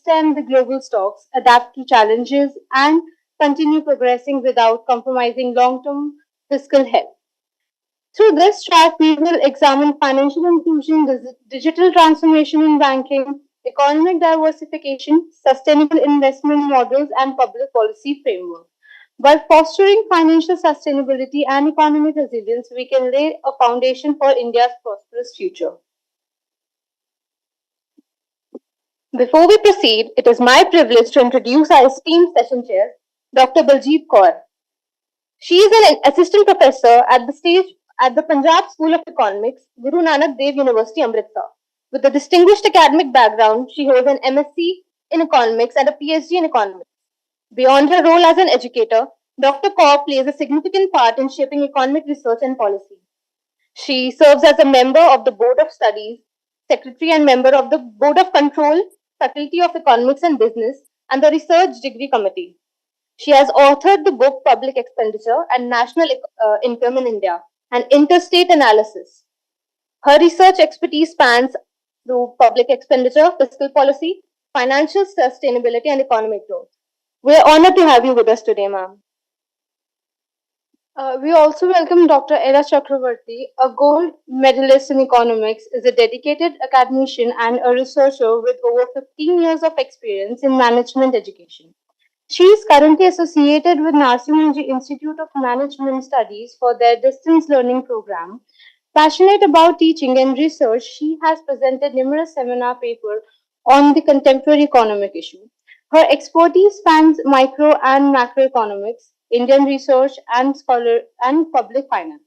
withstand the global shocks, adapt to challenges, and continue progressing without compromising long term fiscal health. Through this track, we will examine financial inclusion, digital transformation in banking, economic diversification, sustainable investment models, and public policy framework. By fostering financial sustainability and economic resilience, we can lay a foundation for India's prosperous future. Before we proceed, it is my privilege to introduce our esteemed session chair, Dr. Baljeet Kaur. She is an assistant professor at the Punjab School of Economics, Guru Nanak Dev University, Amritsar. With a distinguished academic background, she holds an MSc in economics and a PhD in economics. Beyond her role as an educator, Dr. Kaur plays a significant part in shaping economic research and policy. She serves as a member of the Board of Studies, secretary and member of the Board of Control, Faculty of Economics and Business, and the Research Degree Committee. She has authored the book Public Expenditure and National Income in India, an interstate analysis. Her research expertise spans through public expenditure, fiscal policy, financial sustainability, and economic growth. We are honored to have you with us today, ma'am. We also welcome Dr. Ella Chakravarti, a gold medalist in economics, is a dedicated academician and a researcher with over 15 years of experience in management education. She is currently associated with Narsimhanji Institute of Management Studies for their distance learning program. Passionate about teaching and research, she has presented numerous seminar papers on the contemporary economic issue. Her expertise spans micro and macroeconomics, Indian research, and public finance.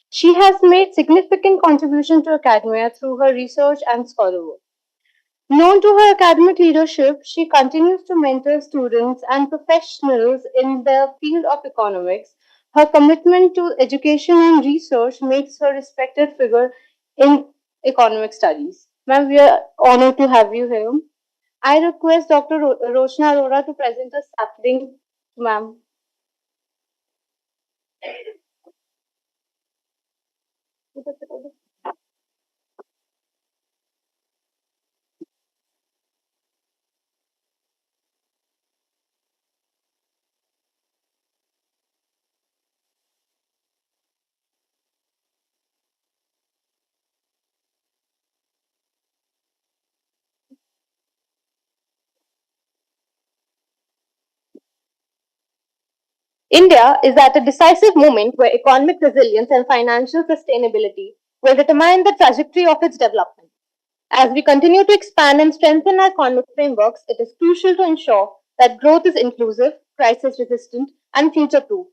She has made significant contribution to academia through her research and scholar work. Known to her academic leadership, she continues to mentor students and professionals in the field of economics. Her commitment to education and research makes her a respected figure in economic studies. Ma'am, we are honored to have you here. I request Dr. Roshna Arora to present a sapling, ma'am. India is at a decisive moment where economic resilience and financial sustainability will determine the trajectory of its development. As we continue to expand and strengthen our economic frameworks, it is crucial to ensure that growth is inclusive, crisis resistant, and future proof.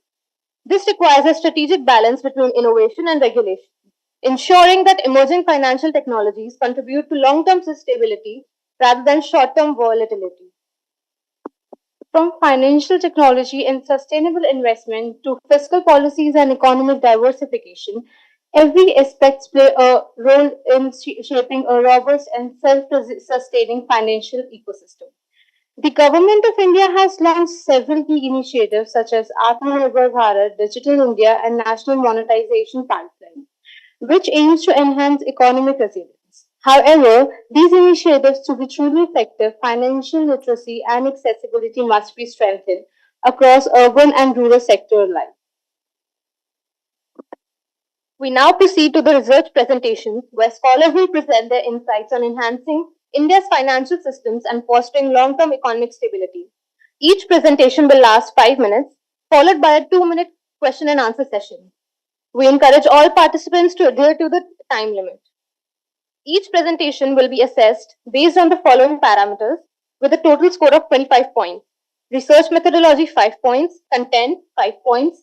This requires a strategic balance between innovation and regulation, ensuring that emerging financial technologies contribute to long term sustainability rather than short term volatility. From financial technology and sustainable investment to fiscal policies and economic diversification, every aspect plays a role in shaping a robust and self-sustaining financial ecosystem. The government of India has launched several key initiatives such as Atmanirbhar Bharat, Digital India, and National Monetization Pipeline, which aims to enhance economic resilience. However, these initiatives, to be truly effective, financial literacy and accessibility must be strengthened across urban and rural sector alike. We now proceed to the research presentations, where scholars will present their insights on enhancing India's financial systems and fostering long term economic stability. Each presentation will last 5 minutes, followed by a 2 minute question and answer session. We encourage all participants to adhere to the time limit. Each presentation will be assessed based on the following parameters with a total score of 25 points. Research methodology 5 points, content 5 points,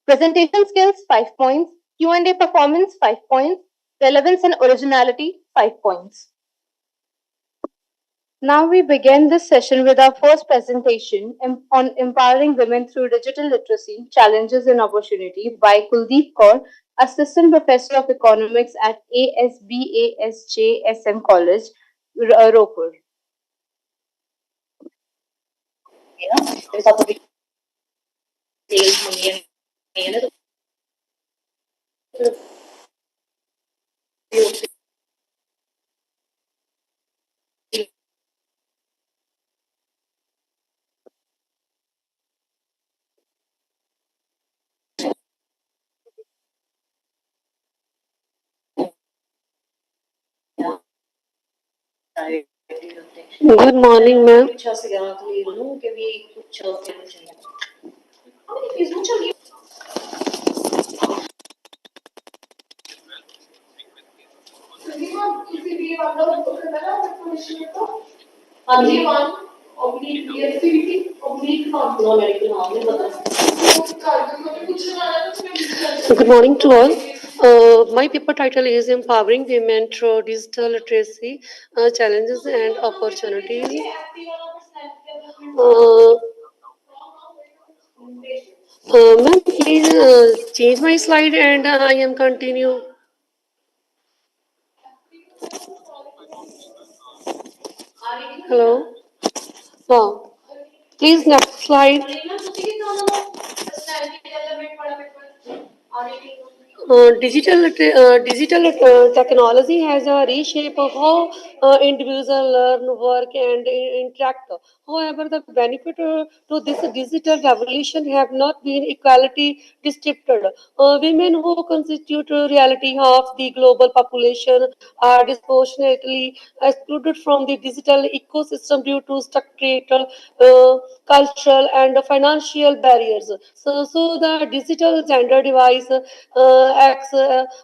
presentation skills 5 points, Q&A performance 5 points, relevance and originality 5 points. Now we begin this session with our first presentation on empowering women through digital literacy, challenges and opportunity by Kuldeep Kaur, Assistant Professor of Economics at ASBASJSM College, Ropur. Good morning, ma'am. Good morning to all. My paper title is Empowering Women Through Digital Literacy, Challenges and Opportunities. Uh, Ma'am, please change my slide and I am continue. Hello. Wow. Please next slide. Digital technology has a reshape of how individuals learn, work, and interact. However, the benefit to this digital revolution have not been equality distributed. Women who constitute a reality of the global population are disproportionately excluded from the digital ecosystem due to structural, cultural, and financial barriers. So the digital gender device acts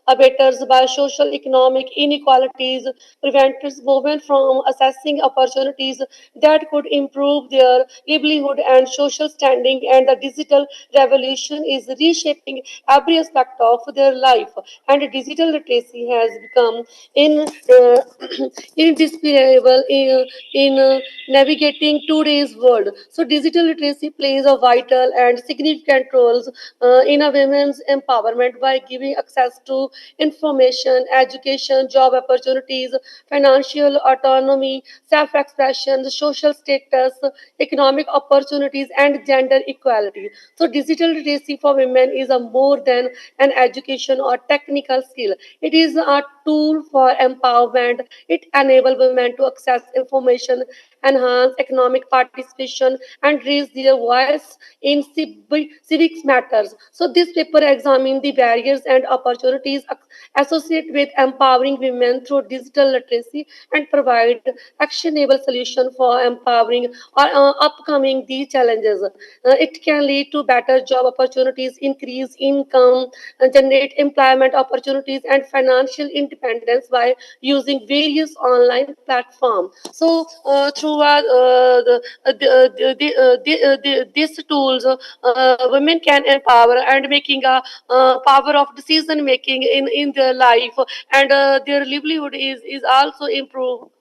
abatters by social economic inequalities, prevents women from accessing opportunities that could improve their livelihood and social standing, and the digital revolution is reshaping every aspect of their life, and digital literacy has become indispensable in navigating today's world. So digital literacy plays a vital and significant role in a women's empowerment by giving access to information, education, job opportunities, financial autonomy, self-expression, social status, economic opportunities, and gender equality. So digital literacy for women is a more than an education or technical skill. It is a tool for empowerment. It enables women to access information, enhance economic participation, and raise their voice in civics matters. So this paper examines the barriers and opportunities associated with empowering women through digital literacy and provide actionable solution for empowering or upcoming these challenges. It can lead to better job opportunities, increase income, generate employment opportunities, and financial independence by using various online platforms. So through these tools, women can empower and making a power of decision making in their life, and their livelihood is also improved.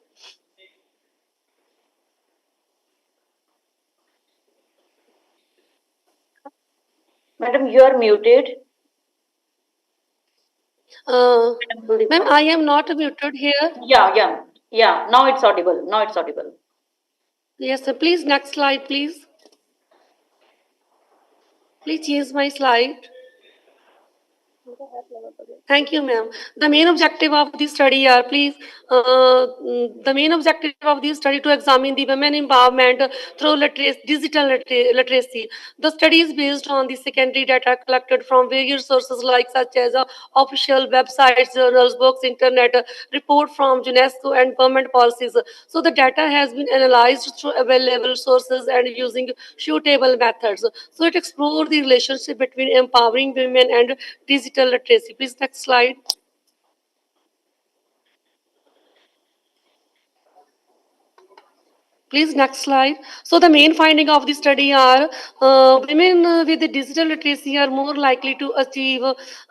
Madam, you are muted. Uh, Ma'am, Madam, I am not muted here. yeah. Now it's audible. Now it's audible. Yes, sir. Please, next slide, please. Please change my slide. Thank you, ma'am. The main objective of this study are, please, the main objective of this study to examine the women empowerment through literacy. The study is based on the secondary data collected from various sources like such as official websites, journals, books, internet, report from UNESCO and government policies. So the data has been analyzed through available sources and using suitable methods. So it explores the relationship between empowering women and digital literacy. Please, next slide. Please, next slide. So the main finding of the study are women with the digital literacy are more likely to achieve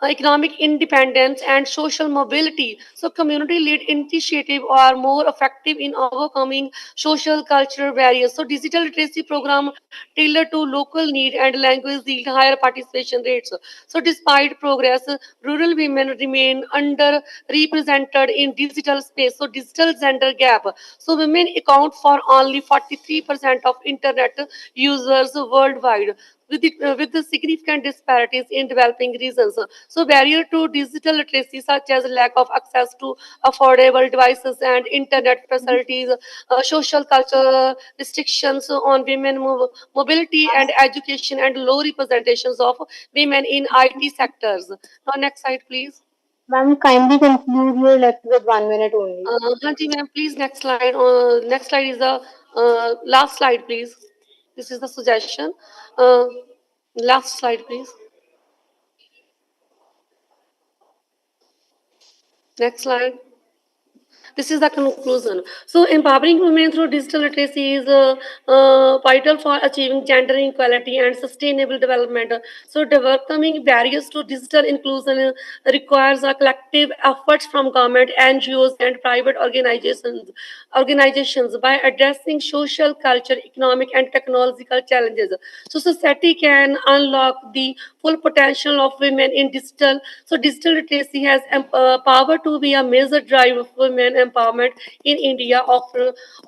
economic independence and social mobility. So community-led initiative are more effective in overcoming social cultural barriers. So digital literacy program tailored to local need and language yield higher participation rates. So despite progress, rural women remain underrepresented in digital space. So digital gender gap. So women account for only 43% of internet users worldwide. With the significant disparities in developing regions. So barrier to digital literacy such as lack of access to affordable devices and internet facilities, social cultural restrictions on women mobility and education, and low representations of women in IT sectors. Now next slide please. Ma'am, kindly conclude. You're left with 1 minute only. Hanji ma'am, please next slide. Next slide is the last slide, please. This is the suggestion. Uh, Last slide, please. Next slide. This is the conclusion. So, empowering women through digital literacy is vital for achieving gender equality and sustainable development. So, overcoming barriers to digital inclusion requires a collective efforts from government, NGOs, and private organizations by addressing social, cultural, economic, and technological challenges. So, society can unlock the full potential of women in digital. So, digital literacy has power to be a major drive of women empowerment in India,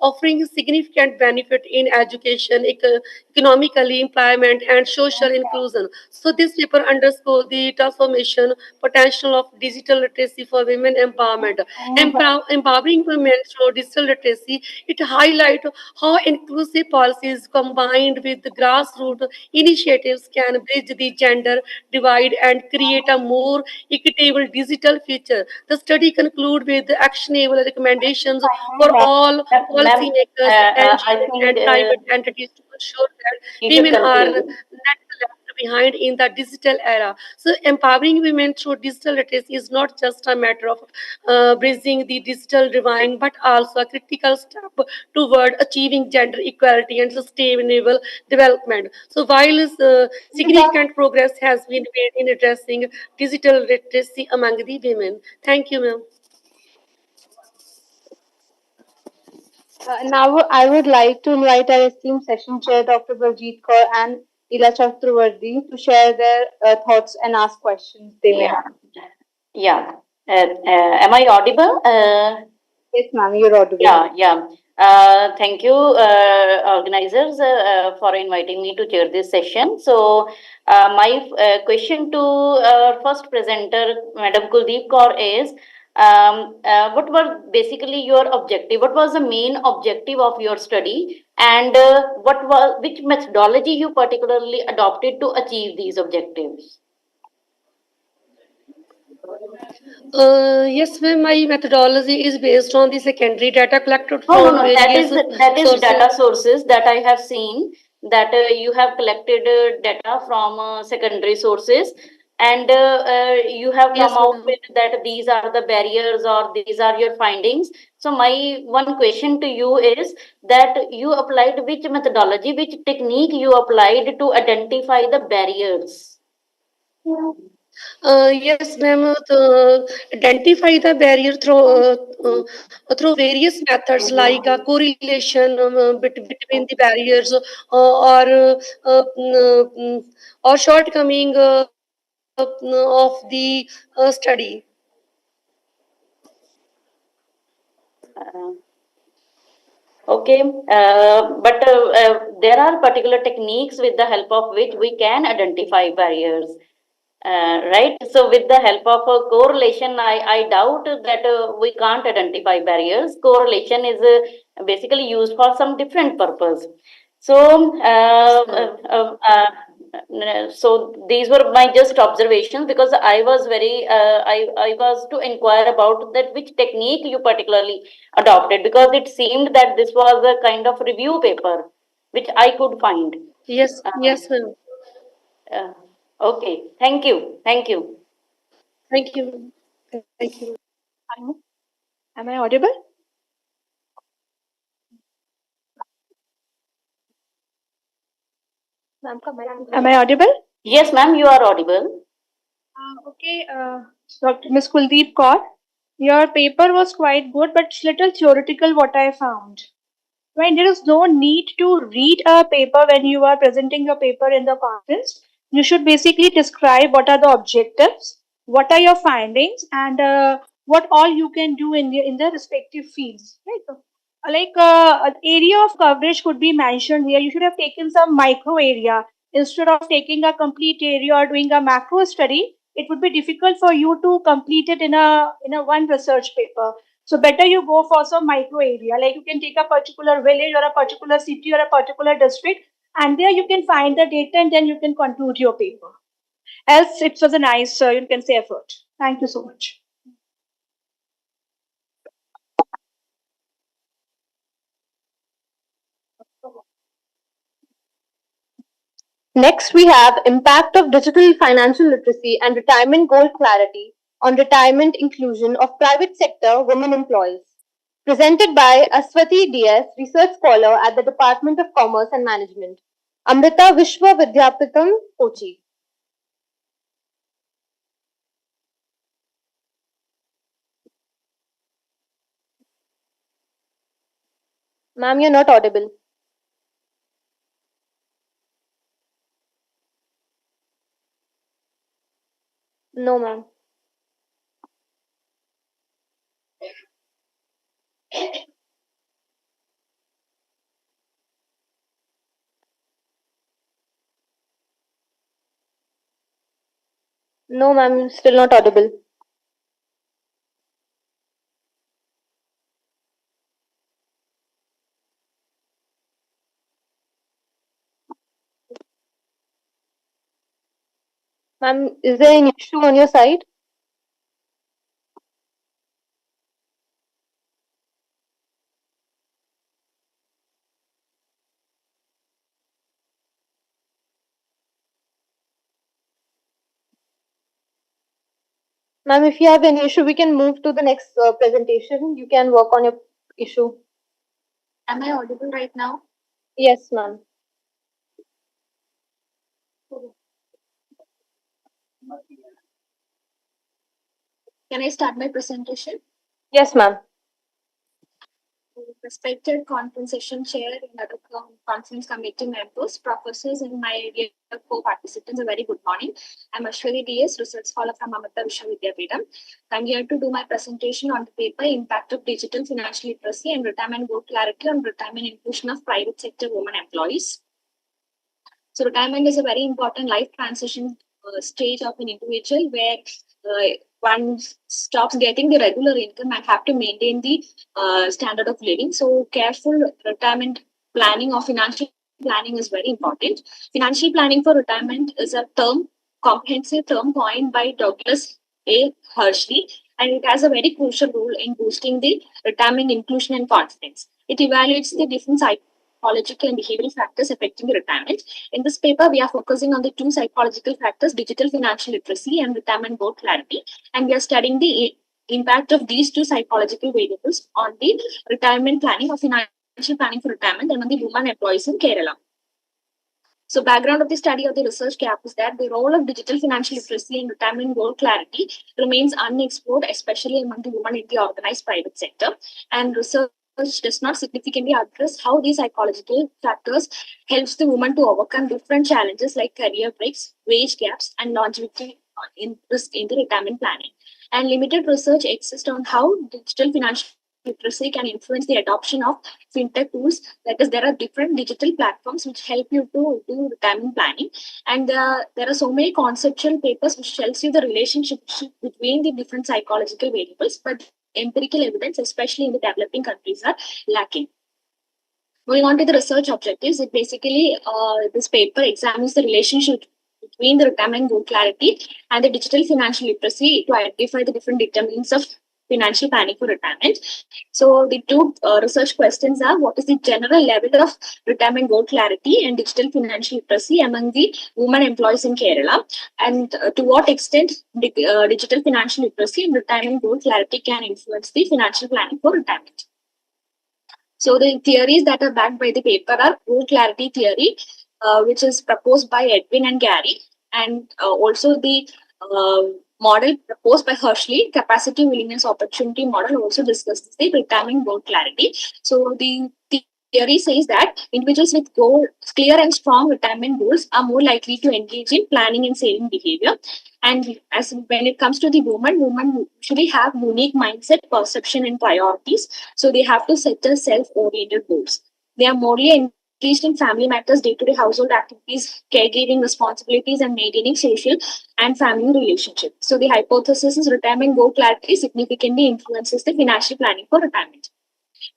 offering significant benefit in education, economically employment, and social inclusion. So, this paper underscores the transformation potential of digital literacy for women empowerment. Empowering women through digital literacy, it highlights how inclusive policies combined with the grassroots initiatives can bridge the gender divide and create a more equitable digital future. The study concludes with actionable recommendations for all Ma'am, policymakers, I NGOs, think and private entities to ensure that you should women are conclude. not left behind in the digital era. So, empowering women through digital literacy is not just a matter of bridging the digital divide, but also a critical step toward achieving gender equality and sustainable development. So, while significant progress has been made in addressing digital literacy among the women. Thank you, ma'am. Now, I would like to invite our esteemed session chair, Dr. Baljeet Kaur and Ila Chakravarti, to share their thoughts and ask questions they may Yeah, have. yeah. Am I audible? Yes, ma'am, you're audible. Yeah, yeah. Thank you, organizers, for inviting me to chair this session. So, my question to first presenter, Madam Kuldeep Kaur, is what were basically your objective? What was the main objective of your study, and which methodology you particularly adopted to achieve these objectives? Yes, ma'am. My methodology is based on the secondary data collected No, no, from no. various That is sources. data sources that I have seen that you have collected data from secondary sources, and you have come Yes, out ma'am. with that these are the barriers or these are your findings. So my one question to you is that you applied which methodology, which technique you applied to identify the barriers? Yes, ma'am. Identify the barrier through various methods like a correlation between the barriers or shortcoming of the study. Uh, Okay, there are particular techniques with the help of which we can identify barriers, right? So, with the help of a correlation, I doubt that we can't identify barriers. Correlation is basically used for some different purpose. So, so these were my just observations because I was I was to inquire about that which technique you particularly adopted because it seemed that this was a kind of review paper which I could find. Yes, Uh, yes, ma'am. uh, okay, thank you, thank you. Thank you. Thank you. Hello? Am I audible? Am I audible? Yes, ma'am, you are audible. Okay, Dr. Miss Kuldeep Kaur, your paper was quite good, but it's little theoretical what I found. Right, there is no need to read a paper when you are presenting your paper in the conference. You should basically describe what are the objectives, what are your findings, and what all you can do in the respective fields. Right? An area of coverage could be mentioned here. You should have taken some micro area instead of taking a complete area or doing a macro study. It would be difficult for you to complete it in a one research paper. So better you go for some micro area, like you can take a particular village or a particular city or a particular district, and there you can find the data and then you can conclude your paper. Else, it was a nice, you can say, effort. Thank you so much. Next, we have impact of digital financial literacy and retirement goal clarity on retirement inclusion of private sector women employees. Presented by Aswati DS, research scholar at the Department of Commerce and Management, Amrita Vishwa Vidyapitam, Kochi. Ma'am, you're not audible. No, ma'am. No, ma'am, still not audible. Ma'am, is there an issue on your side? Ma'am, if you have any issue, we can move to the next presentation. You can work on your issue. Am I audible right now? Yes, ma'am. Can I start my presentation? Yes, ma'am. Respected conference session chair and other conference committee members, professors, and my dear co-participants, a very good morning. I'm Ashwari DS, research scholar from Amrita Vishwa Vidyapeetham. I'm here to do my presentation on the paper Impact of Digital Financial Literacy and Retirement Goal Clarity on Retirement Inclusion of Private Sector Women Employees. So retirement is a very important life transition stage of an individual where one stops getting the regular income and have to maintain the standard of living. So careful retirement planning or financial planning is very important. Financial planning for retirement is a comprehensive term coined by Douglas A. Hershey, and it has a very crucial role in boosting the retirement inclusion and confidence. It evaluates the different psychological and behavioral factors affecting retirement. In this paper, we are focusing on the two psychological factors, digital financial literacy and retirement goal clarity. And we are studying the impact of these two psychological variables on the retirement planning or financial planning for retirement among the women employees in Kerala. So background of the study of the research gap is that the role of digital financial literacy in retirement goal clarity remains unexplored, especially among the women in the organized private sector. And research does not significantly address how these psychological factors helps the woman to overcome different challenges like career breaks, wage gaps, and longevity in the retirement planning. And limited research exists on how digital financial literacy can influence the adoption of fintech tools. That is, there are different digital platforms which help you to do retirement planning, and there are so many conceptual papers which tells you the relationship between the different psychological variables, but empirical evidence, especially in the developing countries, are lacking. Moving on to the research objectives, it basically this paper examines the relationship between the retirement goal clarity and the digital financial literacy to identify the different determinants of financial planning for retirement. So the two research questions are: what is the general level of retirement goal clarity and digital financial literacy among the women employees in Kerala, and to what extent digital financial literacy and retirement goal clarity can influence the financial planning for retirement. So the theories that are backed by the paper are goal clarity theory, which is proposed by Edwin and Gary, and also the model proposed by Hershey, capacity, willingness, opportunity model, also discusses the retirement goal clarity. So the theory says that individuals with clear and strong retirement goals are more likely to engage in planning and saving behavior. And as when it comes to the women usually have unique mindset, perception, and priorities. So they have to set a self-oriented goals. They are morely engaged in family matters, day-to-day household activities, caregiving responsibilities, and maintaining social and family relationships. So the hypothesis is retirement goal clarity significantly influences the financial planning for retirement.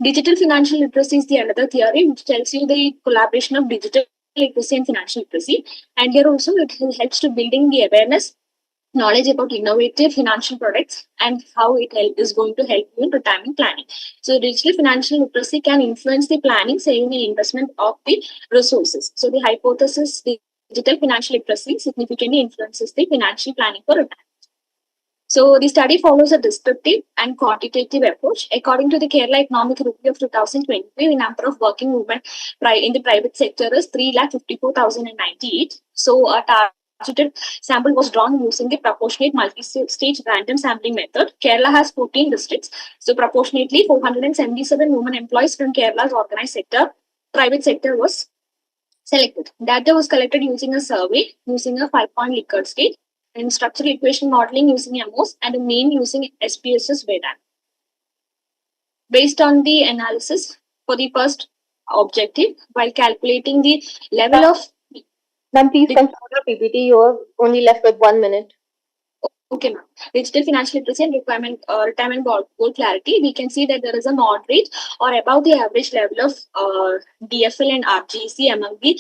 Digital financial literacy is the another theory which tells you the collaboration of digital literacy and financial literacy. And here also it helps to building the awareness, knowledge about innovative financial products, and how it is going to help you in retirement planning. So digital financial literacy can influence the planning, saving, and investment of the resources. So the hypothesis, the digital financial literacy significantly influences the financial planning for retirement. So the study follows a descriptive and quantitative approach. According to the Kerala Economic Review of 2020, the number of working women in the private sector is 3,54,098. So a targeted sample was drawn using the proportionate multi-stage random sampling method. Kerala has 14 districts. So proportionately, 477 women employees from Kerala's organized sector, private sector was selected. Data was collected using a survey, using a 5-point Likert scale, and structural equation modeling using MOS, and a mean using SPSS Vedan. Based on the analysis for the first objective, while calculating the level of... Ma'am, please conclude your PPT. You're only left with 1 minute. Okay, ma'am. Digital financial literacy and retirement goal clarity. We can see that there is a moderate or above the average level of DFL and RGC among the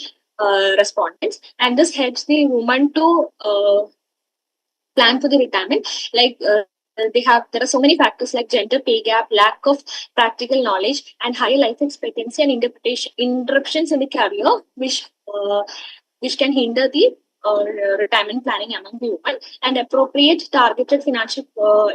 respondents, and this helps the woman to plan for the retirement. Like there are so many factors like gender pay gap, lack of practical knowledge, and higher life expectancy and interruptions in the career, which can hinder the retirement planning among the women. And appropriate targeted financial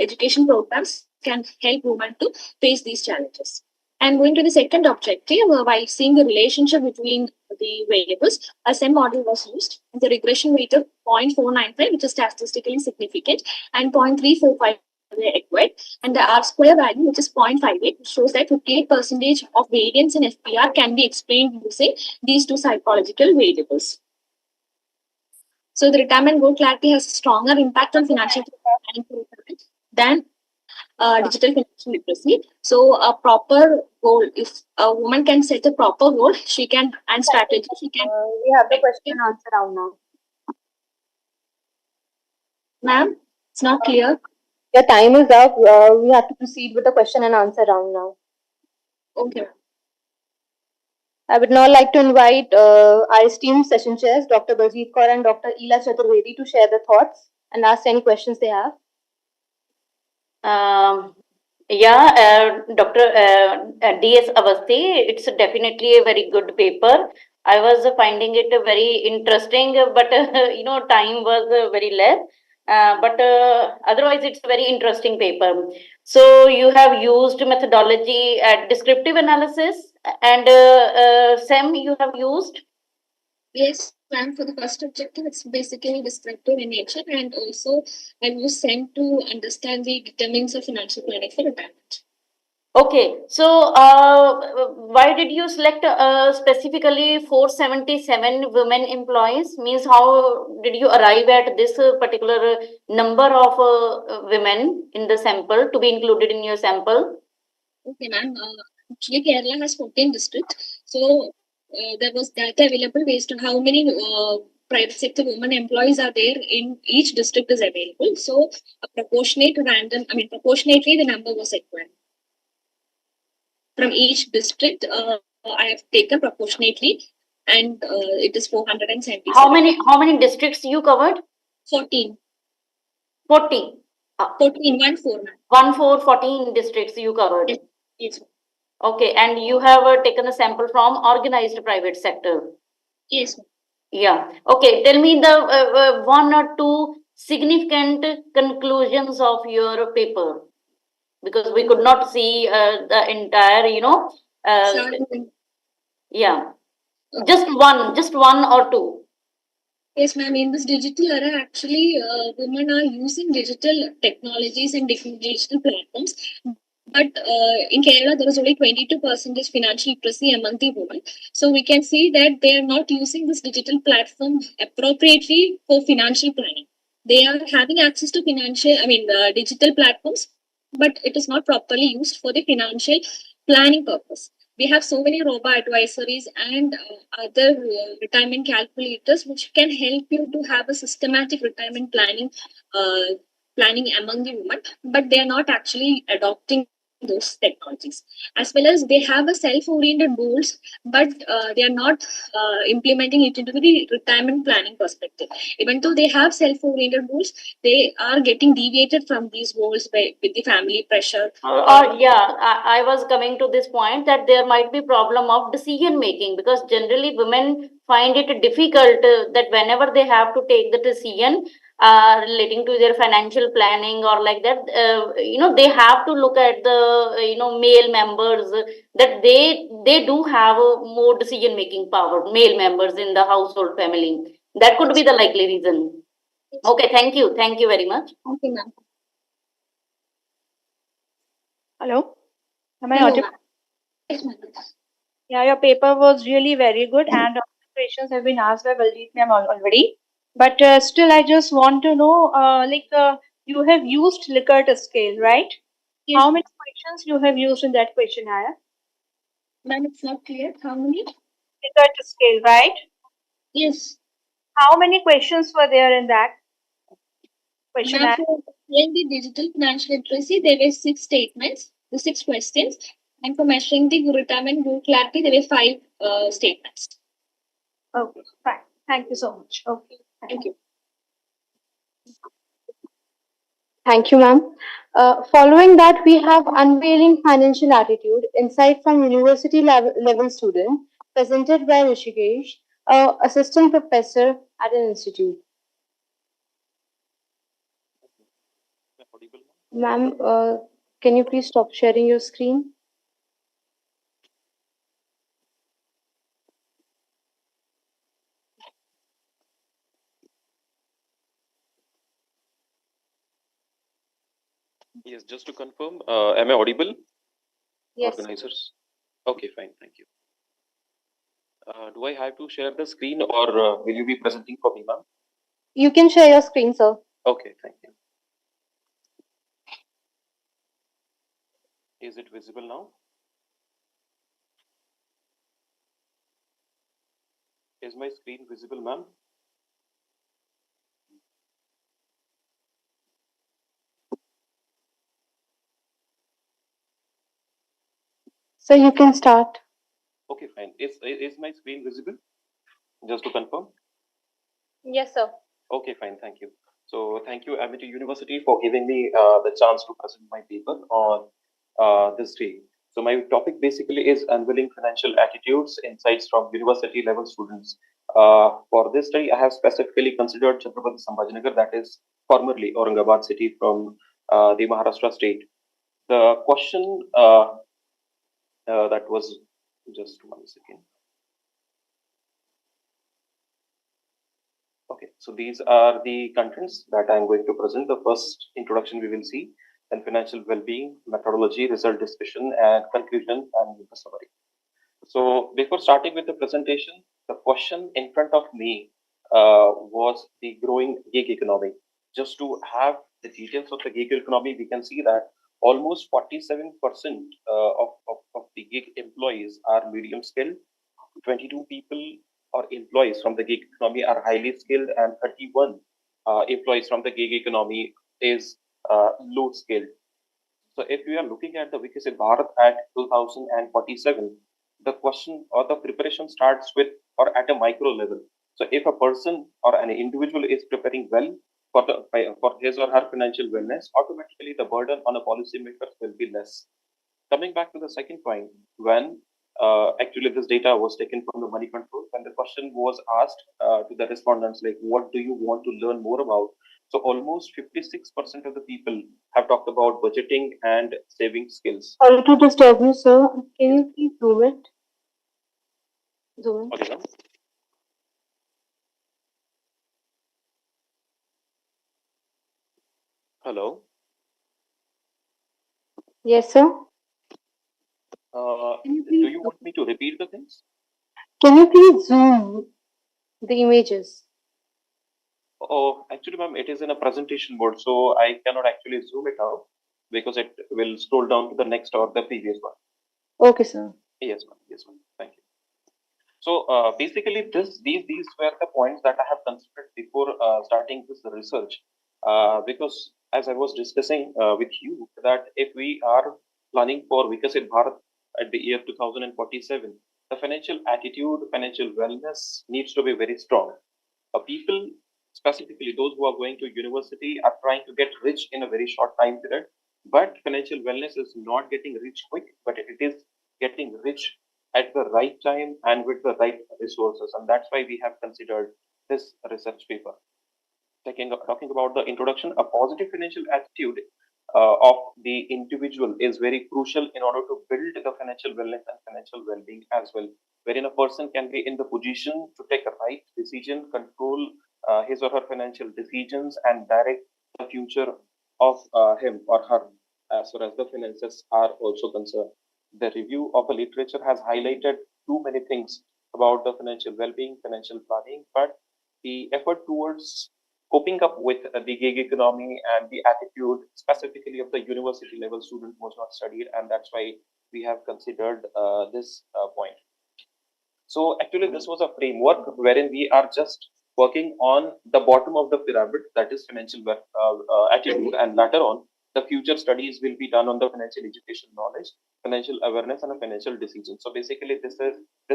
education programs can help women to face these challenges. And going to the second objective, while seeing the relationship between the variables, a SEM model was used. The regression rate of 0.495, which is statistically significant, and 0.345 were acquired, and the R square value, which is 0.58, shows that 58% of variance in FPR can be explained using these two psychological variables. So the retirement goal clarity has a stronger impact on financial planning for retirement than digital financial literacy. So a proper goal, if a woman can set a proper goal, she can, and strategy, she can. We have the question and answer round now. Ma'am, it's not clear. Your time is up. We have to proceed with the question and answer round now. Okay. I would now like to invite our esteemed session chairs, Dr. Baljeet Kaur and Dr. Ela Chaturvedi, to share their thoughts and ask any questions they have. Dr. D.S. Avasthi, it's definitely a very good paper. I was finding it very interesting, but time was very less. But otherwise, it's a very interesting paper. So you have used methodology at descriptive analysis and SEM you have used? Yes, ma'am. For the first objective, it's basically descriptive in nature, and also I was sent to understand the determinants of financial planning for retirement. Okay, so why did you select specifically 477 women employees? Means how did you arrive at this particular number of women in the sample to be included in your sample? Okay, ma'am. Actually, Kerala has 14 districts, so there was data available based on how many private sector women employees are there in each district is available. So proportionately the number was acquired. From each district, I have taken proportionately, and it is 477. How many districts you covered? 14. 40. 14, 14 districts you covered. Yes. Okay, and you have taken a sample from organized private sector. Yes. Yeah. Okay, tell me the one or two significant conclusions of your paper, because we could not see the entire, yeah. Just one or two. Yes, ma'am. In this digital era, actually, women are using digital technologies and digital platforms. But in Kerala, there is only 22% financial literacy among the women. So we can see that they are not using this digital platform appropriately for financial planning. They are having access to digital platforms, but it is not properly used for the financial planning purpose. We have so many robo advisories and other retirement calculators which can help you to have a systematic retirement planning among the women, but they are not actually adopting those technologies, as well as they have a self-oriented goals, but they are not implementing it into the retirement planning perspective. Even though they have self-oriented goals, they are getting deviated from these goals by with the family pressure. Yeah, I was coming to this point that there might be problem of decision making, because generally women find it difficult that whenever they have to take the decision relating to their financial planning or like that, they have to look at the male members, that they do have a more decision making power, male members in the household family. That could be the likely reason. Okay, thank you very much. Okay, ma'am. Hello, am I Hello, audible? ma'am. Yes, ma'am. Yeah, your paper was really very good, and all the questions have been asked by Baljeet ma'am already. But still, I just want to know, you have used Likert scale, right? Yes, How many questions you have used in that questionnaire? ma'am, it's not clear. How many? Likert scale, right? Yes. How many questions were there in that Ma'am, questionnaire? for measuring the digital financial literacy, there were 6 statements, the 6 questions. And for measuring the retirement goal clarity, there were 5 statements. Okay, fine. Thank you so much. Okay, Thank you. Thank you, ma'am. Following that, we have unveiling financial attitude, insight from university level student, presented by Rishikesh, assistant professor at an institute. Ma'am, can you please stop sharing your screen? Yes, just to confirm, am I audible? Yes. Organizers? Okay, fine, thank you. Do I have to share the screen, or will you be presenting for me, ma'am? You can share your screen, sir. Okay, thank you. Is it visible now? Is my screen visible, ma'am? So you can start. Okay, fine. Is my screen visible? Just to confirm. Yes, sir. Okay, fine. Thank you. So thank you, Amity University, for giving me the chance to present my paper on this day. So my topic basically is unveiling financial attitudes, insights from university level students. For this study, I have specifically considered Chhatrapati Sambhajinagar, that is formerly Aurangabad city from the Maharashtra state. The question that was, just 1 second. Okay, so these are the contents that I'm going to present. The first introduction we will see, then financial well-being, methodology, result discussion, and conclusion and the summary. So before starting with the presentation, the question in front of me was the growing gig economy. Just to have the details of the gig economy, we can see that almost 47% of the gig employees are medium skilled, 22 people or employees from the gig economy are highly skilled, and 31 employees from the gig economy is low skilled. So if we are looking at the Viksit Bharat at 2047, the question or the preparation starts with or at a micro level. So if a person or an individual is preparing well for his or her financial wellness, automatically the burden on a policymaker will be less. Coming back to the second point, when actually this data was taken from the money control, when the question was asked to the respondents, like, what do you want to learn more about? So almost 56% of the people have talked about budgeting and saving skills. Sorry to disturb you, sir. Can you please zoom it? Zoom in. Okay, ma'am. Hello. Yes, sir. Do you want me to repeat the things? Can you please zoom the images? Oh, actually, ma'am, it is in a presentation mode, so I cannot actually zoom it out because it will scroll down to the next or the previous one. Okay, sir. Yes, ma'am. Yes, ma'am. Thank you. So basically, these were the points that I have considered before starting this research, because as I was discussing with you, that if we are planning for Viksit Bharat at the year 2047, the financial attitude, financial wellness needs to be very strong. People, specifically those who are going to university, are trying to get rich in a very short time period. But financial wellness is not getting rich quick, but it is getting rich at the right time and with the right resources. And that's why we have considered this research paper. Talking about the introduction, a positive financial attitude of the individual is very crucial in order to build the financial wellness and financial well-being as well, wherein a person can be in the position to take a right decision, control his or her financial decisions, and direct the future of him or her as far as the finances are also concerned. The review of a literature has highlighted too many things about the financial well-being, financial planning, but the effort towards coping up with the gig economy and the attitude specifically of the university level student was not studied, and that's why we have considered this point. So actually this was a framework wherein we are just working on the bottom of the pyramid, that is financial attitude, and later on the future studies will be done on the financial education knowledge, financial awareness, and a financial decision. So basically this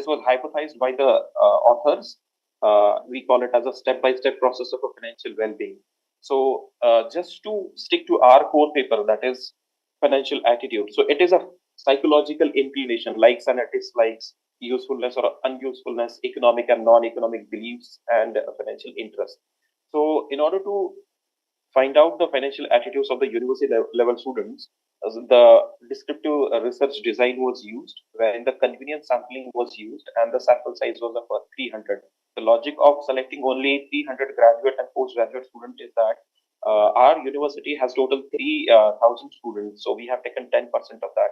was hypothesized by the authors. We call it as a step-by-step process of a financial well-being. So just to stick to our core paper, that is financial attitude. So it is a psychological inclination, likes and dislikes, usefulness or unusefulness, economic and non-economic beliefs, and financial interest. So in order to find out the financial attitudes of the university level students, the descriptive research design was used, wherein the convenience sampling was used, and the sample size was of 300. The logic of selecting only 300 graduate and postgraduate students is that our university has total 3,000 students, so we have taken 10% of that.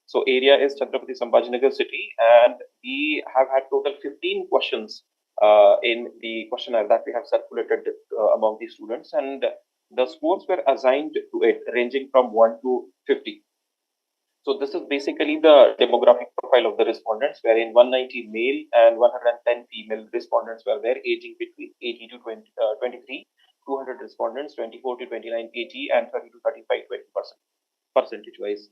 So area is Chhatrapati Sambhajinagar city, and we have had total 15 questions in the questionnaire that we have circulated among the students, and the scores were assigned to it ranging from 1 to 50. So this is basically the demographic profile of the respondents, wherein 190 male and 110 female respondents were there, aging between 18 to 23, 200 respondents, 24 to 29, 80, and 30 to 35, 20% percentage-wise.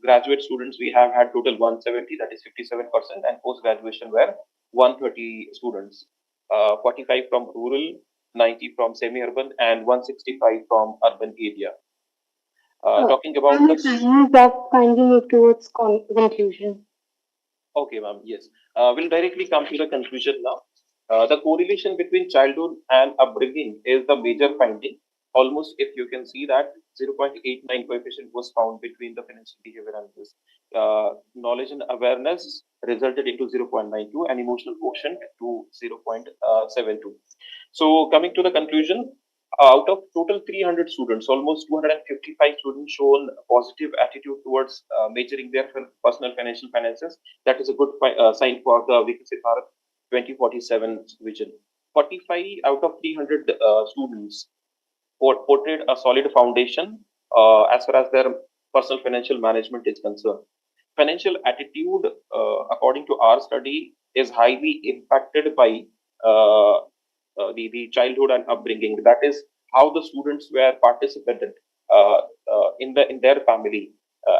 Graduate students, we have had total 170, that is 57%, and post-graduation were 130 students, 45 from rural, 90 from semi-urban, and 165 from urban area. Talking about the kindly move towards conclusion. Okay, ma'am. Yes. We'll directly come to the conclusion now. The correlation between childhood and upbringing is the major finding. Almost, if you can see that 0.89 coefficient was found between the financial behavior and this. Knowledge and awareness resulted into 0.92 and emotional quotient to 0.72. So coming to the conclusion, out of total 300 students, almost 255 students shown a positive attitude towards majoring their personal financial finances. That is a good sign for the Viksit Bharat 2047 vision. 45 out of 300 students portrayed a solid foundation as far as their personal financial management is concerned. Financial attitude, according to our study, is highly impacted by the childhood and upbringing. That is how the students were participated in their family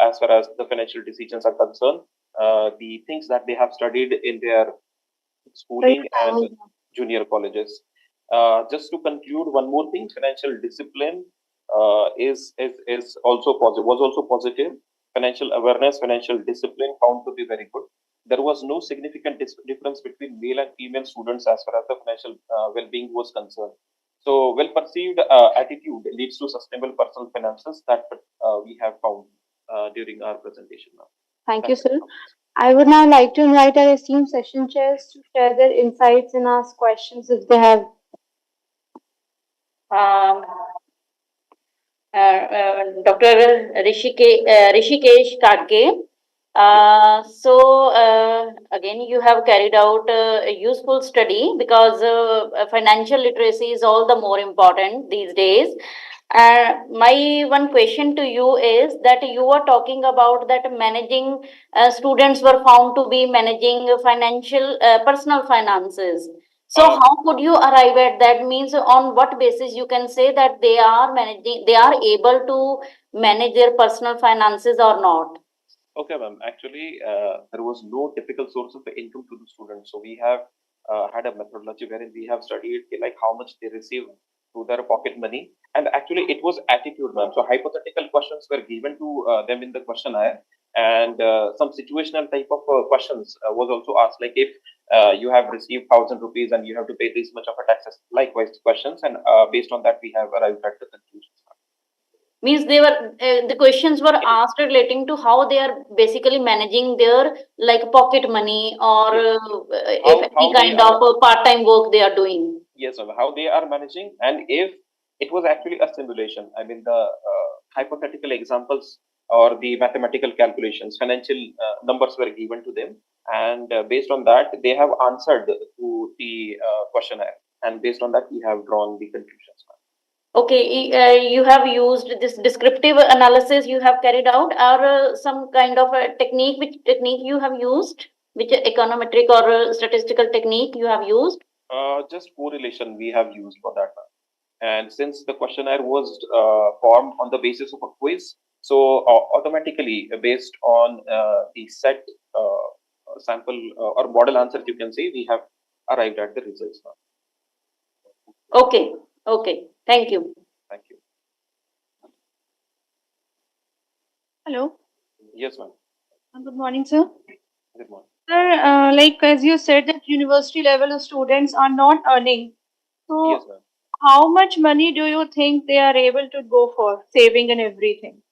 as far as the financial decisions are concerned. The things that they have studied in their schooling and junior colleges. Just to conclude, one more thing: financial discipline is also positive. Was also positive. Financial awareness, financial discipline found to be very good. There was no significant difference between male and female students as far as the financial well-being was concerned. So, well-perceived attitude leads to sustainable personal finances that we have found during our presentation now. Thank you, sir. I would now like to invite our esteemed session chairs to share their insights and ask questions if they have. Dr. Rishikesh Kadge. Again, you have carried out a useful study because financial literacy is all the more important these days. My one question to you is that you were talking about that managing students were found to be managing financial personal finances. So how could you arrive at that? Means on what basis you can say that they are managing, they are able to manage their personal finances or not? Okay, ma'am. Actually, there was no typical source of income to the students. So we have had a methodology wherein we have studied like how much they receive through their pocket money. And actually, it was attitude, ma'am. So hypothetical questions were given to them in the questionnaire, and some situational type of questions was also asked, like if you have received 1,000 rupees and you have to pay this much of a taxes. Likewise, questions, and based on that, we have arrived at the conclusions. Means they were the questions were asked relating to how they are basically managing their like pocket money or if any How they kind of are, part-time work they are doing. yes, ma'am, how they are managing, and if it was actually a simulation. I mean, the hypothetical examples or the mathematical calculations, financial numbers were given to them, and based on that, they have answered to the questionnaire, and based on that, we have drawn the conclusions. Okay, you have used this descriptive analysis you have carried out, or some kind of a technique, which technique you have used, which econometric or statistical technique you have used? Just correlation we have used for that one. And since the questionnaire was formed on the basis of a quiz, so automatically based on the set sample or model answers, you can say we have arrived at the results now. Okay, okay, thank you. Thank you. Hello. Yes, ma'am. Good morning, sir. Good morning. Sir, like as you said that university level students are not earning. So Yes, ma'am. how much money do you think they are able to go for saving and everything?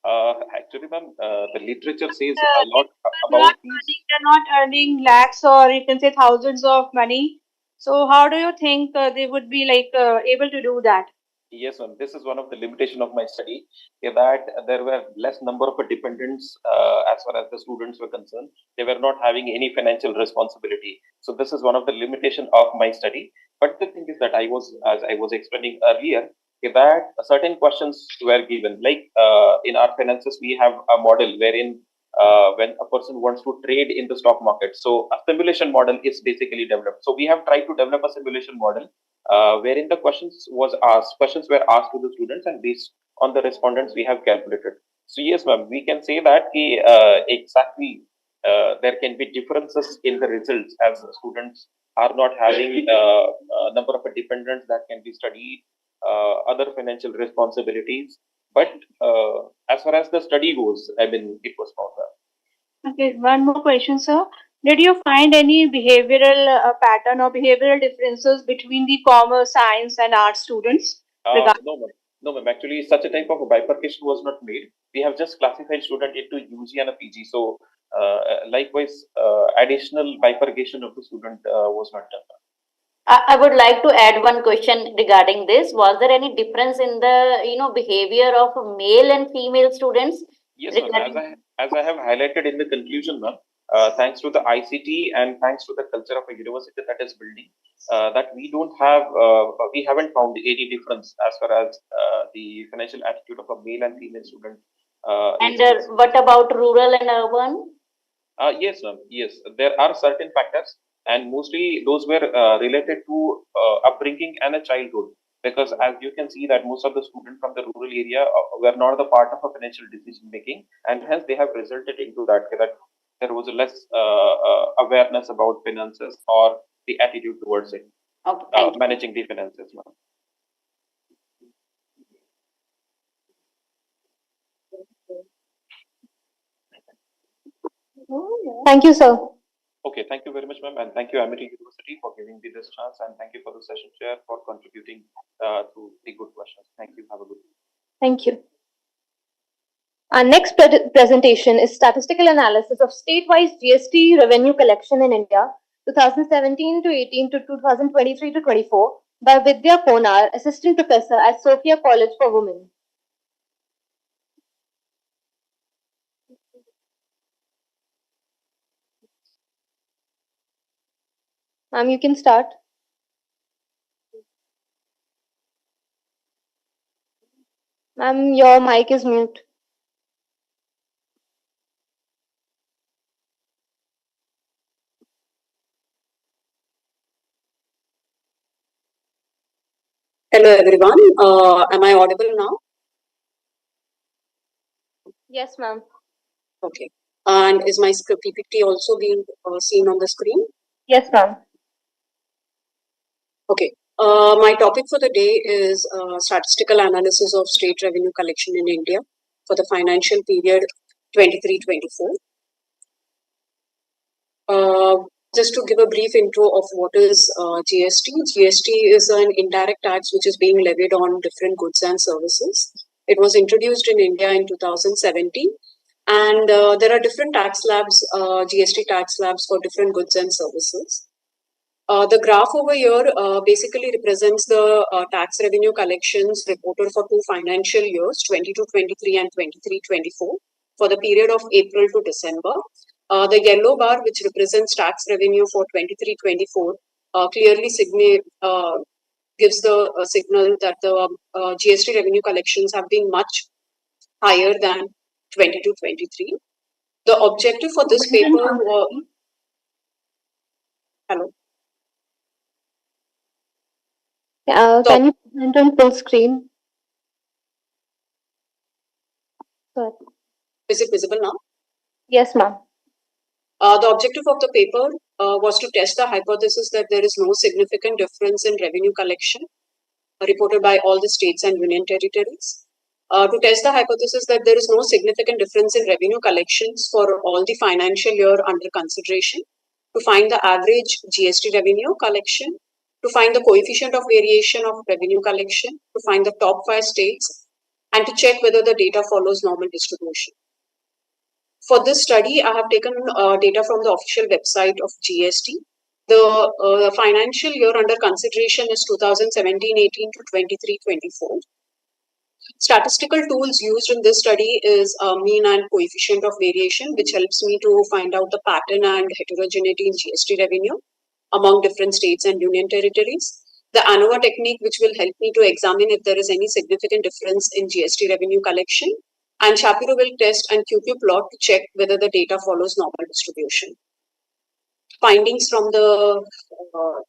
Actually, ma'am, the literature says a Like, lot they're not about these. earning, they're not earning lakhs or you can say thousands of money. So how do you think they would be like able to do that? Yes, ma'am. This is one of the limitation of my study, that there were less number of dependents as far as the students were concerned. They were not having any financial responsibility. So this is one of the limitation of my study. But the thing is that as I was explaining earlier, that certain questions were given. Like in our finances, we have a model wherein when a person wants to trade in the stock market, so a simulation model is basically developed. So we have tried to develop a simulation model wherein the questions were asked to the students, and based on the respondents we have calculated. So yes, ma'am, we can say that exactly there can be differences in the results as students are not having a number of dependents that can be studied, other financial responsibilities. But as far as the study goes, I mean, it was found out. Okay, one more question, sir. Did you find any behavioral pattern or behavioral differences between the commerce, science, and art students? No, ma'am. No, ma'am. Actually, such a type of a bifurcation was not made. We have just classified student into UG and a PG. So, likewise, additional bifurcation of the student was not done. I would like to add one question regarding this. Was there any difference in the behavior of male and female students? Yes, ma'am. As I have highlighted in the conclusion, ma'am, thanks to the ICT and thanks to the culture of a university that is building, that we haven't found any difference as far as the financial attitude of a male and female student. And what about rural and urban? Yes, ma'am. Yes, there are certain factors, and mostly those were related to upbringing and a childhood. Because as you can see that most of the students from the rural area were not the part of a financial decision making, and hence they have resulted into that there was a less awareness about finances or the attitude towards it, Okay, managing the finances, ma'am. Thank you, sir. Okay, thank you very much, ma'am, and thank you, Amity University, for giving me this chance, and thank you for the session chair for contributing to the good questions. Thank you. Have a good day. Thank you. Our next presentation is statistical analysis of state-wise GST revenue collection in India 2017 to 18 to 2023 to 24 by Vidya Konar, Assistant Professor at Sophia College for Women. Ma'am, you can start. Ma'am, your mic is mute. Hello everyone. Am I audible now? Yes, ma'am. Okay. And is my PPT also being seen on the screen? Yes, ma'am. Okay. My topic for the day is statistical analysis of state revenue collection in India for the financial period 23-24. Just to give a brief intro of what is GST. GST is an indirect tax which is being levied on different goods and services. It was introduced in India in 2017, and there are different tax slabs, GST tax slabs for different goods and services. The graph over here basically represents the tax revenue collections reported for two financial years, 22-23 and 23-24, for the period of April to December. The yellow bar, which represents tax revenue for 23-24, clearly gives the signal that the GST revenue collections have been much higher than 22-23. The objective for this paper was... Hello? Can you present on full screen? Sorry. Is it visible now? Yes, ma'am. The objective of the paper was to test the hypothesis that there is no significant difference in revenue collection reported by all the states and union territories. To test the hypothesis that there is no significant difference in revenue collections for all the financial year under consideration, to find the average GST revenue collection, to find the coefficient of variation of revenue collection, to find the top 5 states, and to check whether the data follows normal distribution. For this study, I have taken data from the official website of GST. The financial year under consideration is 2017-18 to 23-24. Statistical tools used in this study is mean and coefficient of variation, which helps me to find out the pattern and heterogeneity in GST revenue among different states and union territories. The ANOVA technique, which will help me to examine if there is any significant difference in GST revenue collection, and Shapiro-Wilk test and QQ plot to check whether the data follows normal distribution. Findings from the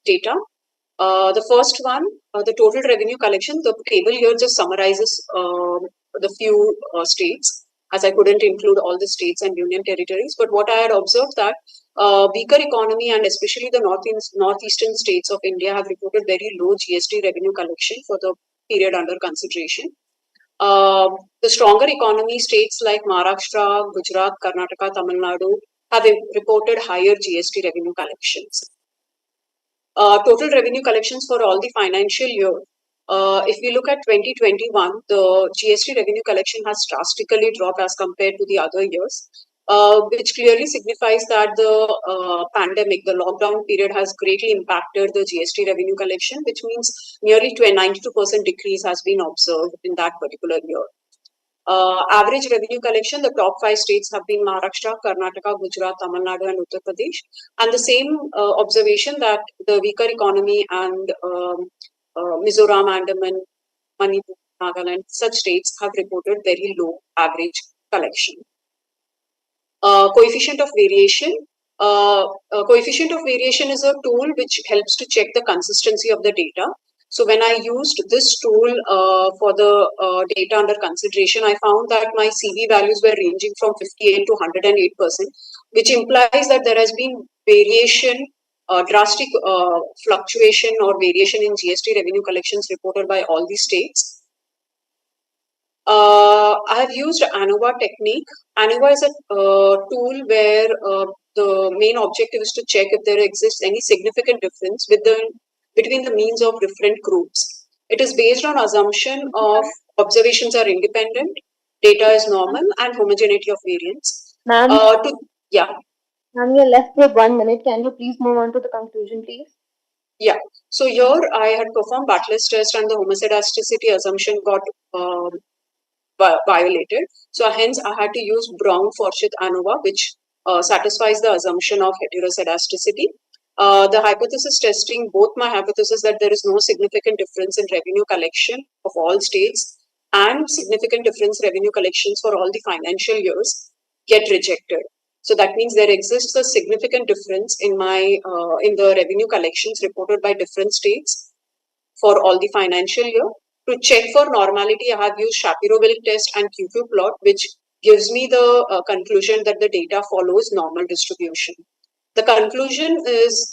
data. The first one, the total revenue collection. The table here just summarizes the few states, as I couldn't include all the states and union territories. But what I had observed that weaker economy and especially the northeastern states of India have reported very low GST revenue collection for the period under consideration. The stronger economy states like Maharashtra, Gujarat, Karnataka, Tamil Nadu have reported higher GST revenue collections. Total revenue collections for all the financial year. If we look at 2021, the GST revenue collection has drastically dropped as compared to the other years, which clearly signifies that the pandemic, the lockdown period has greatly impacted the GST revenue collection, which means nearly 92% decrease has been observed in that particular year. Average revenue collection, the top 5 states have been Maharashtra, Karnataka, Gujarat, Tamil Nadu, and Uttar Pradesh. And the same observation that the weaker economy and Mizoram, Andaman, Manipur, Nagaland, such states have reported very low average collection. Coefficient of variation. Coefficient of variation is a tool which helps to check the consistency of the data. So when I used this tool for the data under consideration, I found that my CV values were ranging from 58 to 108%, which implies that there has been variation, drastic fluctuation or variation in GST revenue collections reported by all the states. I have used ANOVA technique. ANOVA is a tool where the main objective is to check if there exists any significant difference between the means of different groups. It is based on assumption of observations are independent, data is normal, and homogeneity of variance. Ma'am, yeah. Ma'am, you're left with 1 minute. Can you please move on to the conclusion, please? Yeah. So here I had performed Bartlett's test and the homoscedasticity assumption got violated. So hence I had to use Brown-Forsyth ANOVA, which satisfies the assumption of heteroscedasticity. The hypothesis testing, both my hypothesis that there is no significant difference in revenue collection of all states and significant difference revenue collections for all the financial years get rejected. So that means there exists a significant difference in in the revenue collections reported by different states for all the financial year. To check for normality, I have used Shapiro-Wilk test and QQ plot, which gives me the conclusion that the data follows normal distribution. The conclusion is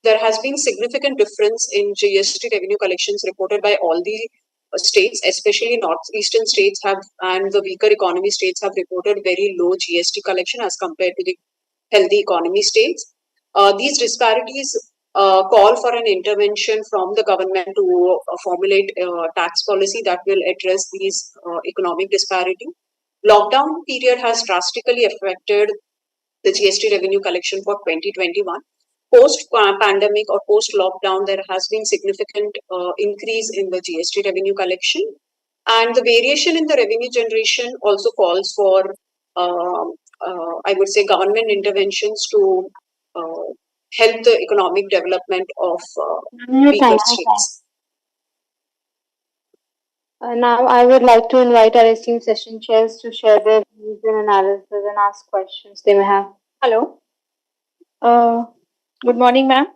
there has been significant difference in GST revenue collections reported by all the states, especially northeastern states have and the weaker economy states have reported very low GST collection as compared to the healthy economy states. These disparities call for an intervention from the government to formulate tax policy that will address these economic disparity. Lockdown period has drastically affected the GST revenue collection for 2021. Post pandemic or post lockdown, there has been significant increase in the GST revenue collection, and the variation in the revenue generation also calls for, I would say, government interventions to help the economic development of weaker states. Now, I would like to invite our esteemed session chairs to share their views and analysis and ask questions they may have. Hello. Good morning, ma'am.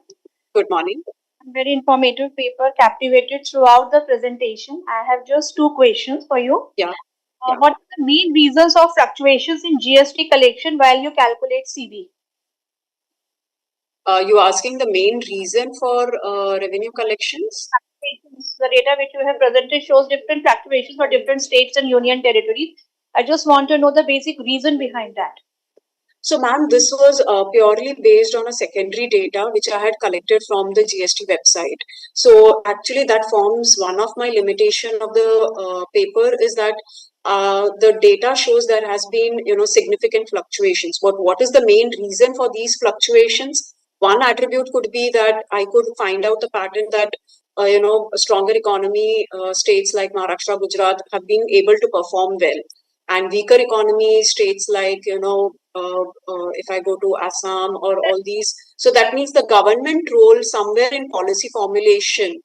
Good morning. Very informative paper, captivated throughout the presentation. I have just two questions for you. Yeah. What are the main reasons of fluctuations in GST collection while you calculate CB? You asking the main reason for revenue collections? The data which you have presented shows different fluctuations for different states and union territories. I just want to know the basic reason behind that. So, ma'am, this was purely based on a secondary data which I had collected from the GST website. So, actually, that forms one of my limitation of the paper is that the data shows there has been, significant fluctuations. But what is the main reason for these fluctuations? One attribute could be that I could find out the pattern that a stronger economy states like Maharashtra, Gujarat have been able to perform well, and weaker economy states like if I go to Assam or all these, so that means the government role somewhere in policy formulation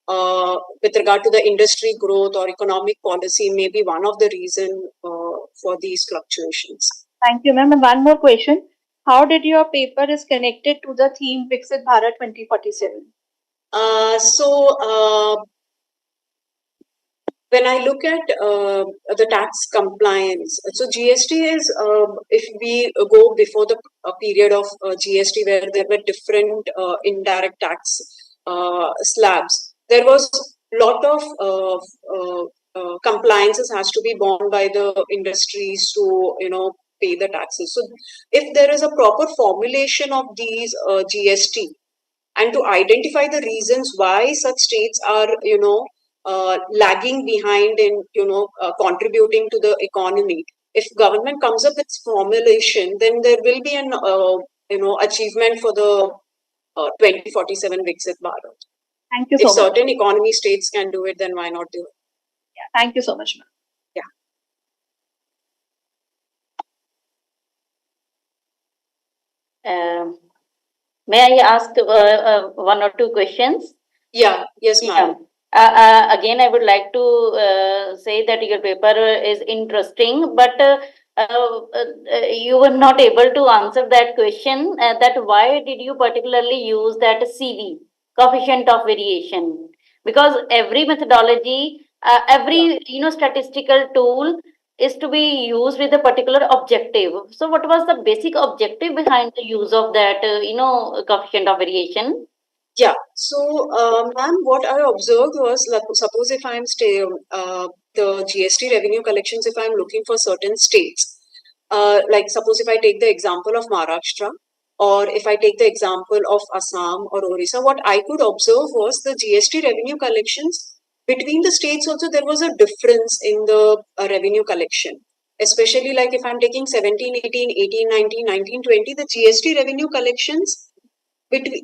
with regard to the industry growth or economic policy may be one of the reason for these fluctuations. Thank you, ma'am. And one more question. How did your paper is connected to the theme Viksit Bharat 2047? When I look at the tax compliance, so GST is, if we go before the period of GST where there were different indirect tax slabs, there was a lot of compliances has to be borne by the industries to, pay the taxes. So if there is a proper formulation of these GST and to identify the reasons why such states are, lagging behind in contributing to the economy, if government comes up with formulation, then there will be an achievement for the 2047 Viksit Bharat. Thank you so if much. certain economy states can do it, then why not do it? Yeah, thank you so much, ma'am. May I ask one or two questions? Yeah, yes, ma'am. Again, I would like to say that your paper is interesting, but you were not able to answer that question. That why did you particularly use that CV, coefficient of variation? Because every methodology, every statistical tool is to be used with a particular objective. So, what was the basic objective behind the use of that coefficient of variation? Yeah. So, ma'am, what I observed was, like, suppose if I'm the GST revenue collections, if I'm looking for certain states, like suppose if I take the example of Maharashtra, or if I take the example of Assam or Orissa, what I could observe was the GST revenue collections between the states also there was a difference in the revenue collection. Especially like if I'm taking 17, 18, 18, 19, 19, 20, the GST revenue collections between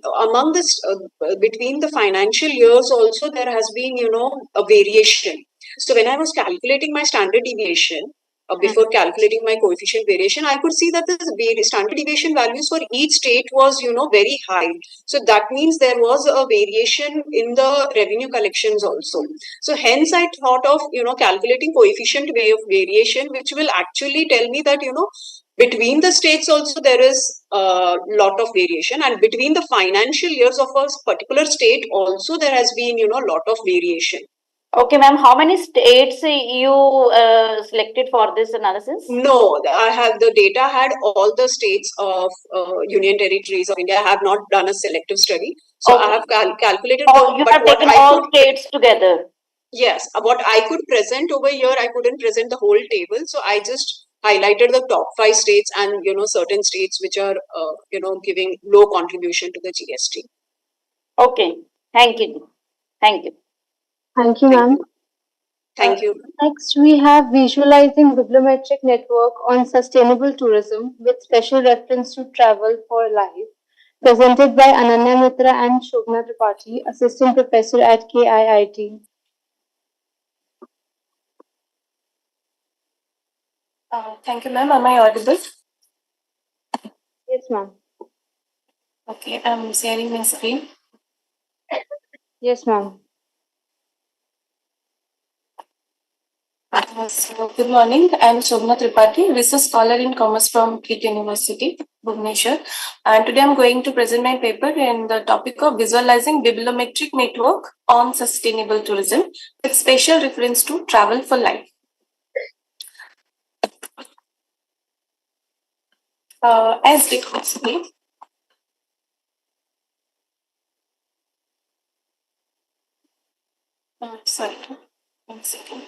the financial years also there has been a variation. So when I was calculating my standard deviation before calculating my coefficient variation, I could see that the standard deviation values for each state was very high. So that means there was a variation in the revenue collections also. So hence I thought of calculating coefficient way of variation, which will actually tell me that between the states also there is a lot of variation, and between the financial years of a particular state also there has been lot of variation. Okay, ma'am. How many states you selected for this analysis? No, I have the data had all the states of Union Territories of India. I have not done a selective study. So I have calculated Oh, you but have what taken I all could, states together. yes, what I could present over here, I couldn't present the whole table. So I just highlighted the top 5 states and, certain states which are, giving low contribution to the GST. Okay. Thank you. Thank you. Thank you, ma'am. Thank you. Next, we have visualizing bibliometric network on sustainable tourism with special reference to travel for life, presented by Ananya Mitra and Shobna Tripathi, assistant professor at KIIT. Thank you, ma'am. Am I audible? Yes, ma'am. Okay, I'm sharing my screen. Yes, ma'am. So, good morning. I'm Shobna Tripathi, research scholar in commerce from KIT University, Bhubaneswar. And today I'm going to present my paper in the topic of visualizing bibliometric network on sustainable tourism with special reference to travel for life. As discussed, sorry, 1 second.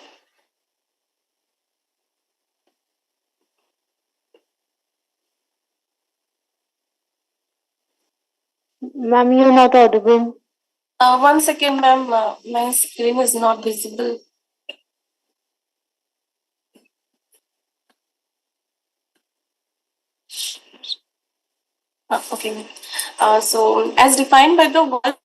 Ma'am, you're not audible. 1 second, ma'am. My screen is not visible. Okay. So, as defined by the World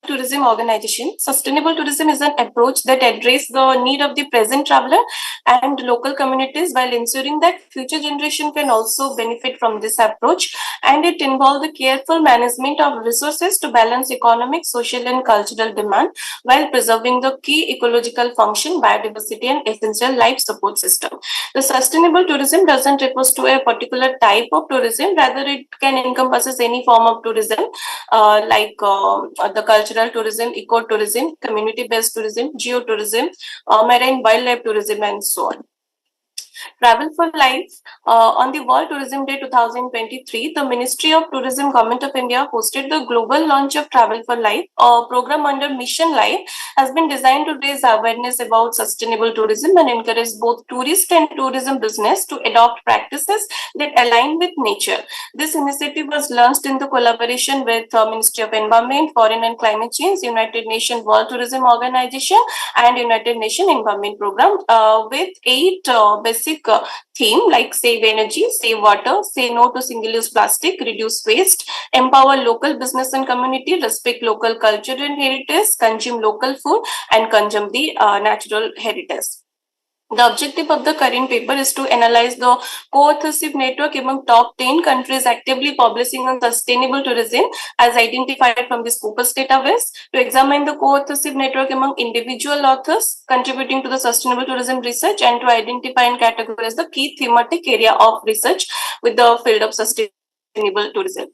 Tourism Organization, sustainable tourism is an approach that addresses the need of the present traveler and local communities while ensuring that future generation can also benefit from this approach. And it involves the careful management of resources to balance economic, social, and cultural demand while preserving the key ecological function, biodiversity, and essential life support system. The sustainable tourism doesn't refer to a particular type of tourism, rather it can encompasses any form of tourism like the cultural tourism, ecotourism, community-based tourism, geotourism, marine wildlife tourism, and so on. Travel for Life. On the World Tourism Day 2023, the Ministry of Tourism, Government of India hosted the global launch of Travel for Life. A program under Mission Life has been designed to raise awareness about sustainable tourism and encourage both tourist and tourism business to adopt practices that align with nature. This initiative was launched in the collaboration with Ministry of Environment, Foreign and Climate Change, United Nations World Tourism Organization, and United Nations Environment Program with 8 basic theme like save energy, save water, say no to single-use plastic, reduce waste, empower local business and community, respect local culture and heritage, consume local food, and consume the natural heritage. The objective of the current paper is to analyze the co-authorship network among top 10 countries actively publishing on sustainable tourism as identified from the Scopus database, to examine the co-authorship network among individual authors contributing to the sustainable tourism research, and to identify and categorize the key thematic area of research with the field of sustainable tourism.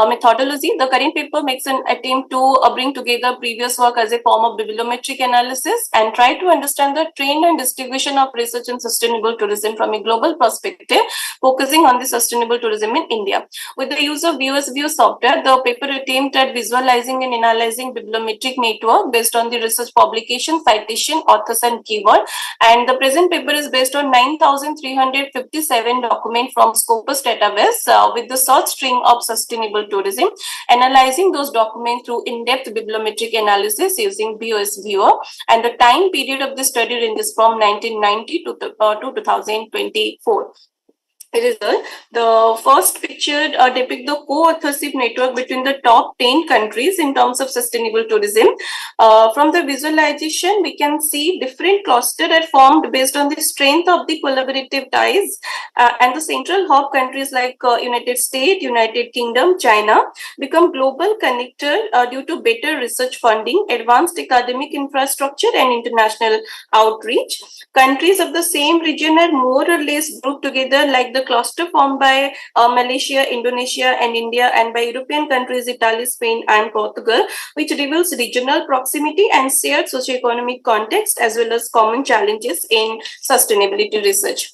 Methodology. The current paper makes an attempt to bring together previous work as a form of bibliometric analysis and try to understand the trend and distribution of research in sustainable tourism from a global perspective, focusing on the sustainable tourism in India. With the use of VieW software, the paper attempt at visualizing and analyzing bibliometric network based on the research publication, citation, authors, and keyword. And the present paper is based on 9,357 documents from Scopus database with the search string of sustainable tourism, analyzing those documents through in-depth bibliometric analysis using VieW, and the time period of the study ranges from 1990 to 2024. Result. The first picture depicts the co-authorship network between the top 10 countries in terms of sustainable tourism. From the visualization, we can see different clusters are formed based on the strength of the collaborative ties, and the central hub countries like United States, United Kingdom, China become global connector due to better research funding, advanced academic infrastructure, and international outreach. Countries of the same region are more or less grouped together like the the cluster formed by Malaysia, Indonesia, and India, and by European countries Italy, Spain, and Portugal, which reveals regional proximity and shared socioeconomic context as well as common challenges in sustainability research.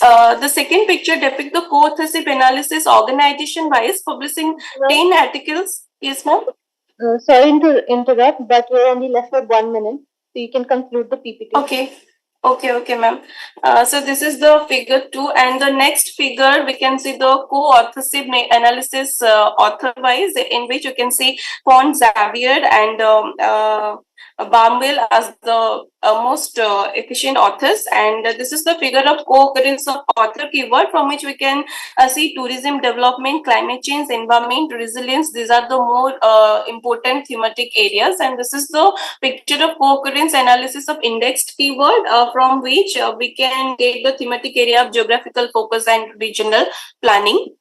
The second picture depicts the co-authorship analysis organization-wise, publishing 10 articles. Yes, ma'am? Sorry to interrupt, but we're only left with 1 minute, so you can conclude the PPT. Okay, ma'am. So this is the figure 2, and the next figure we can see the co-authorship analysis author-wise, in which you can see Font, Xavier, and Barnwell as the most efficient authors, and this is the figure of co-occurrence of author keyword, from which we can see tourism development, climate change, environment, resilience. These are the more important thematic areas, and this is the picture of co-occurrence analysis of indexed keyword, from which we can get the thematic area of geographical focus and regional planning.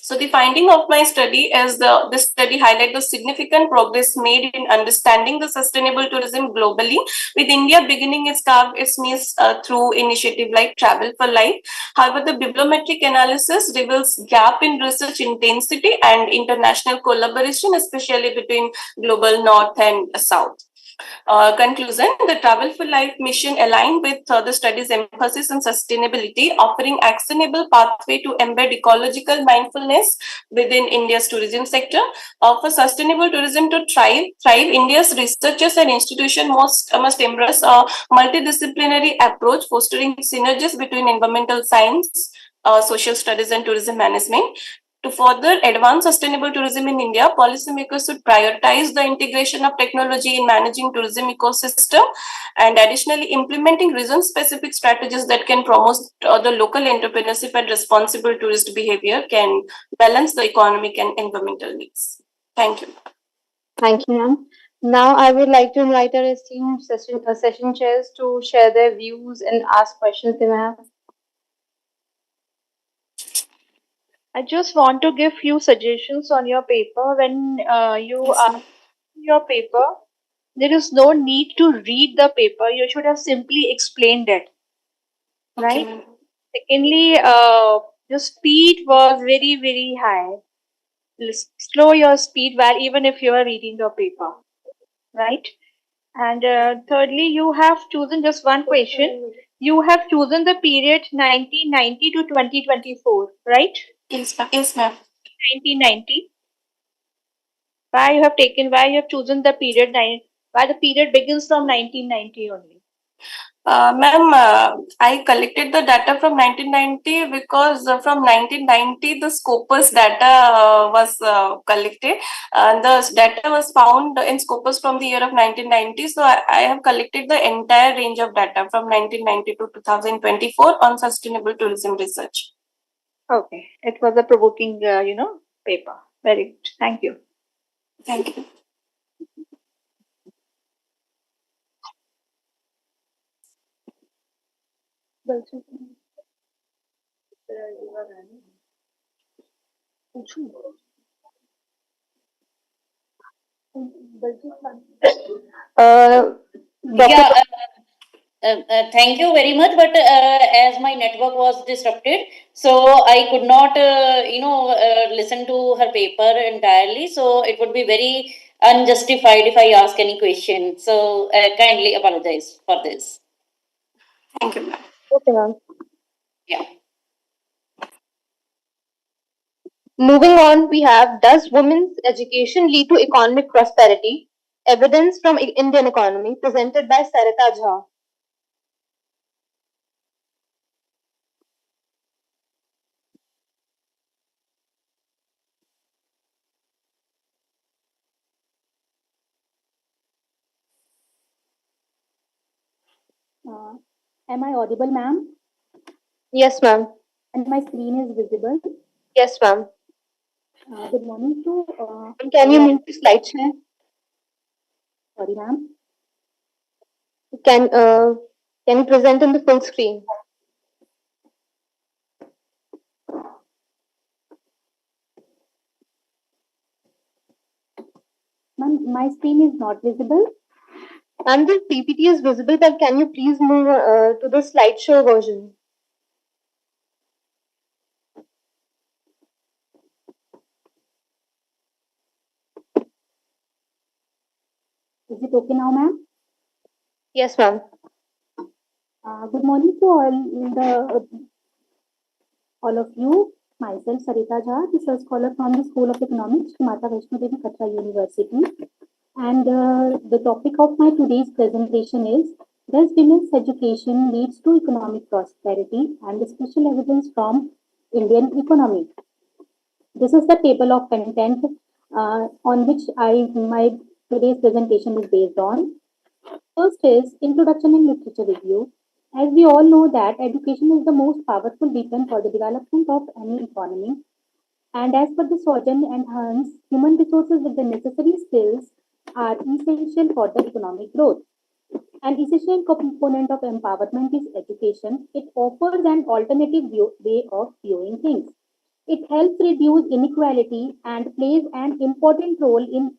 So the finding of my study is this study highlight the significant progress made in understanding the sustainable tourism globally, with India beginning its carve its niche through initiative like Travel for Life. However, the bibliometric analysis reveals gap in research intensity and international collaboration, especially between global north and south. Conclusion, the Travel for Life mission aligned with the study's emphasis on sustainability, offering actionable pathway to embed ecological mindfulness within India's tourism sector. For sustainable tourism to thrive, India's researchers and institutions must embrace a multidisciplinary approach, fostering synergies between environmental science, social studies, and tourism management. To further advance sustainable tourism in India, policymakers should prioritize the integration of technology in managing tourism ecosystem, and additionally implementing region-specific strategies that can promote the local entrepreneurship and responsible tourist behavior can balance the economic and environmental needs. Thank you. Thank you, ma'am. Now I would like to invite our esteemed session chairs to share their views and ask questions they may have. I just want to give few suggestions on your paper. When you are your paper, there is no need to read the paper. You should have simply explained it, right? Okay. Secondly, your speed was very, very high. Slow your speed while even if you are reading your paper, right? And thirdly, you have chosen just one question. You have chosen the period 1990 to 2024, right? Yes, ma'am. 1990. Why you have chosen the period why the period begins from 1990 only? Ma'am, I collected the data from 1990 because from 1990 the Scopus data was collected, and the data was found in Scopus from the year of 1990. So I have collected the entire range of data from 1990 to 2024 on sustainable tourism research. Okay, it was a provoking, paper. Very good. Thank you. Thank you. Yeah, thank you very much. But as my network was disrupted, so I could not, listen to her paper entirely. So it would be very unjustified if I ask any question. So kindly apologize for this. Thank you, ma'am. Okay, ma'am. Yeah. Moving on, we have, does women's education lead to economic prosperity? Evidence from Indian economy, presented by Sarita Jha. Am I audible, ma'am? Yes, ma'am. And my screen is visible. Yes, ma'am. Good morning to. Can you move the slide share? Sorry, ma'am. Can you present in the full screen? Ma'am, my screen is not visible. And the PPT is visible, but can you please move to the slideshow version? Is it okay now, ma'am? Yes, ma'am. Good morning to all of you. Myself, Sarita Jha, research scholar from the School of Economics, Mata Vaishno Devi Katra University. And the topic of my today's presentation is, does women's education leads to economic prosperity, and the special evidence from Indian economy. This is the table of content on which my today's presentation is based on. First is Introduction and Literature Review. As we all know that education is the most powerful weapon for the development of any economy. And as per the Sojan and Hans, human resources with the necessary skills are essential for the economic growth. An essential component of empowerment is education. It offers an alternative way of viewing things. It helps reduce inequality and plays an important role in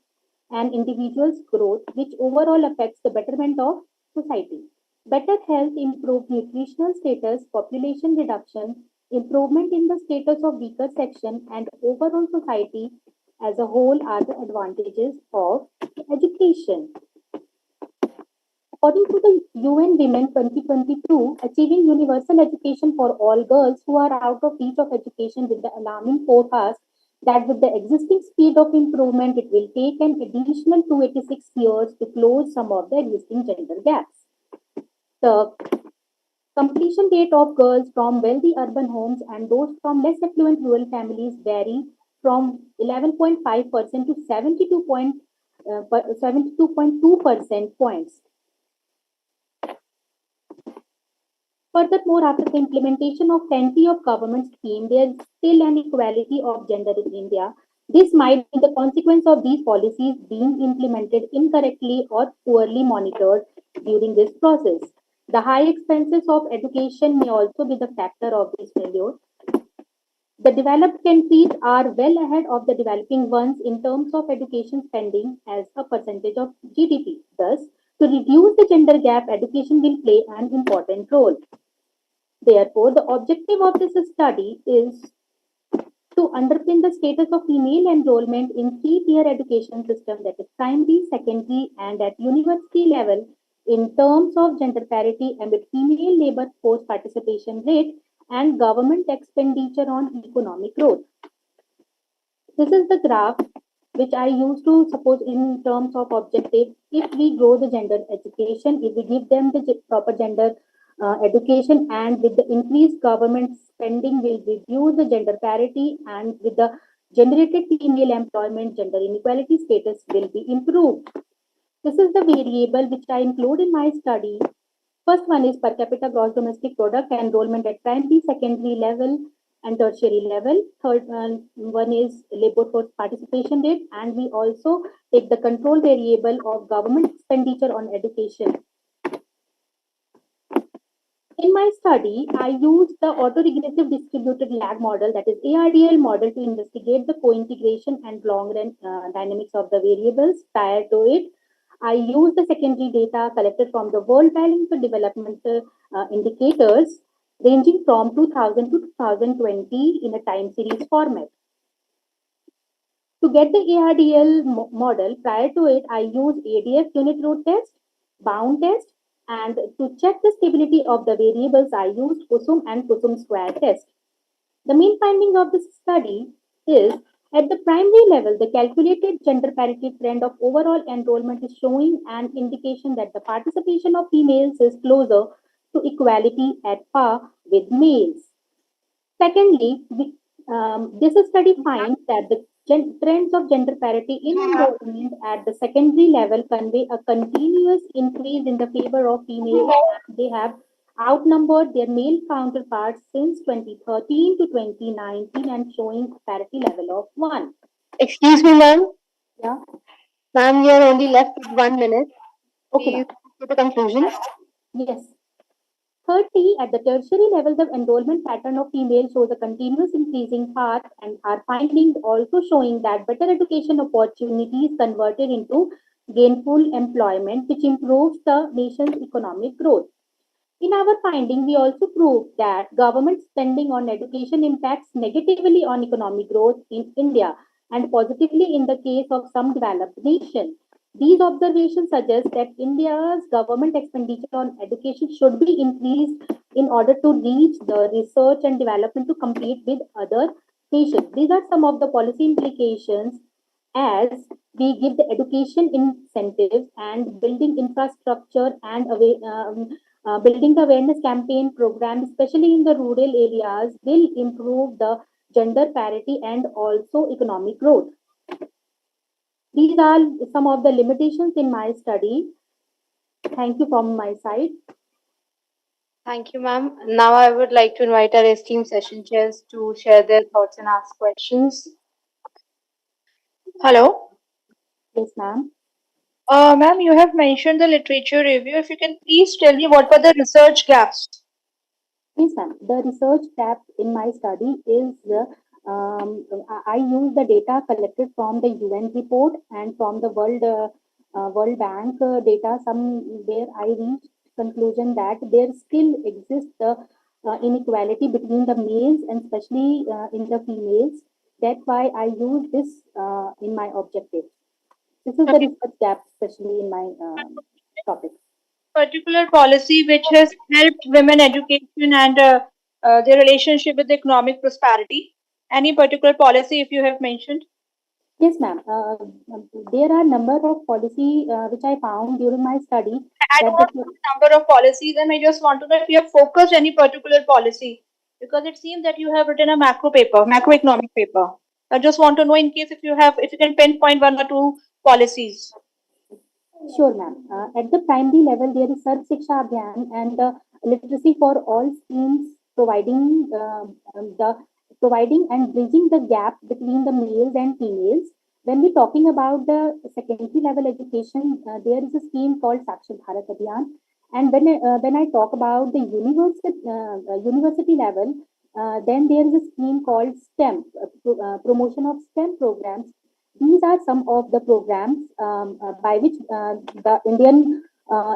an individual's growth, which overall affects the betterment of society. Better health, improved nutritional status, population reduction, improvement in the status of weaker section, and overall society as a whole are the advantages of education. According to the UN Women 2022, achieving universal education for all girls who are out of reach of education with the alarming forecast that with the existing speed of improvement, it will take an additional 286 years to close some of the existing gender gaps. The completion rate of girls from wealthy urban homes and those from less affluent rural families vary from 11.5% to 72.2% points. Furthermore, after the implementation of plenty of government schemes, there is still an equality of gender in India. This might be the consequence of these policies being implemented incorrectly or poorly monitored during this process. The high expenses of education may also be the factor of this failure. The developed countries are well ahead of the developing ones in terms of education spending as a percentage of GDP. Thus, to reduce the gender gap, education will play an important role. Therefore, the objective of this study is to underpin the status of female enrollment in three-tier education system, that is primary, secondary, and at university level in terms of gender parity amid female labor force participation rate and government expenditure on economic growth. This is the graph which I use to suppose in terms of objective. If we grow the gender education, if we give them the proper gender education, and with the increased government spending will reduce the gender parity, and with the generated female employment, gender inequality status will be improved. This is the variable which I include in my study. First one is per capita gross domestic product enrollment at primary, secondary level and tertiary level. Third one is labor force participation rate, and we also take the control variable of government expenditure on education. In my study, I used the autoregressive distributed lag model, that is ARDL model, to investigate the co-integration and long-run dynamics of the variables. Prior to it, I used the secondary data collected from the World Bank for Development indicators ranging from 2000 to 2020 in a time series format. To get the ARDL model, prior to it, I used ADF unit root test, bound test, and to check the stability of the variables, I used Kusum and Kusum square test. The main finding of this study is, at the primary level, the calculated gender parity trend of overall enrollment is showing an indication that the participation of females is closer to equality at par with males. Secondly, this study finds that the trends of gender parity in enrollment at the secondary level convey a continuous increase in the favor of females. They have outnumbered their male counterparts since 2013 to 2019 and showing a parity level of 1. Excuse me, ma'am. Yeah. Ma'am, you're only left with 1 minute. Okay. Please to the conclusion. Yes. Thirdly, at the tertiary level, the enrollment pattern of females shows a continuous increasing path, and our findings also showing that better education opportunities converted into gainful employment, which improves the nation's economic growth. In our finding, we also proved that government spending on education impacts negatively on economic growth in India and positively in the case of some developed nations. These observations suggest that India's government expenditure on education should be increased in order to reach the research and development to compete with other nations. These are some of the policy implications as we give the education incentives and building infrastructure and building the awareness campaign program, especially in the rural areas, will improve the gender parity and also economic growth. These are some of the limitations in my study. Thank you from my side. Thank you, ma'am. Now I would like to invite our esteemed session chairs to share their thoughts and ask questions. Hello. Yes, ma'am. Ma'am, you have mentioned the literature review. If you can please tell me what were the research gaps? Yes, ma'am. The research gap in my study is I use the data collected from the UN report and from the World Bank data. Somewhere I reached conclusion that there still exists inequality between the males and especially in the females. That's why I use this in my objective. This is the research gap, especially in my topic. Particular policy which has helped women education and their relationship with economic prosperity? Any particular policy if you have mentioned? Yes, ma'am. There are number of policy which I found during my study I that don't want the the number of policies, and I just want to know if you have focused any particular policy because it seems that you have written a macroeconomic paper. I just want to know in case if you can pinpoint one or two policies. sure, ma'am. At the primary level, there is Sarv Shiksha Abhiyan and the literacy for all schemes the providing and bridging the gap between the males and females. When we're talking about the secondary level education, there is a scheme called Sakshar Bharat Abhiyan. And when I talk about the university level, then there is a scheme called STEM, promotion of STEM programs. These are some of the programs by which the Indian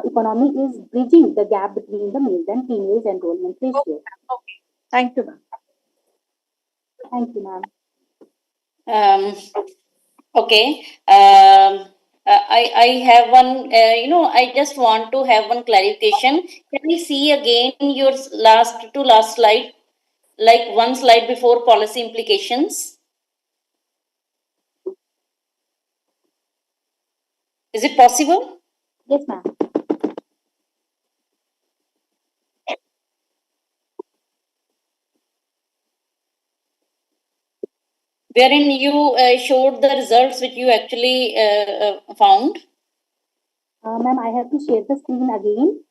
economy is bridging the gap between the males and females enrollment ratio. Okay. Thank you, ma'am. Thank you, ma'am. Okay. I have one, I just want to have one clarification. Can we see again your last slide, like one slide before policy implications? Is it possible? Yes, ma'am. Wherein you showed the results which you actually found. Ma'am, I have to share the screen again.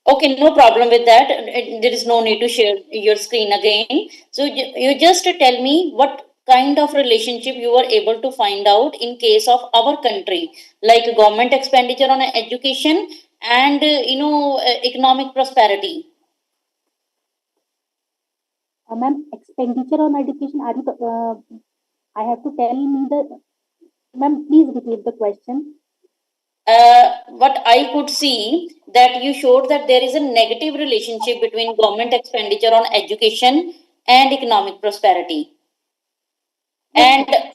Okay, no problem with that. There is no need to share your screen again. So you just tell me what kind of relationship you were able to find out in case of our country, like government expenditure on education and economic prosperity. Ma'am, expenditure on education. Are you? I have to tell me the. Ma'am, please repeat the question. What I could see that you showed that there is a negative relationship between government expenditure on education and economic prosperity. Yes,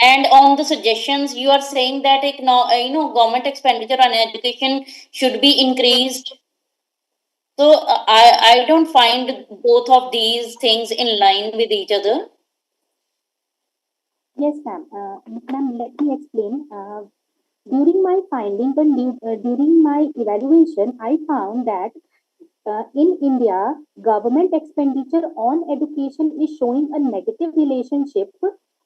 And on the suggestions, you are saying that government expenditure on education should be increased. So I don't find both of these things in line with each other. yes, ma'am. Ma'am, let me explain. During my findings and during my evaluation, I found that in India, government expenditure on education is showing a negative relationship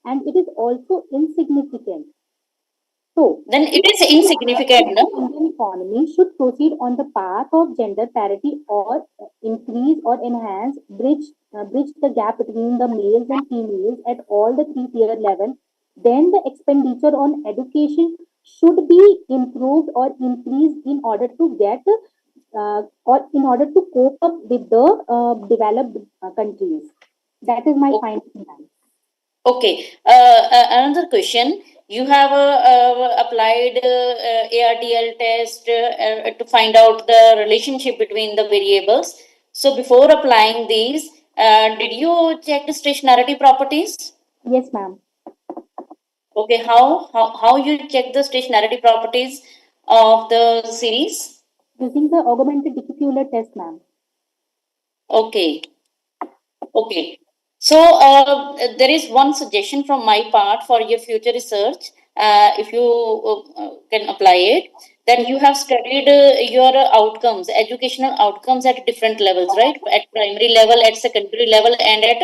and it is also insignificant. So, Then it is if insignificant, the no? Indian economy should proceed on the path of gender parity or increase or bridge the gap between the males and females at all the three-tier level, then the expenditure on education should be improved or increased in order to get or in order to cope up with the developed countries. That is my finding. Okay. Another question. You have applied ARDL test to find out the relationship between the variables. So before applying these, did you check the stationarity properties? Yes, ma'am. Okay, how you check the stationarity properties of the series? Using the augmented diffuser test, ma'am. Okay, okay. So there is one suggestion from my part for your future research. If you can apply it, then you have studied your outcomes, educational outcomes at different levels, right? At primary level, at secondary level, and at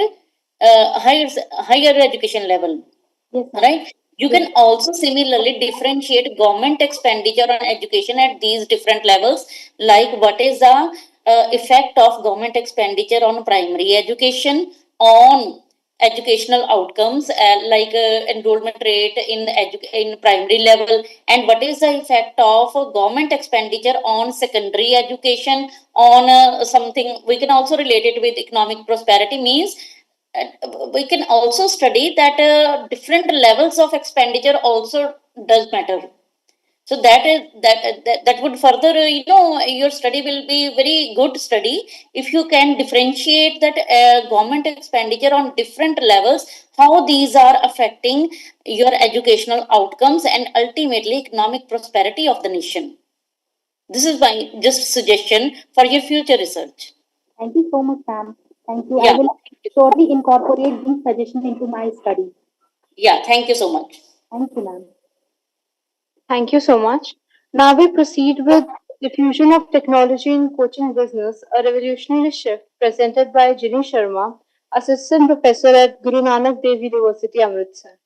higher education level. Yes, ma'am. Right? You can also similarly differentiate government expenditure on education at these different levels, like what is the effect of government expenditure on primary education, on educational outcomes, like enrollment rate in primary level, and what is the effect of government expenditure on secondary education, on something we can also relate it with economic prosperity. Means we can also study that different levels of expenditure also does matter. So that would further your study will be very good study if you can differentiate that government expenditure on different levels, how these are affecting your educational outcomes and ultimately economic prosperity of the nation. This is my just suggestion for your future research. Thank you so much, ma'am. Thank you. I Yeah, will surely incorporate these suggestions into my study. yeah, thank you so much. Thank you, ma'am. Thank you so much. Now we proceed with diffusion of technology in coaching business, a revolutionary shift presented by Ginny Sharma, Assistant Professor at Guru Nanak Dev University, Amritsar.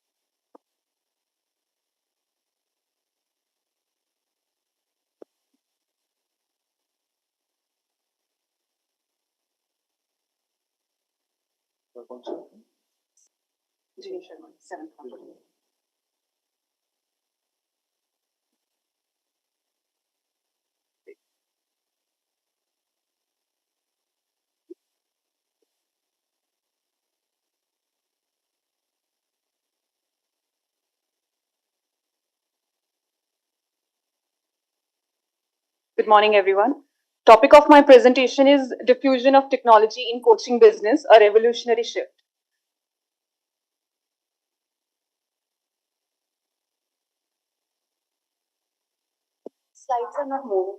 Good morning, everyone. Topic of my presentation is diffusion of technology in coaching business, a revolutionary shift. Slides are not moving.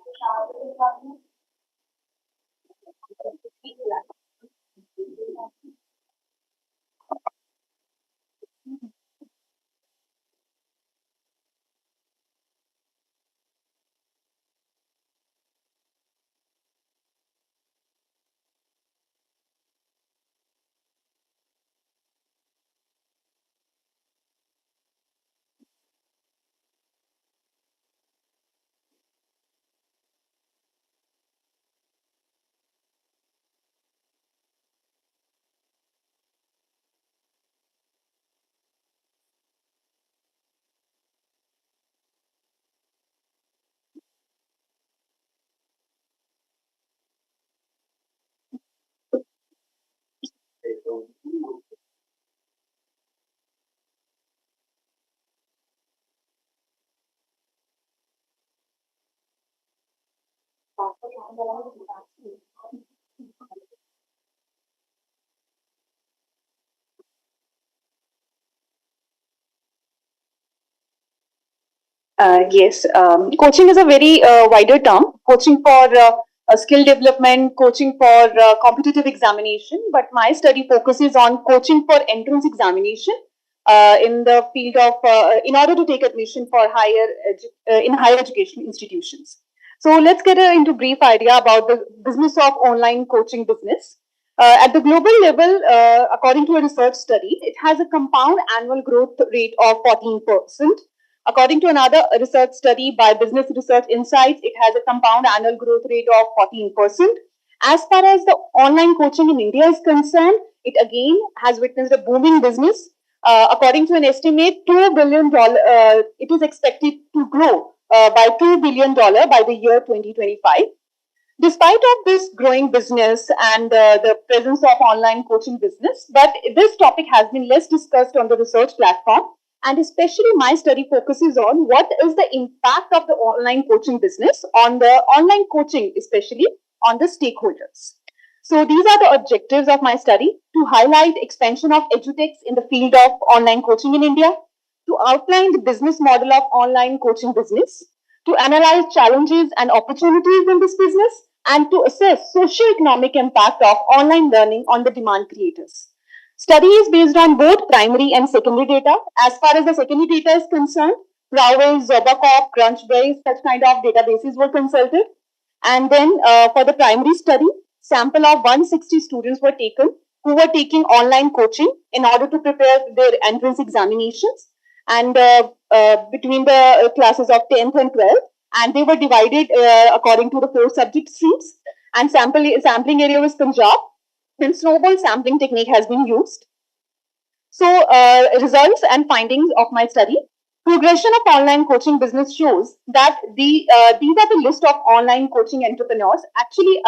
Yes, coaching is a very wider term. Coaching for skill development, coaching for competitive examination. But my study focuses on coaching for entrance examination in the field of, in order to take admission for in higher education institutions. So let's get into brief idea about the business of online coaching business. At the global level, according to a research study, it has a compound annual growth rate of 14%. According to another research study by Business Research Insights, it has a compound annual growth rate of 14%. As far as the online coaching in India is concerned, it again has witnessed a booming business. According to an estimate, $2 billion, it is expected to grow by $2 billion by the year 2025. Despite of this growing business and the presence of online coaching business, but this topic has been less discussed on the research platform, and especially my study focuses on what is the impact of the online coaching business on the online coaching, especially on the stakeholders. So these are the objectives of my study: to highlight expansion of edutechs in the field of online coaching in India, to outline the business model of online coaching business, to analyze challenges and opportunities in this business, and to assess socio-economic impact of online learning on the demand creators. Study is based on both primary and secondary data. As far as the secondary data is concerned, Rowell, Zobacop, Crunchbase, such kind of databases were consulted. And then for the primary study, sample of 160 students were taken who were taking online coaching in order to prepare their entrance examinations, and between the classes of 10th and 12th, and they were divided according to the 4 subject streams, and sampling area was Punjab, and snowball sampling technique has been used. So results and findings of my study. Progression of online coaching business shows that these are the list of online coaching entrepreneurs. Actually,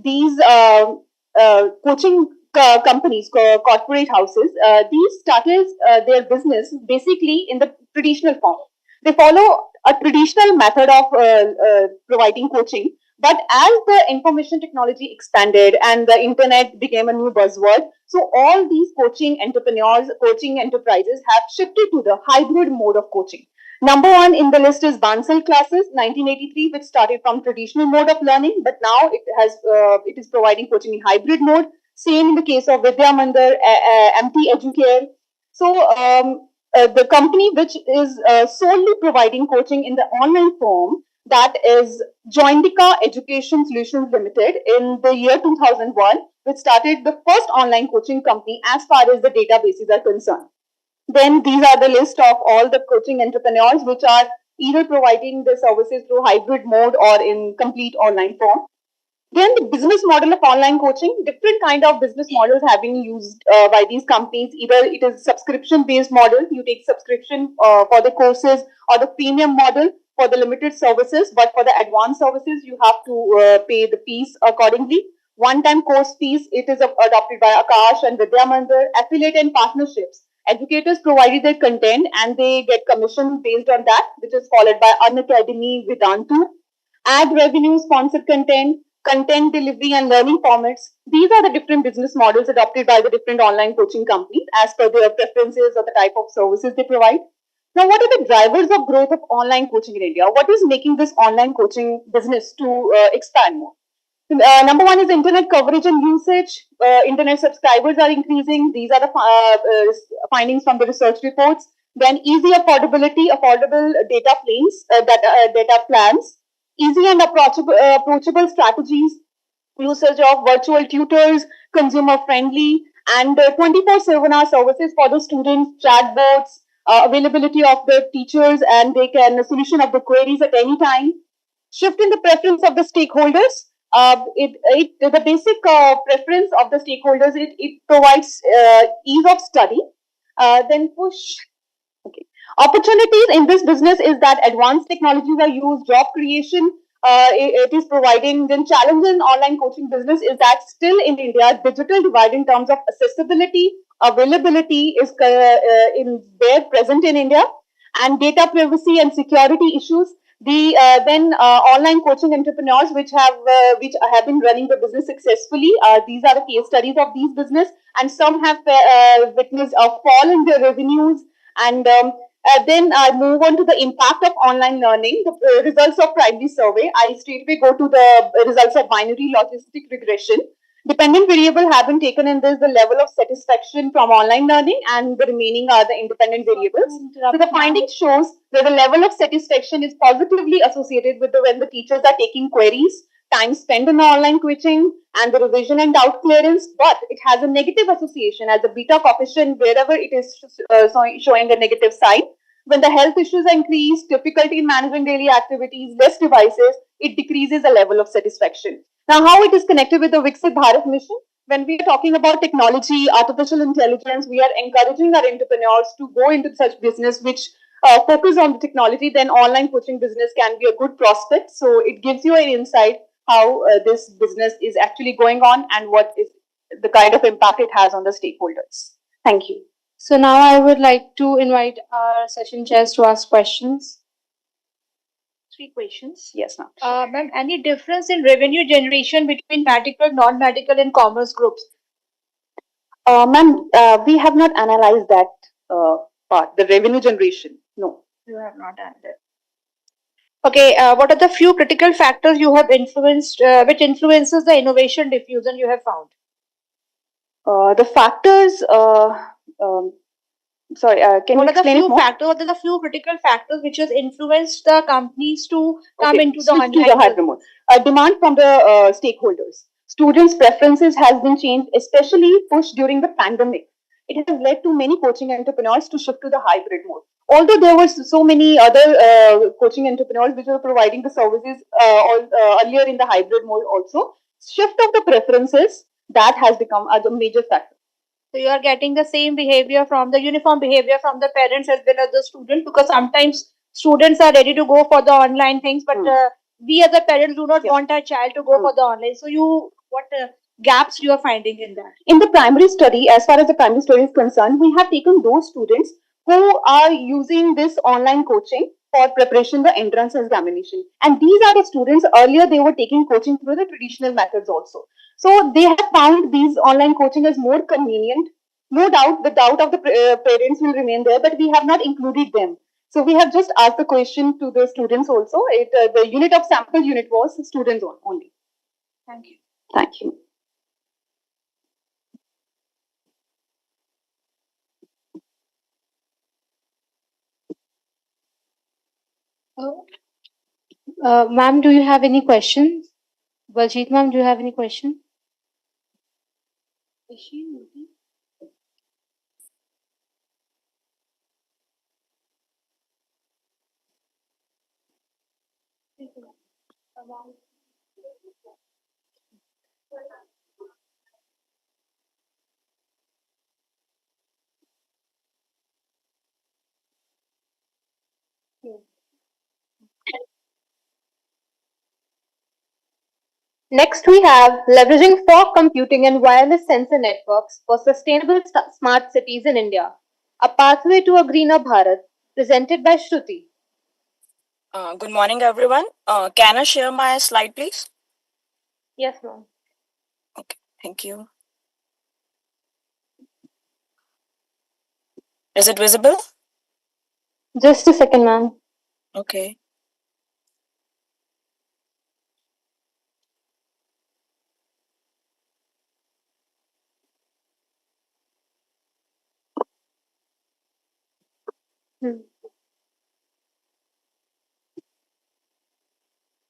these coaching companies, corporate houses, these started their business basically in the traditional form. They follow a traditional method of providing coaching, but as the information technology expanded and the internet became a new buzzword, so all these coaching entrepreneurs, coaching enterprises have shifted to the hybrid mode of coaching. Number 1 in the list is Bansal Classes, 1983, which started from traditional mode of learning, but now it is providing coaching in hybrid mode. Same in the case of Vidya Mandir, MT Educare. So the company which is solely providing coaching in the online form, that is Joindika Education Solutions Limited in the year 2001, which started the first online coaching company as far as the databases are concerned. Then these are the list of all the coaching entrepreneurs which are either providing the services through hybrid mode or in complete online form. Then the business model of online coaching, different kind of business models have been used by these companies. Either it is subscription based model, you take subscription for the courses, or the premium model for the limited services, but for the advanced services you have to pay the fees accordingly. One-time course fees, it is adopted by Akash and Vidya Mandir. Affiliate and partnerships, educators provided their content and they get commission based on that, which is followed by Unacademy, Vedantu. Ad revenue, sponsored content, content delivery and learning formats. These are the different business models adopted by the different online coaching companies as per their preferences or the type of services they provide. Now, what are the drivers of growth of online coaching in India? What is making this online coaching business to expand more? Number 1 is internet coverage and usage. Internet subscribers are increasing. These are the findings from the research reports. Then easy affordability, affordable data plans, easy and approachable strategies, usage of virtual tutors, consumer friendly, and 24/7 hour services for the students, chatbots, availability of the teachers, and they can solution of the queries at any time. Shift in the preference of the stakeholders. The basic preference of the stakeholders, it provides ease of study. Then push. Okay. Opportunities in this business is that advanced technologies are used, job creation, it is providing. Then challenge in online coaching business is that still in India, digital divide in terms of accessibility, availability is present in India, and data privacy and security issues. The then online coaching entrepreneurs which have been running the business successfully. These are the case studies of these business, and some have witnessed a fall in their revenues. And then I move on to the impact of online learning. The results of primary survey. I straightway go to the results of binary logistic regression. Dependent variable have been taken in this, the level of satisfaction from online learning, and the remaining are the independent variables. So the finding shows that the level of satisfaction is positively associated with when the teachers are taking queries, time spent in online coaching, and the revision and doubt clearance, but it has a negative association as a beta coefficient wherever it is showing a negative side. When the health issues are increased, difficulty in managing daily activities, less devices, it decreases the level of satisfaction. Now, how it is connected with the Viksit Bharat mission? When we are talking about technology, artificial intelligence, we are encouraging our entrepreneurs to go into such business which focus on the technology. Then online coaching business can be a good prospect. So it gives you an insight how this business is actually going on and what is the kind of impact it has on the stakeholders. Thank you. So now I would like to invite our session chairs to ask questions. 3 questions. Yes, ma'am. Ma'am, any difference in revenue generation between medical, non-medical, and commerce groups? Ma'am, we have not analyzed that part, the revenue generation. No. You have not done that. Okay, what are the few critical factors you have influenced, which influences the innovation diffusion you have found? The factors, sorry, can you explain it more? What are the few critical factors which has influenced the companies to come into the Switch to online the hybrid mode. Demand from the stakeholders. Students' preferences has been changed, especially pushed during the pandemic. It has led to many coaching entrepreneurs to shift to the hybrid mode. Although there were so many other coaching entrepreneurs which were providing the services earlier in the hybrid mode also, shift of the preferences that has become a major factor. So you are getting the same behavior from the uniform behavior from the parents as well as the student, because sometimes students are ready to go for the online things, but we as a parent do not want our child to go for the online. So what gaps you are finding in that? In the primary study, as far as the primary study is concerned, we have taken those students who are using this online coaching for preparation the entrance examination. And these are the students, earlier they were taking coaching through the traditional methods also. So they have found these online coaching as more convenient. No doubt, the doubt of the parents will remain there, but we have not included them. So we have just asked the question to the students also. The unit of sample unit was students only. Thank you. Thank you. Ma'am, do you have any questions? Baljeet ma'am, do you have any question? Is she moving? Next, we have leveraging fog computing and wireless sensor networks for sustainable smart cities in India. A pathway to a greener Bharat, presented by Shruti. Good morning, everyone. Can I share my slide, please? Yes, ma'am. Okay, thank you. Is it visible? Just a second, ma'am. Okay.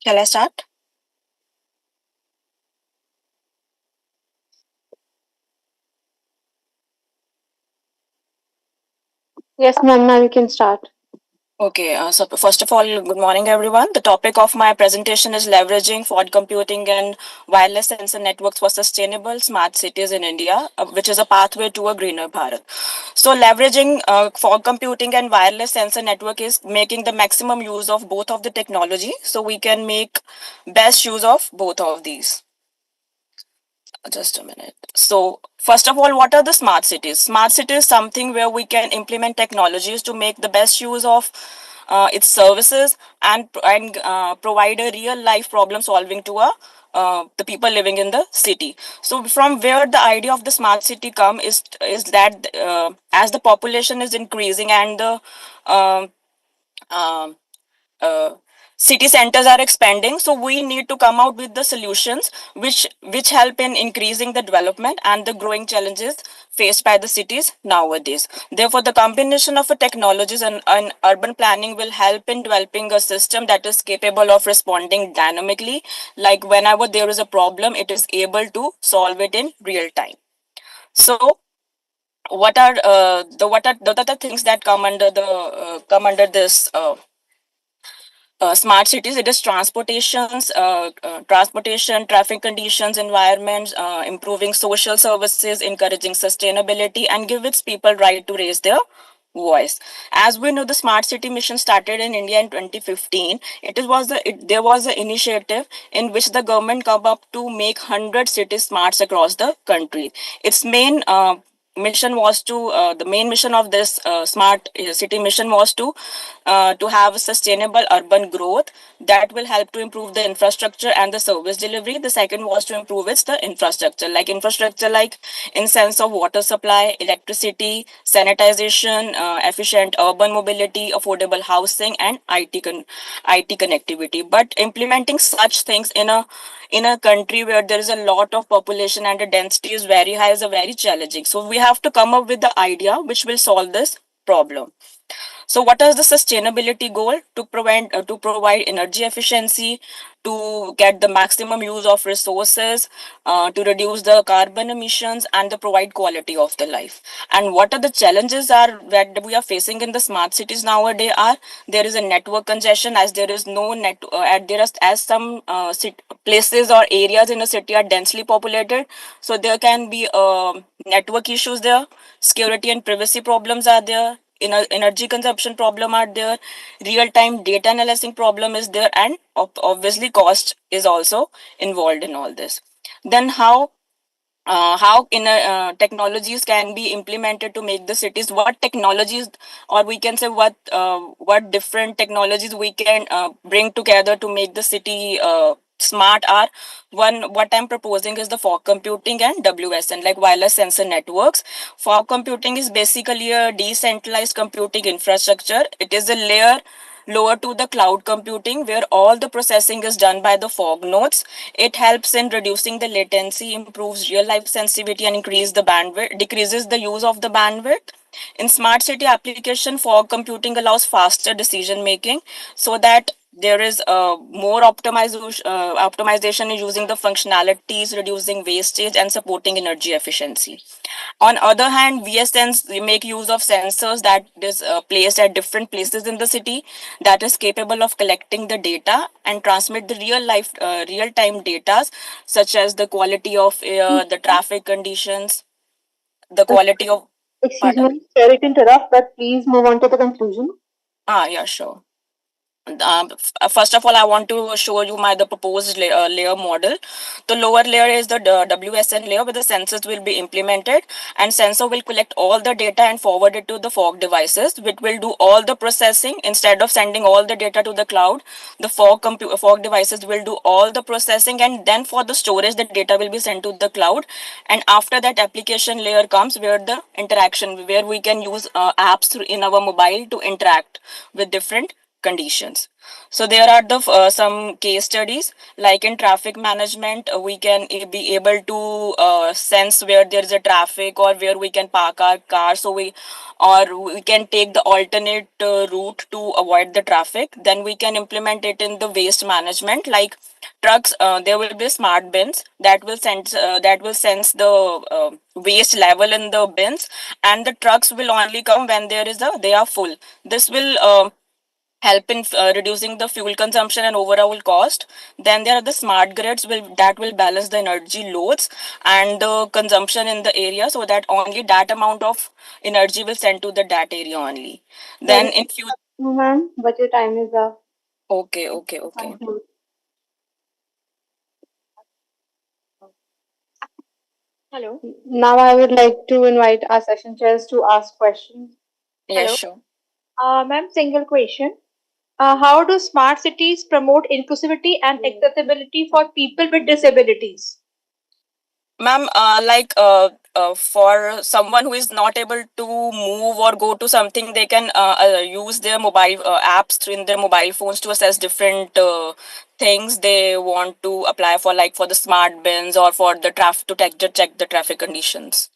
Shall I start? Yes, ma'am. Now you can start. Okay, so first of all, good morning, everyone. The topic of my presentation is leveraging fog computing and wireless sensor networks for sustainable smart cities in India, which is a pathway to a greener Bharat. So leveraging fog computing and wireless sensor network is making the maximum use of both of the technology, so we can make best use of both of these. Just a minute. So, first of all, what are the smart cities? Smart cities is something where we can implement technologies to make the best use of its services and provide a real life problem solving to the people living in the city. So, from where the idea of the smart city come is that as the population is increasing and the um, uh, city centers are expanding, so we need to come out with the solutions which help in increasing the development and the growing challenges faced by the cities nowadays. Therefore, the combination of technologies and urban planning will help in developing a system that is capable of responding dynamically, like whenever there is a problem it is able to solve it in real time. So what are the things that come under this smart cities? It is transportation, traffic conditions, environments, improving social services, encouraging sustainability, and give its people right to raise their voice. As we know, the smart city mission started in India in 2015. There was an initiative in which the government come up to make 100 cities smarts across the country. Its main mission was to the main mission of this smart city mission was to have sustainable urban growth that will help to improve the infrastructure and the service delivery. The second was to improve its the infrastructure like in sense of water supply, electricity, sanitization, efficient urban mobility, affordable housing, and IT connectivity. But implementing such things in a country where there is a lot of population and the density is very high is a very challenging. So we have to come up with the idea which will solve this problem. So, what is the sustainability goal? To provide energy efficiency, to get the maximum use of resources, to reduce the carbon emissions, and to provide quality of the life. And what are the challenges are that we are facing in the smart cities nowadays? Are there is a network congestion as there is no net at there is as some places or areas in a city are densely populated, so there can be network issues there, security and privacy problems are there, energy consumption problem are there, real time data analyzing problem is there, and obviously cost is also involved in all this. Then how in technologies can be implemented to make the cities, what technologies, or we can say what different technologies we can bring together to make the city smart are one. What I'm proposing is the fog computing and WSN, like wireless sensor networks. Fog computing is basically a decentralized computing infrastructure. It is a layer lower to the cloud computing where all the processing is done by the fog nodes. It helps in reducing the latency, improves real life sensitivity, and decreases the use of the bandwidth. In smart city application, fog computing allows faster decision making so that there is more optimization in using the functionalities, reducing wastage, and supporting energy efficiency. On other hand, VSNs they make use of sensors that is placed at different places in the city that is capable of collecting the data and transmit the real time data such as the quality of air, the traffic conditions, the quality of. Excuse Pardon? me, sorry to interrupt, but please move on to the conclusion. Yeah, sure. First of all, I want to show you the proposed layer model. The lower layer is the WSN layer where the sensors will be implemented, and sensor will collect all the data and forward it to the fog devices, which will do all the processing. Instead of sending all the data to the cloud, the fog devices will do all the processing, and then for the storage, the data will be sent to the cloud. And after that, application layer comes where the interaction, where we can use apps in our mobile to interact with different conditions. So there are the some case studies like in traffic management. We can be able to sense where there is a traffic or where we can park our car. So we can take the alternate route to avoid the traffic. Then we can implement it in the waste management like trucks. There will be smart bins that will sense the waste level in the bins, and the trucks will only come when they are full. This will help in reducing the fuel consumption and overall cost. Then there are the smart grids that will balance the energy loads and the consumption in the area so that only that amount of energy will send to that area only. Then in future. No, ma'am, but your time is up. Okay. Conclude. Hello. Now I would like to invite our session chairs to ask questions. Yeah, Hello. sure. Ma'am, single question. How do smart cities promote inclusivity and accessibility for people with disabilities? Ma'am, for someone who is not able to move or go to something, they can use their mobile apps in their mobile phones to assess different things they want to apply for, like for the smart bins or for the traffic to check the traffic conditions.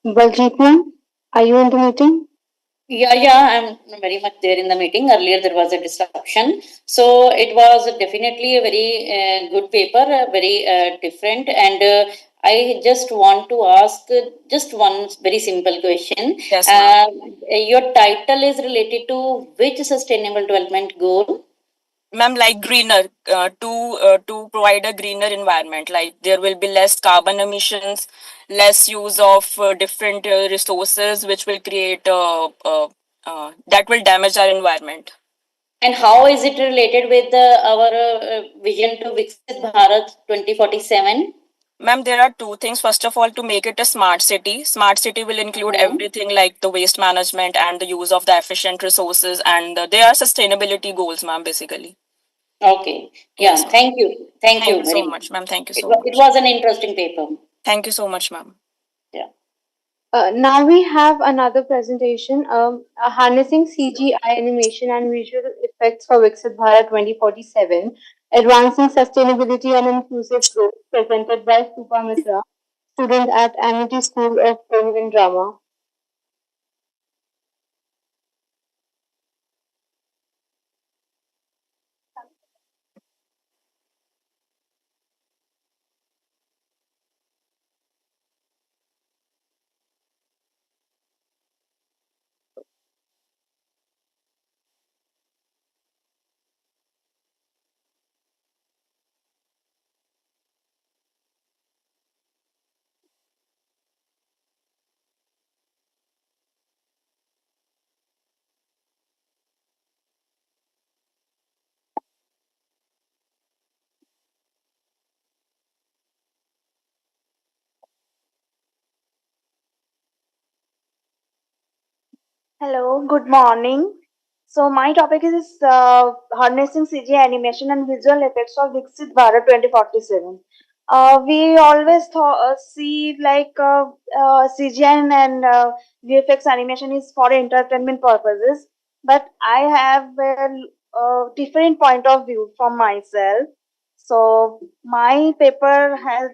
Baljeet ma'am, are you in the meeting? Yeah, I'm very much there in the meeting. Earlier there was a disruption. So it was definitely a very good paper, very different. And I just want to ask just one very simple question. Yes, ma'am. Your title is related to which sustainable development goal? Ma'am, like greener, to provide a greener environment, like there will be less carbon emissions, less use of different resources which will create that will damage our environment. And how is it related with our vision to Viksit Bharat 2047? Ma'am, there are two things. First of all, to make it a smart city. Smart city will include everything like the waste management and the use of the efficient resources, and they are sustainability goals, ma'am, basically. Okay. Yeah. Yes, ma'am. Thank you. Thank you Thank you very so much. much, ma'am. Thank you It, so it much. was an interesting paper. Thank you so much, ma'am. Yeah. Now we have another presentation, harnessing CGI animation and visual effects for Viksit Bharat 2047, advancing sustainability and inclusive growth, presented by Supa Mitra, student at Amity School of Film and Drama. Hello, good morning. So my topic is harnessing CG animation and visual effects of Viksit Bharat 2047. We always see like CGI and VFX animation is for entertainment purposes, but I have a different point of view from myself. So my paper has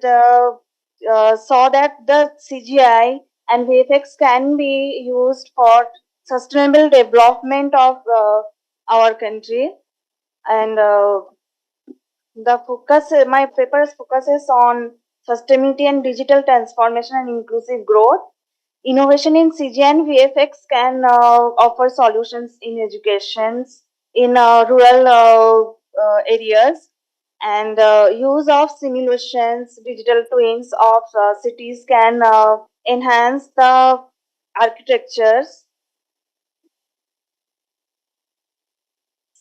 saw that the CGI and VFX can be used for sustainable development of our country, and the focus my paper focuses on sustainability and digital transformation and inclusive growth. Innovation in CG and VFX can offer solutions in education, in rural areas, and use of simulations, digital twins of cities can enhance the architectures.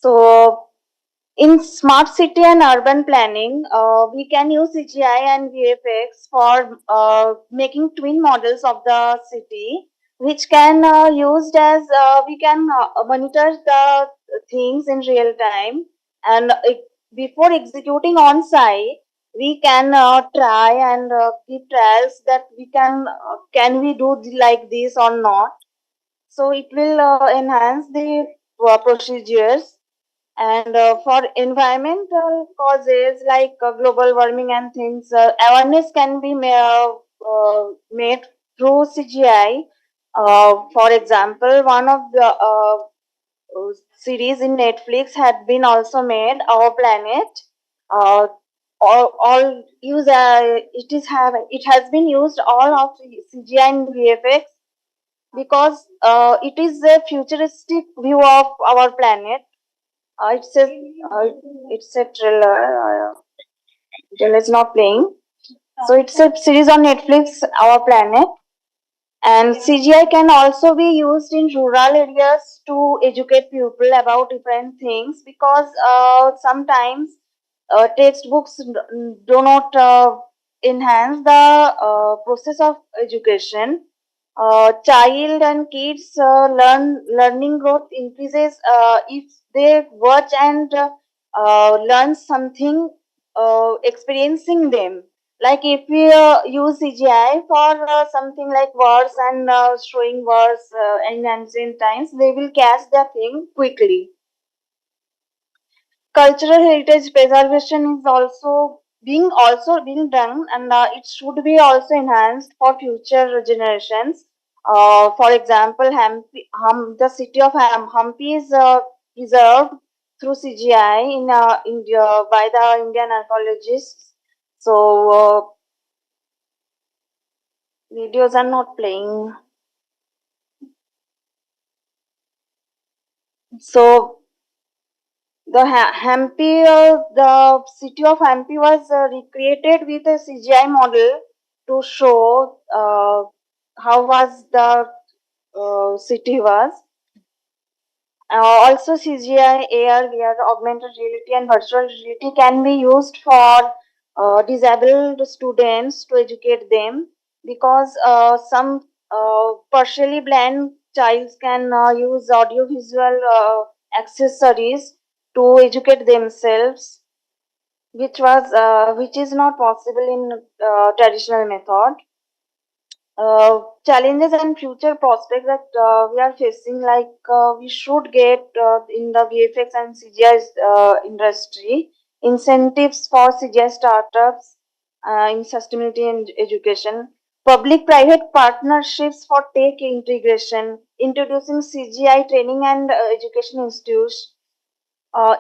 So, in smart city and urban planning, we can use CGI and VFX for making twin models of the city, which can used as we can monitor the things in real time, and before executing on site, we can try and give trials that we can we do like this or not. So it will enhance the procedures, and for environmental causes like global warming and things, awareness can be made through CGI. For example, one of the series in Netflix had been also made, Our Planet. Uh, all use it has been used all of CGI and VFX because it is a futuristic view of our planet. It's a thriller. Thriller is not playing. So it's a series on Netflix, Our Planet. And CGI can also be used in rural areas to educate people about different things because sometimes textbooks do not enhance the process of education. Child and kids learning growth increases if they watch and learn something, experiencing them. Like if we use CGI for something like words and showing words in ancient times, they will catch the thing quickly. Cultural heritage preservation is also being done, and it should be also enhanced for future generations. For example, the city of Hampi is preserved through CGI in India by the Indian archaeologists. So videos are not playing. So the city of Hampi was recreated with a CGI model to show how was the city was, Also, CGI, AR, VR, augmented reality, and virtual reality can be used for disabled students to educate them because some partially blind childs can use audiovisual accessories to educate themselves, which is not possible in traditional method. Challenges and future prospects that we are facing, like we should get in the VFX and CGI industry incentives for CGI startups in sustainability and education, public private partnerships for tech integration, introducing CGI training and education institutes,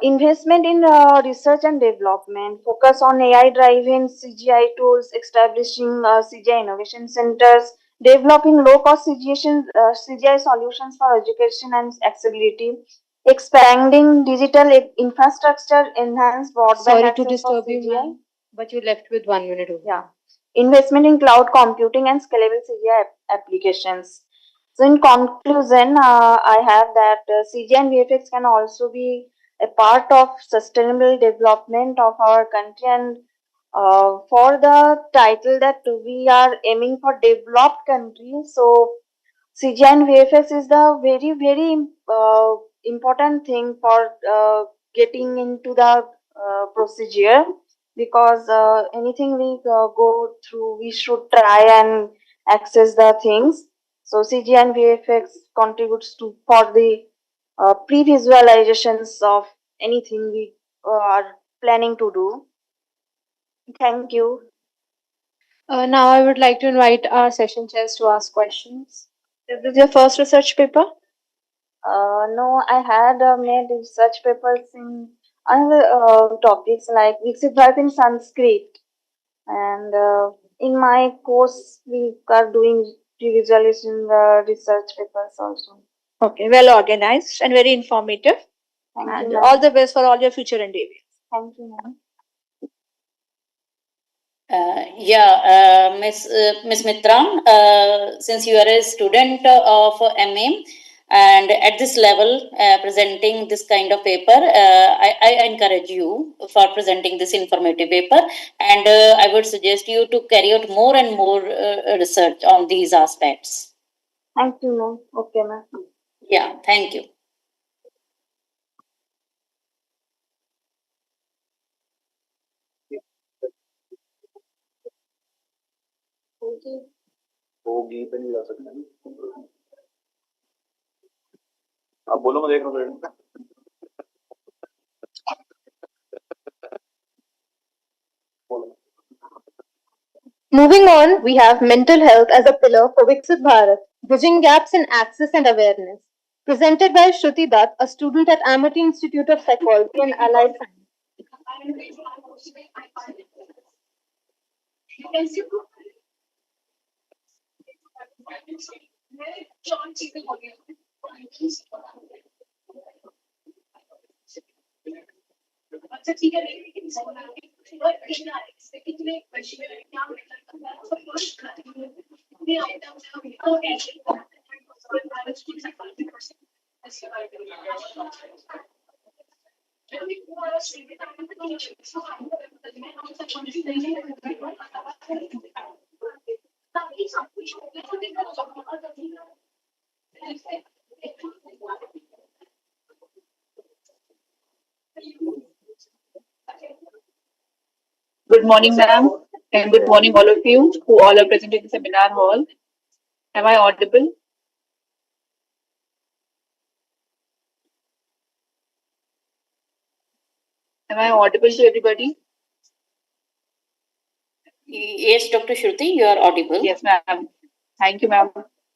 investment in research and development, focus on AI driven CGI tools, establishing CGI innovation centers, developing low cost CGI solutions for education and accessibility, expanding digital infrastructure, enhance broadband Sorry to access for disturb you, CGI. ma'am, but you left with 1 minute only. Yeah. Investment in cloud computing and scalable CGI applications. So, in conclusion, I have that CGI and VFX can also be a part of sustainable development of our country, and for the title that we are aiming for developed countries, so CGI and VFX is the very important thing for getting into the procedure, because anything we go through, we should try and access the things. So CGI and VFX contributes to for the pre-visualizations of anything we are planning to do. Thank you. Now I would like to invite our session chairs to ask questions. Is this your first research paper? No, I had made research papers in other topics like Viksit Bharat in Sanskrit, and in my course we are doing visualization research papers also. Okay, well organized and very informative. Thank And you, ma'am. all the best for all your future endeavors. Thank you, ma'am. Miss Mitran, since you are a student of MA and at this level presenting this kind of paper, I encourage you for presenting this informative paper, and I would suggest you to carry out more and more research on these aspects. Thank you, ma'am. Okay, ma'am. Yeah, thank you. होगी पे नहीं जा सकते। आप बोलो, मैं देख रहा हूँ। Moving on, we have mental health as a pillar for Viksit Bharat, bridging gaps in access and awareness. Presented by Shruti Dutt, a student at Amity Institute of Psychology and Allied Science. Good morning, ma'am, and good morning, all of you who all are present in the seminar hall. Am I audible? Am I audible to everybody? Yes, Dr. Shruti, you are audible. Yes, ma'am. Thank you, ma'am.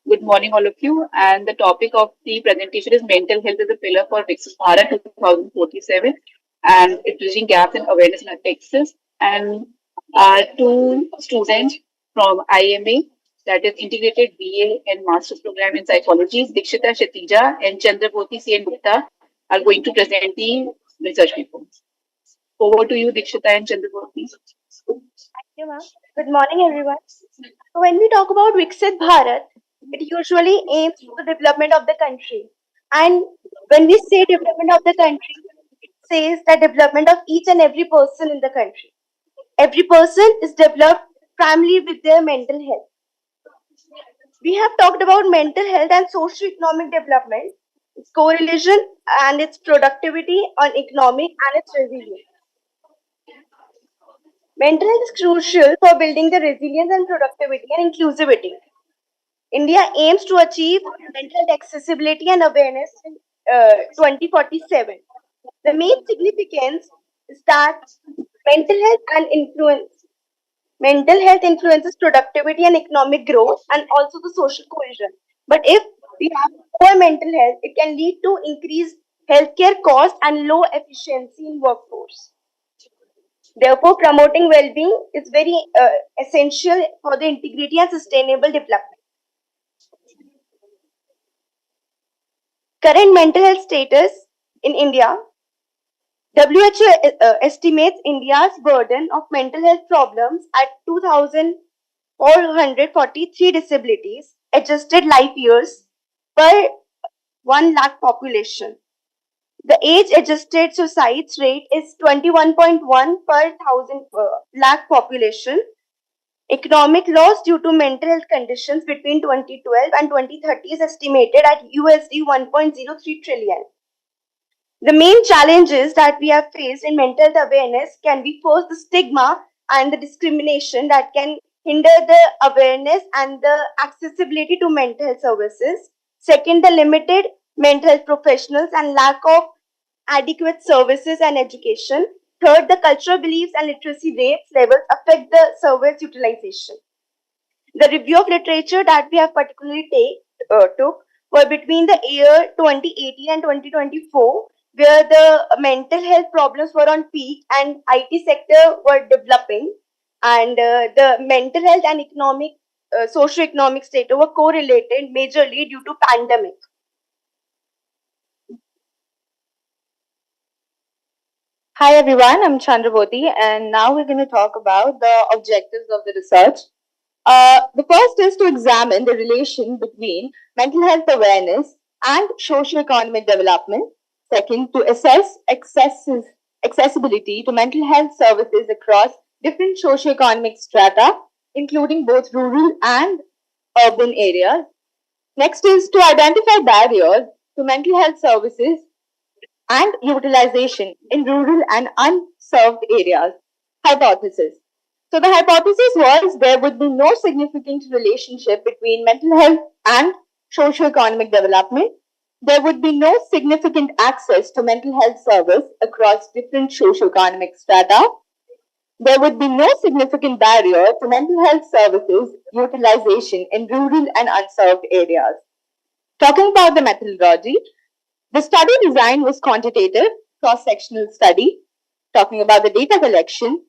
Good morning, all of you. And the topic of the presentation is mental health as a pillar for Viksit Bharat 2047, and it's bridging gaps in awareness in Texas. And two students from IMA, that is Integrated BA and Master's Program in Psychology, Dikshita Shatija and Chandrabhoti C. N. Gupta, are going to present the research paper. Over to you, Dikshita and Chandrabhoti. Thank you, ma'am. Good morning, everyone. So when we talk about Viksit Bharat, it usually aims for the development of the country. And when we say development of the country, it says the development of each and every person in the country. Every person is developed primarily with their mental health. We have talked about mental health and socio-economic development, its correlation and its productivity on economic and its resilience. Mental health is crucial for building the resilience and productivity and inclusivity. India aims to achieve mental health accessibility and awareness in 2047. The main significance is that mental health and influence mental health influences productivity and economic growth and also the social cohesion. But if we have poor mental health, it can lead to increased healthcare costs and low efficiency in workforce. Therefore, promoting well-being is very essential for the integrity and sustainable development. Current mental health status in India. WHO estimates India's burden of mental health problems at 2,443 disabilities adjusted life years per 1 lakh population. The age adjusted suicide rate is 21.1 per 1,000 lakh population. Economic loss due to mental health conditions between 2012 and 2030 is estimated at USD 1.03 trillion. The main challenges that we have faced in mental health awareness can be first the stigma and the discrimination that can hinder the awareness and the accessibility to mental health services. Second, the limited mental health professionals and lack of adequate services and education. Third, the cultural beliefs and literacy rates levels affect the service utilization. The review of literature that we have particularly took were between the year 2018 and 2024, where the mental health problems were on peak and IT sector were developing, and the mental health and economic, socio-economic state were correlated majorly due to pandemic. Hi everyone, I'm Chandravoti, and now we're going to talk about the objectives of the research. The first is to examine the relation between mental health awareness and socio-economic development. Second, to assess accessibility to mental health services across different socio-economic strata, including both rural and urban areas. Next is to identify barriers to mental health services and utilization in rural and unserved areas. Hypothesis. So the hypothesis was there would be no significant relationship between mental health and socio-economic development. There would be no significant access to mental health service across different socio-economic strata. There would be no significant barrier to mental health services utilization in rural and unserved areas. Talking about the methodology, the study design was quantitative, cross-sectional study. Talking about the data collection,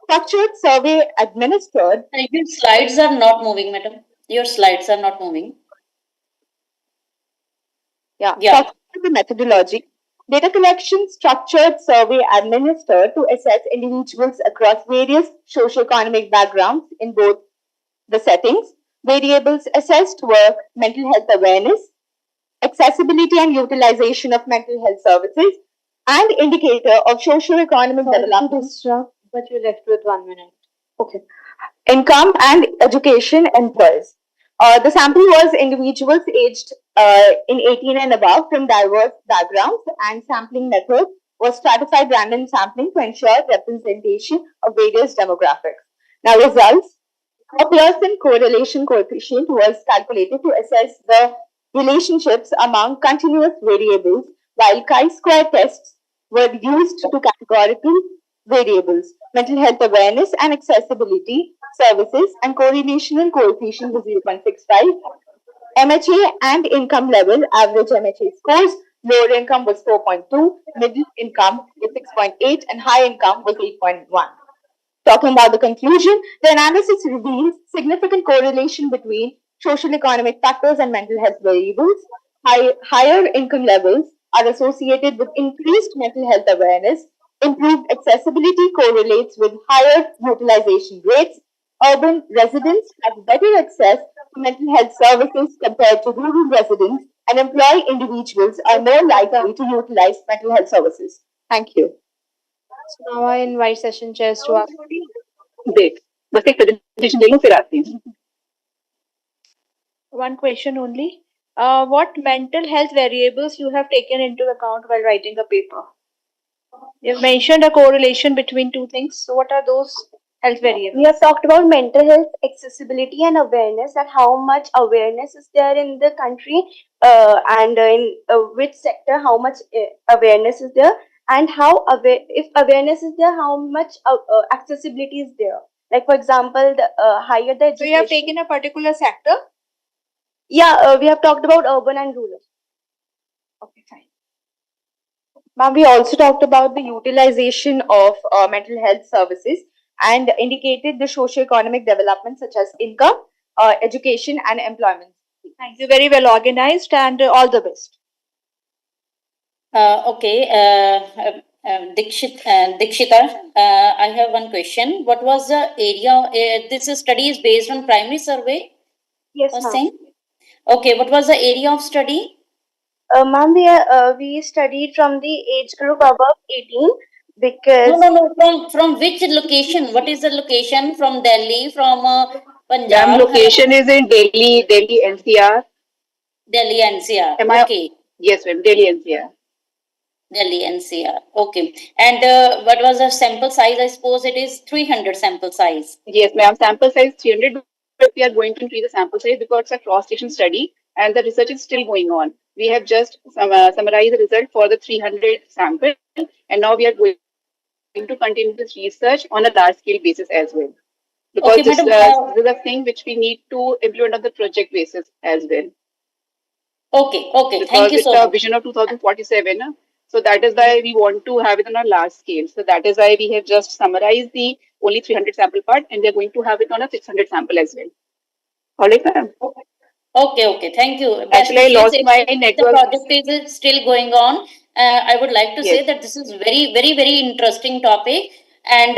structured survey administered. Your slides are not moving, madam. Your slides are not moving. Talking about the methodology, data collection, structured survey administered to assess individuals across various socio-economic backgrounds in both the settings. Variables assessed were mental health awareness, accessibility and utilization of mental health services, and indicator of socio-economic development. But you're left with 1 minute. Okay. Income and education employees. The sample was individuals aged in 18 and above from diverse backgrounds, and sampling method was stratified random sampling to ensure representation of various demographics. Now results. A Pearson correlation coefficient was calculated to assess the relationships among continuous variables, while chi-square tests were used to categorical variables. Mental health awareness and accessibility services and correlational coefficient was 0.65. MHA and income level, average MHA scores, lower income was 4.2, middle income was 6.8, and high income was 8.1. Talking about the conclusion, the analysis reveals significant correlation between social economic factors and mental health variables. Higher income levels are associated with increased mental health awareness. Improved accessibility correlates with higher utilization rates. Urban residents have better access for mental health services compared to rural residents, and employee individuals are more likely to utilize mental health services. Thank you. So now I invite session chairs to ask. देख बस एक presentation ले लूं फिर आती हूँ. One question only. What mental health variables you have taken into account while writing a paper? You've mentioned a correlation between two things. So what are those health variables? We have talked about mental health accessibility and awareness, that how much awareness is there in the country, and in which sector how much awareness is there, and how if awareness is there, how much accessibility is there. Like for example, the higher the education. So you have taken a particular sector? Yeah, we have talked about urban and rural. Okay, fine. Ma'am, we also talked about the utilization of mental health services and indicated the socio-economic development such as income, education, and employment. Thank you. Very well organized, and all the best. Dikshita, I have one question. What was the area? This study is based on primary survey? Yes, ma'am. Okay, what was the area of study? Ma'am, we studied from the age group above 18 because. No. From which location? What is the location? From Delhi, from Punjab? Ma'am, location is in Delhi NCR. Delhi NCR. Am I? Okay. Yes, ma'am. Delhi NCR. Delhi NCR. Okay. And what was the sample size? I suppose it is 300 sample size. Yes, ma'am. Sample size 300, but we are going to increase the sample size because it's a cross-section study and the research is still going on. We have just summarized the result for the 300 sample, and now we are going to continue this research on a large-scale basis as well. Because Okay, this madam, is a thing which we need to implement on the project basis as well. Okay. Because Thank you so it's a much. vision of 2047. So that is why we want to have it on a large scale. So that is why we have just summarized the only 300 sample part, and we are going to have it on a 600 sample as well. All right, ma'am. Okay. Thank you. Actually, I lost my If the network. project is still going on, I would like to say that this is very interesting topic. And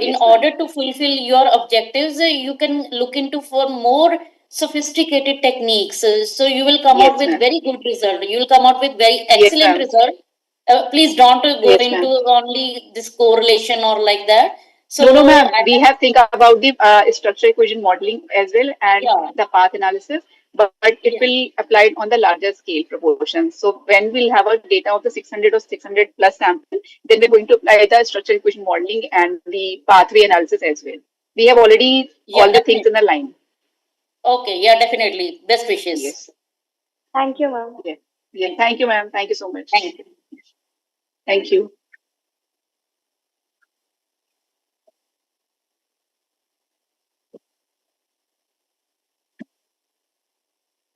in order to fulfill your objectives, you can look into for more sophisticated techniques. So you will come out with very good result. You will come out with very excellent result. Please don't go into only this correlation or like that. So No, ma'am. We have think about the structure equation modeling as well and the path analysis, but it will apply on the larger scale proportions. So when we'll have a data of the 600 or 600 plus sample, then we're going to apply the structure equation modeling and the pathway analysis as well. We have already all the things in the line. Okay, yeah, definitely. Best wishes. Yes. Thank you, ma'am. Yeah. Thank you, ma'am. Thank you so much. Thank you. Thank you.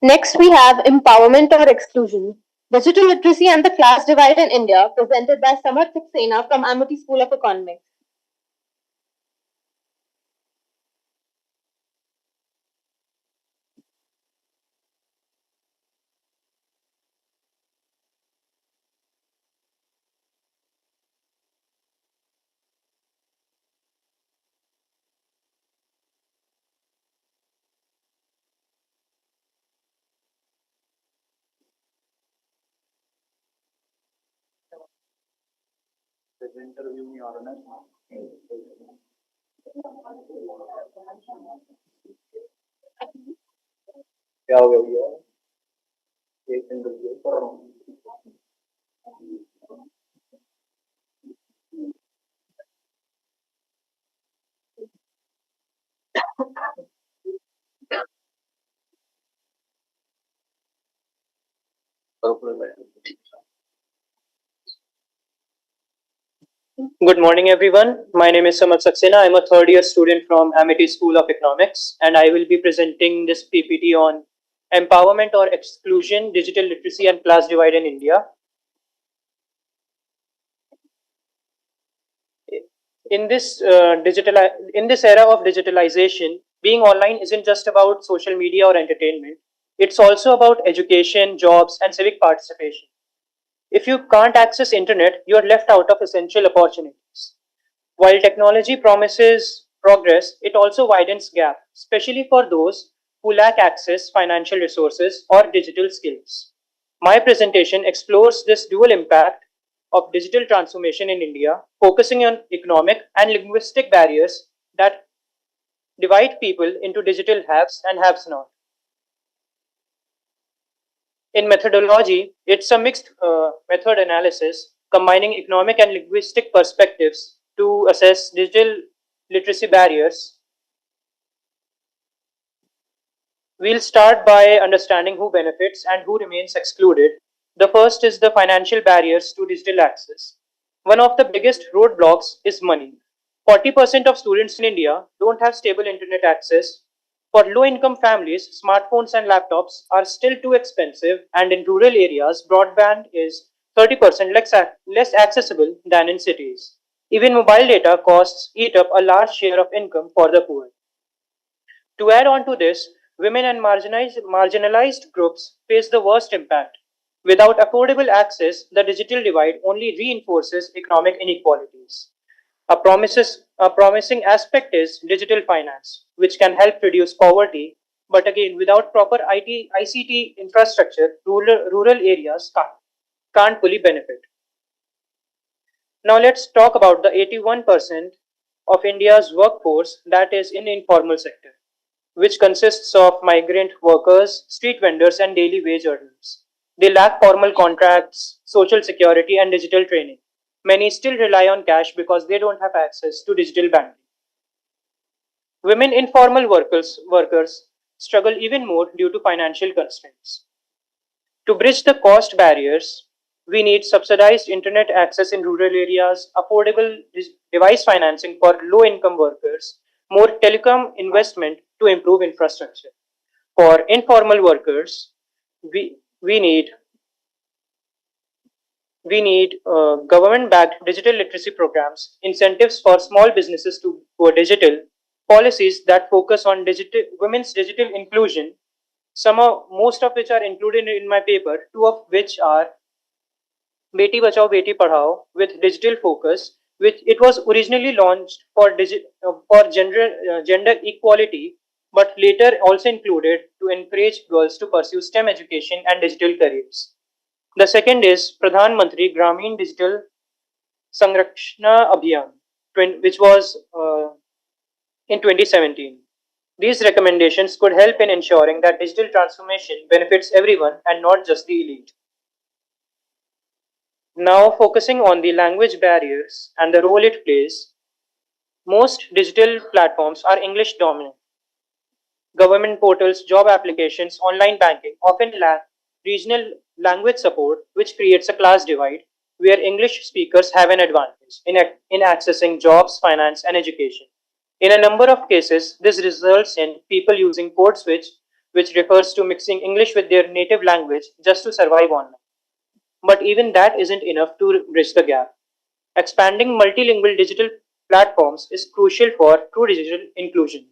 Next, we have empowerment or exclusion. Digital literacy and the class divide in India, presented by Samarth Saxena from Amity School of Economics. क्या हो गया भैया एक minute रुकिए कर रहा हूँ Good morning, everyone. My name is Samarth Saxena. I'm a third year student from Amity School of Economics, and I will be presenting this PPT on empowerment or exclusion, digital literacy, and class divide in India. In this era of digitalization, being online isn't just about social media or entertainment. It's also about education, jobs, and civic participation. If you can't access internet, you are left out of essential opportunities. While technology promises progress, it also widens gap, especially for those who lack access, financial resources, or digital skills. My presentation explores this dual impact of digital transformation in India, focusing on economic and linguistic barriers that divide people into digital haves and haves not. In methodology, it's a mixed method analysis combining economic and linguistic perspectives to assess digital literacy barriers. We'll start by understanding who benefits and who remains excluded. The first is the financial barriers to digital access. One of the biggest roadblocks is money. 40% of students in India don't have stable internet access. For low income families, smartphones and laptops are still too expensive, and in rural areas, broadband is 30% less accessible than in cities. Even mobile data costs eat up a large share of income for the poor. To add on to this, women and marginalized groups face the worst impact. Without affordable access, the digital divide only reinforces economic inequalities. A promising aspect is digital finance, which can help reduce poverty, but again, without proper ICT infrastructure, rural areas can't fully benefit. Now let's talk about the 81% of India's workforce that is in informal sector, which consists of migrant workers, street vendors, and daily wage earners. They lack formal contracts, social security, and digital training. Many still rely on cash because they don't have access to digital banking. Women informal workers struggle even more due to financial constraints. To bridge the cost barriers, we need subsidized internet access in rural areas, affordable device financing for low income workers, more telecom investment to improve infrastructure. For informal workers, we need government-backed digital literacy programs, incentives for small businesses to go digital, policies that focus on women's digital inclusion. Most of which are included in my paper. Two of which are Beti Bachao Beti Padhao with digital focus, which it was originally launched for gender equality, but later also included to encourage girls to pursue STEM education and digital careers. The second is Pradhan Mantri Gramin Digital Sangrakshana Abhiyan, which was in 2017. These recommendations could help in ensuring that digital transformation benefits everyone and not just the elite. Now, focusing on the language barriers and the role it plays, most digital platforms are English dominant. Government portals, job applications, online banking often lack regional language support, which creates a class divide where English speakers have an advantage in accessing jobs, finance, and education. In a number of cases, this results in people using code switch, which refers to mixing English with their native language just to survive online. But even that isn't enough to bridge the gap. Expanding multilingual digital platforms is crucial for true digital inclusion.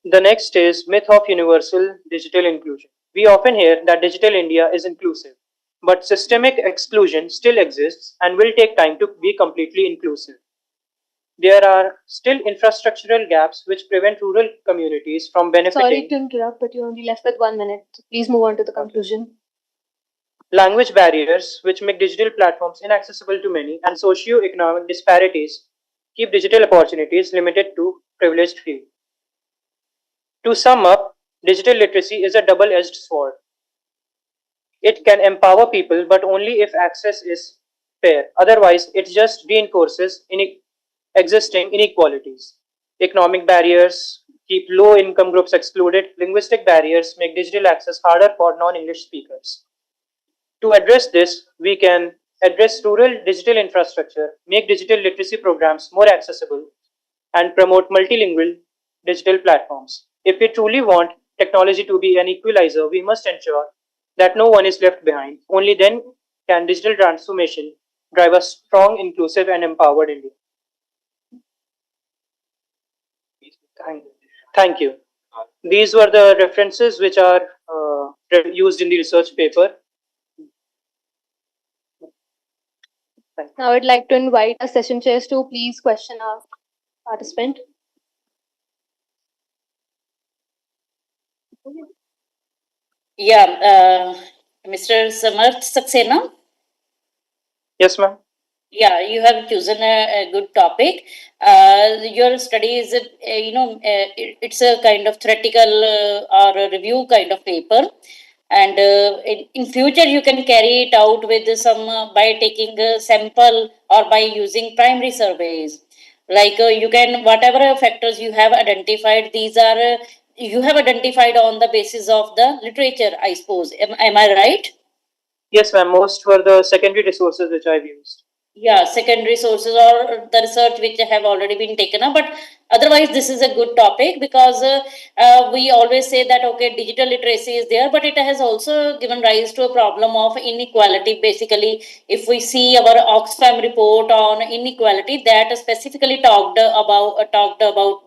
The next is myth of universal digital inclusion. We often hear that digital India is inclusive, but systemic exclusion still exists and will take time to be completely inclusive. There are still infrastructural gaps which prevent rural communities from benefiting. Sorry to interrupt, but you're only left with 1 minute. So please move on to the conclusion. Language barriers, which make digital platforms inaccessible to many, and socio-economic disparities keep digital opportunities limited to privileged few. To sum up, digital literacy is a double-edged sword. It can empower people, but only if access is fair. Otherwise, it just reinforces existing inequalities. Economic barriers keep low income groups excluded. Linguistic barriers make digital access harder for non English speakers. To address this, we can address rural digital infrastructure, make digital literacy programs more accessible, and promote multilingual digital platforms. If we truly want technology to be an equalizer, we must ensure that no one is left behind. Only then can digital transformation drive a strong, inclusive, and empowered India. Thank you. These were the references which are used in the research paper. Now I'd like to invite our session chairs to please question our participant. Yeah, Mr. Samarth Saxena. Yes, ma'am. Yeah, you have chosen a good topic. Your study is, it's a kind of theoretical or a review kind of paper, and in future you can carry it out with some by taking a sample or by using primary surveys. Like you can whatever factors you have identified, these are you have identified on the basis of the literature, I suppose. Am I right? Yes, ma'am. Most were the secondary resources which I've used. Yeah, secondary sources or the research which have already been taken up, but otherwise this is a good topic because we always say that okay, digital literacy is there, but it has also given rise to a problem of inequality. Basically, if we see our Oxfam report on inequality, that specifically talked about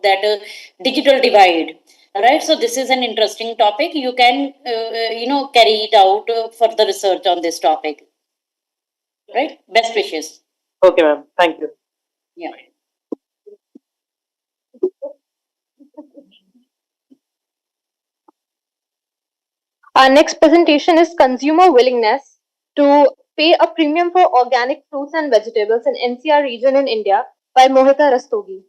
that digital divide. Right, so this is an interesting topic. You can carry it out for the research on this topic. Right, best wishes. Okay, ma'am. Thank you. Yeah. Our next presentation is consumer willingness to pay a premium for organic fruits and vegetables in NCR region in India by Mohita Rastogi.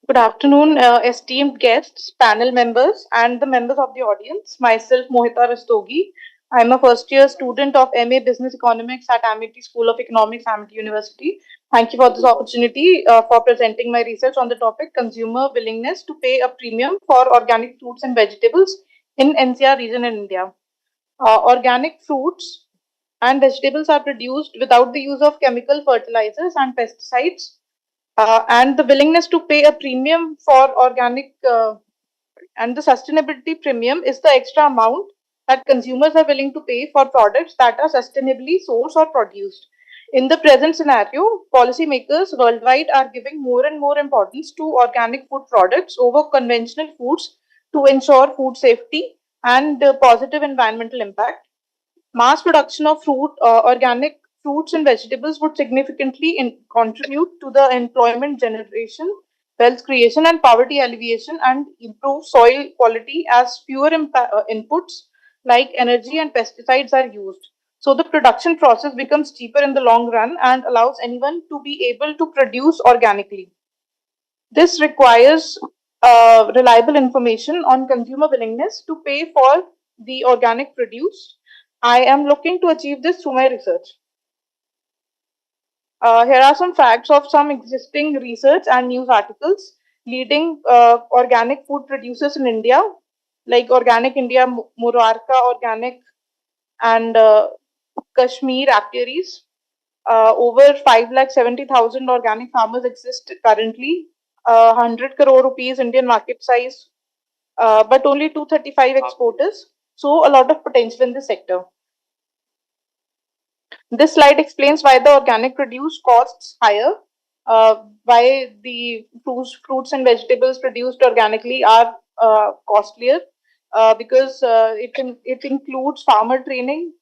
Good afternoon, esteemed guests, panel members, and the members of the audience. Myself, Mohita Rastogi. I'm a first year student of MA Business Economics at Amity School of Economics, Amity University. Thank you for this opportunity for presenting my research on the topic consumer willingness to pay a premium for organic fruits and vegetables in NCR region in India. Organic fruits and vegetables are produced without the use of chemical fertilizers and pesticides, and the willingness to pay a premium for organic and the sustainability premium is the extra amount that consumers are willing to pay for products that are sustainably sourced or produced. In the present scenario, policymakers worldwide are giving more and more importance to organic food products over conventional foods to ensure food safety and positive environmental impact. Mass production of organic fruits and vegetables would significantly contribute to the employment generation, wealth creation, and poverty alleviation, and improve soil quality as fewer inputs like energy and pesticides are used. So the production process becomes cheaper in the long run and allows anyone to be able to produce organically. This requires reliable information on consumer willingness to pay for the organic produce. I am looking to achieve this through my research. Here are some facts of some existing research and news articles. Leading organic food producers in India, like Organic India, Murarka Organic, and Kashmir Apiaries. Over 5,70,000 organic farmers exist currently. 100 crore rupees Indian market size, but only 235 exporters. So a lot of potential in this sector. This slide explains why the organic produce costs higher, why the fruits and vegetables produced organically are costlier, because it includes farmer training,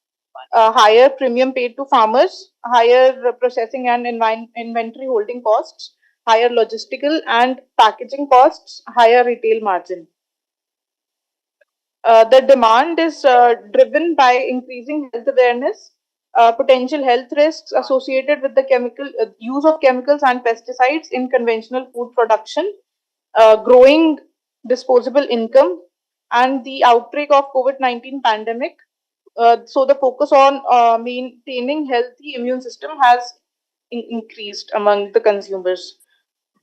higher premium paid to farmers, higher processing and inventory holding costs, higher logistical and packaging costs, higher retail margin. The demand is driven by increasing health awareness, potential health risks associated with the use of chemicals and pesticides in conventional food production, growing disposable income, and the outbreak of COVID-19 pandemic. So the focus on maintaining healthy immune system has increased among the consumers.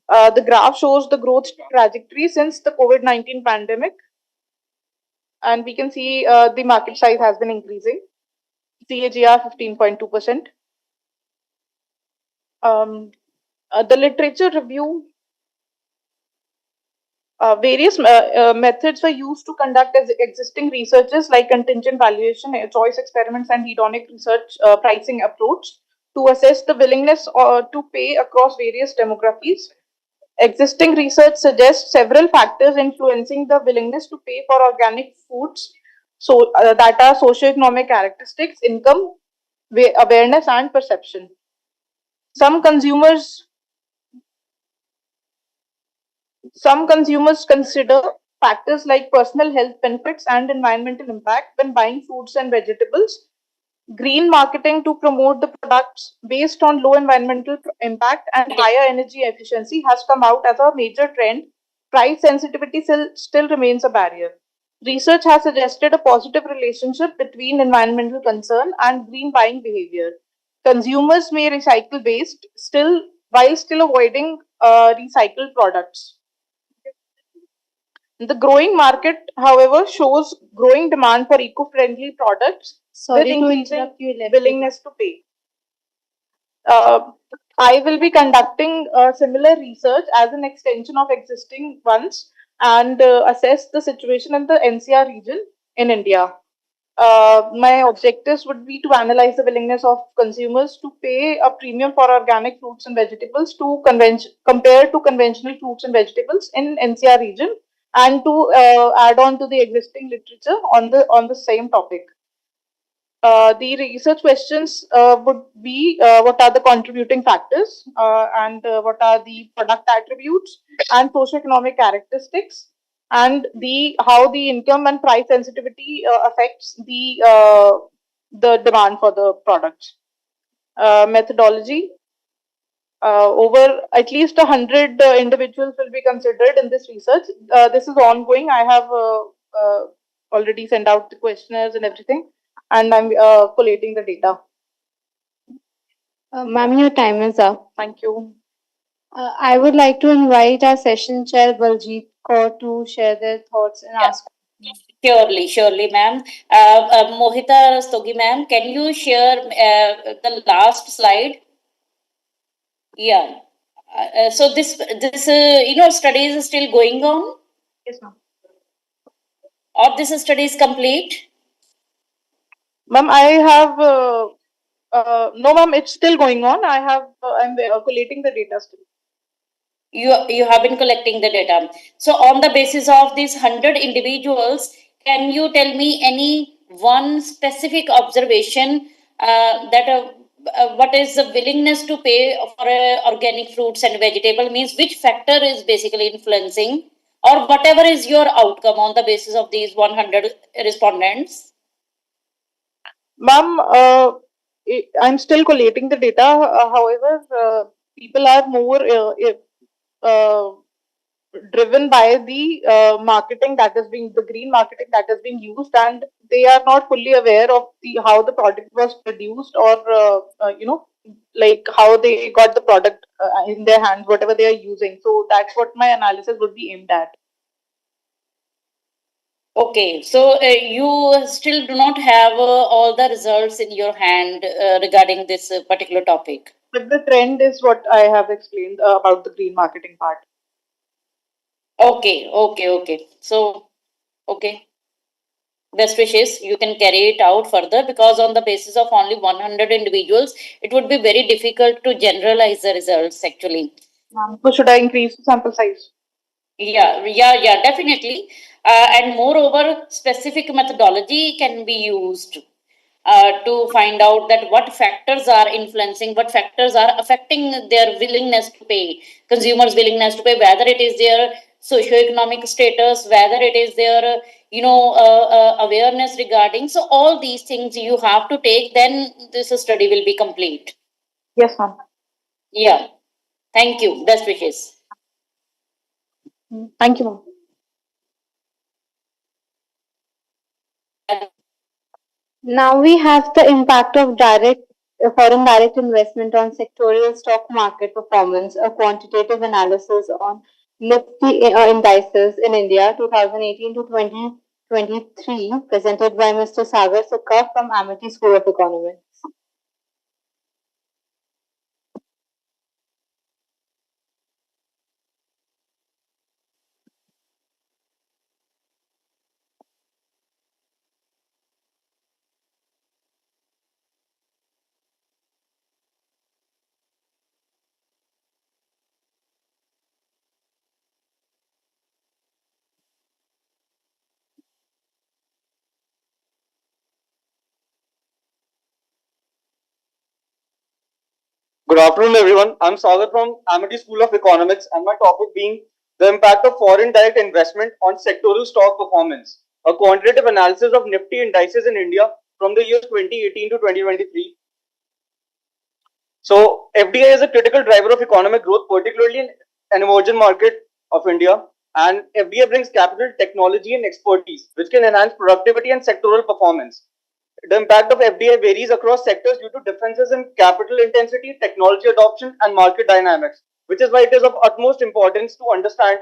The graph shows the growth trajectory since the COVID-19 pandemic, and we can see the market size has been increasing. CAGR 15.2%. The literature review. Various methods were used to conduct as existing researches like contingent valuation, choice experiments, and hedonic research pricing approach to assess the willingness to pay across various demographies. Existing research suggests several factors influencing the willingness to pay for organic foods, so that are socioeconomic characteristics, income, awareness, and perception. Some consumers consider factors like personal health benefits and environmental impact when buying fruits and vegetables. Green marketing to promote the products based on low environmental impact and higher energy efficiency has come out as a major trend. Price sensitivity still remains a barrier. Research has suggested a positive relationship between environmental concern and green buying behavior. Consumers may recycle waste while still avoiding recycled products. The growing market, however, shows growing demand for eco-friendly products Sorry with to increasing interrupt you, Left. willingness to pay. I will be conducting similar research as an extension of existing ones and assess the situation in the NCR region in India. My objectives would be to analyze the willingness of consumers to pay a premium for organic fruits and vegetables compared to conventional fruits and vegetables in NCR region, and to add on to the existing literature on the same topic. The research questions would be what are the contributing factors and what are the product attributes and socioeconomic characteristics, and the how the income and price sensitivity affects the demand for the products. Methodology. Over at least 100 individuals will be considered in this research. This is ongoing. I have already sent out the questionnaires and everything, and I'm collating the data. Ma'am, your time is up. Thank you. I would like to invite our session chair, Baljeet Kaur, to share their thoughts and ask. Surely, ma'am. Mohita Rastogi, ma'am, can you share the last slide? Yeah. So this study is still going on, Yes, ma'am. or this study is complete? Ma'am, I have no, ma'am. It's still going on. I'm collating the data still. You have been collecting the data. So on the basis of these 100 individuals, can you tell me any one specific observation that what is the willingness to pay for organic fruits and vegetable, means which factor is basically influencing, or whatever is your outcome on the basis of these 100 respondents? Ma'am, I'm still collating the data. However, people are more driven by the marketing that is being the green marketing that is being used, and they are not fully aware of how the product was produced, or like how they got the product in their hands, whatever they are using. So that's what my analysis would be aimed at. Okay, so you still do not have all the results in your hand regarding this particular topic. But the trend is what I have explained about the green marketing part. Okay. So, okay. Best wishes. You can carry it out further, because on the basis of only 100 individuals, it would be very difficult to generalize the results actually. So should I increase the sample size? Yeah, definitely. And moreover, specific methodology can be used to find out that what factors are influencing, what factors are affecting their willingness to pay, consumers' willingness to pay, whether it is their socioeconomic status, whether it is their awareness regarding. So all these things you have to take, then this study will be complete. Yes, ma'am. Yeah. Thank you. Best wishes. Thank you, ma'am. Now we have the impact of foreign direct investment on sectorial stock market performance, a quantitative analysis on Nifty indices in India 2018 to 2023, presented by Mr. Sagar Sukha from Amity School of Economics. Good afternoon, everyone. I'm Sagar from Amity School of Economics, and my topic being the impact of foreign direct investment on sectoral stock performance. A quantitative analysis of Nifty indices in India from the years 2018 to 2023. So, FDI is a critical driver of economic growth, particularly in an emerging market of India. And FDI brings capital, technology, and expertise, which can enhance productivity and sectoral performance. The impact of FDI varies across sectors due to differences in capital intensity, technology adoption, and market dynamics, which is why it is of utmost importance to understand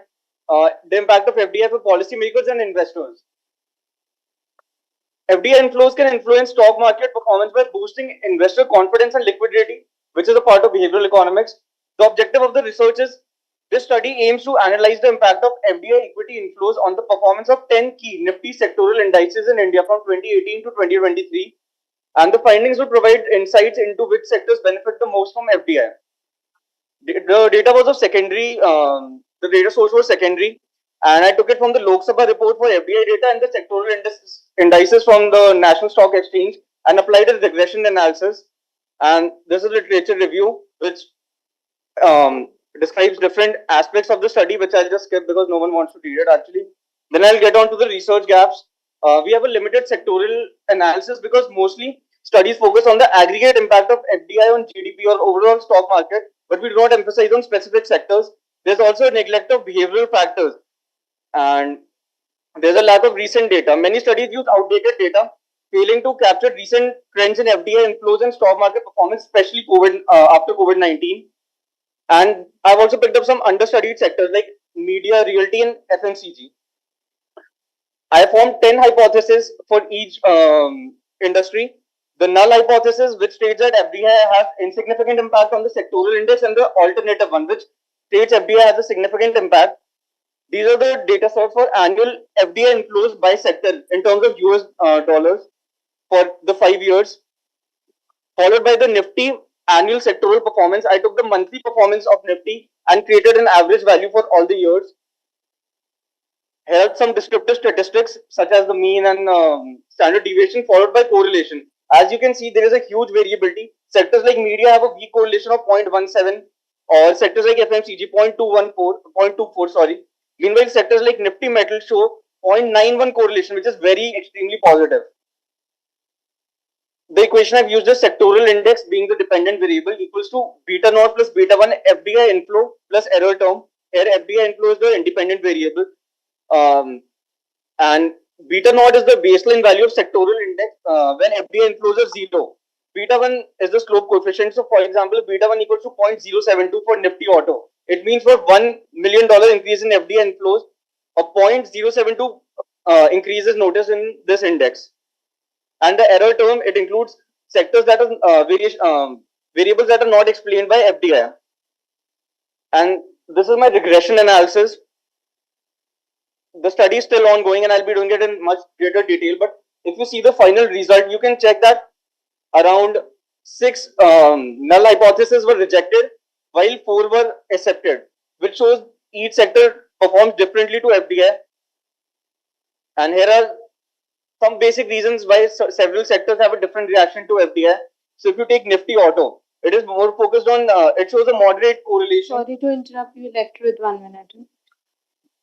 the impact of FDI for policymakers and investors. FDI inflows can influence stock market performance by boosting investor confidence and liquidity, which is a part of behavioral economics. The objective of the research is this study aims to analyze the impact of FDI equity inflows on the performance of 10 key Nifty sectoral indices in India from 2018 to 2023, and the findings will provide insights into which sectors benefit the most from FDI. The data was of secondary, the data source was secondary, and I took it from the Lok Sabha report for FDI data and the sectoral indices from the National Stock Exchange and applied a regression analysis. And this is a literature review which describes different aspects of the study, which I'll just skip because no one wants to read it actually. Then I'll get on to the research gaps. We have a limited sectoral analysis because mostly studies focus on the aggregate impact of FDI on GDP or overall stock market, but we do not emphasize on specific sectors. There's also a neglect of behavioral factors, and there's a lack of recent data. Many studies use outdated data, failing to capture recent trends in FDI inflows and stock market performance, especially after COVID-19. And I've also picked up some understudied sectors like media, realty, and FMCG. I formed 10 hypotheses for each industry. The null hypothesis, which states that FDI has insignificant impact on the sectoral index, and the alternative one, which states FDI has a significant impact. These are the data sets for annual FDI inflows by sector in terms of US dollars for the 5 years, followed by the Nifty annual sectoral performance. I took the monthly performance of Nifty and created an average value for all the years. Here are some descriptive statistics such as the mean and standard deviation, followed by correlation. As you can see, there is a huge variability. Sectors like media have a weak correlation of 0.17, or sectors like FMCG 0.24, sorry. Meanwhile, sectors like Nifty Metal show 0.91 correlation, which is very extremely positive. The equation I've used is sectoral index being the dependent variable equals to beta naught plus beta 1 FDI inflow plus error term. Here FDI inflow is the independent variable, and beta naught is the baseline value of sectoral index when FDI inflows are 0. Beta 1 is the slope coefficient. So for example, beta 1 equals to 0.072 for Nifty Auto. It means for $1 million increase in FDI inflows, a 0.072 increase is noticed in this index. And the error term, it includes sectors that are variables that are not explained by FDI. And this is my regression analysis. The study is still ongoing and I'll be doing it in much greater detail. But if you see the final result, you can check that around 6 null hypotheses were rejected while 4 were accepted, which shows each sector performs differently to FDI. And here are some basic reasons why several sectors have a different reaction to FDI. So if you take Nifty Auto, it is more focused on, it shows a moderate correlation. Sorry to interrupt you, left with 1 minute.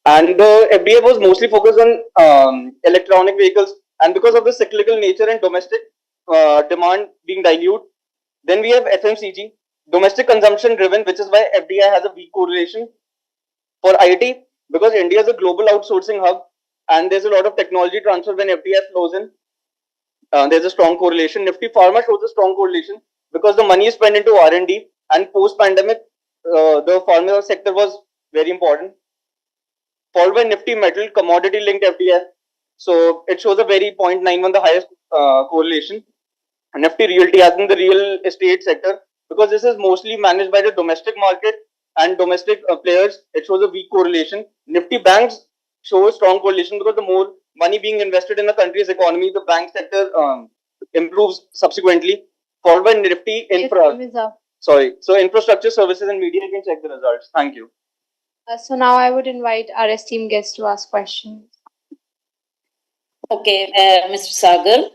And the FDI was mostly focused on electronic vehicles, and because of the cyclical nature and domestic demand being dilute. Then we have FMCG, domestic consumption driven, which is why FDI has a weak correlation. For IT, because India is a global outsourcing hub and there's a lot of technology transfer when FDI flows in, there's a strong correlation. Nifty Pharma shows a strong correlation because the money is spent into R&D, and post-pandemic, the pharma sector was very important. Followed by Nifty Metal, commodity-linked FDI. So it shows a very 0.91, the highest correlation. Nifty Realty has in the real estate sector, because this is mostly managed by the domestic market and domestic players, it shows a weak correlation. Nifty Banks show a strong correlation because the more money being invested in the country's economy, the bank sector improves subsequently. Followed by Nifty Infra. So infrastructure services and media, you can check the results. Thank you. So now I would invite our esteemed guests to ask questions. Okay, Mr. Sagar,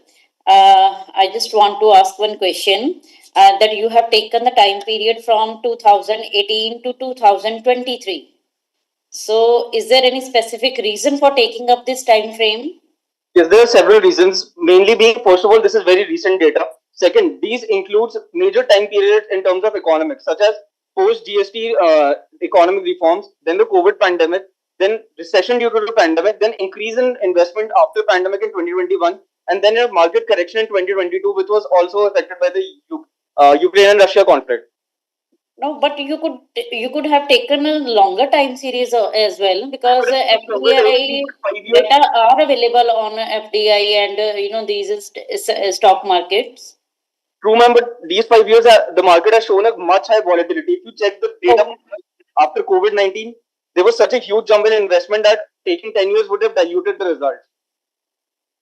I just want to ask one question. that you have taken the time period from 2018 to 2023. So, is there any specific reason for taking up this time frame? Yes, there are several reasons. Mainly being, first of all, this is very recent data. Second, these includes major time periods in terms of economics, such as post GST economic reforms, then the COVID pandemic, then recession due to the pandemic, then increase in investment after pandemic in 2021, and then a market correction in 2022, which was also affected by the Ukraine and Russia conflict. No, but you could have taken a longer time series as well, because FDI data are available on FDI and these stock markets. True, ma'am, but these 5 years, the market has shown a much high volatility. If you check the data after COVID-19, there was such a huge jump in investment that taking 10 years would have diluted the results.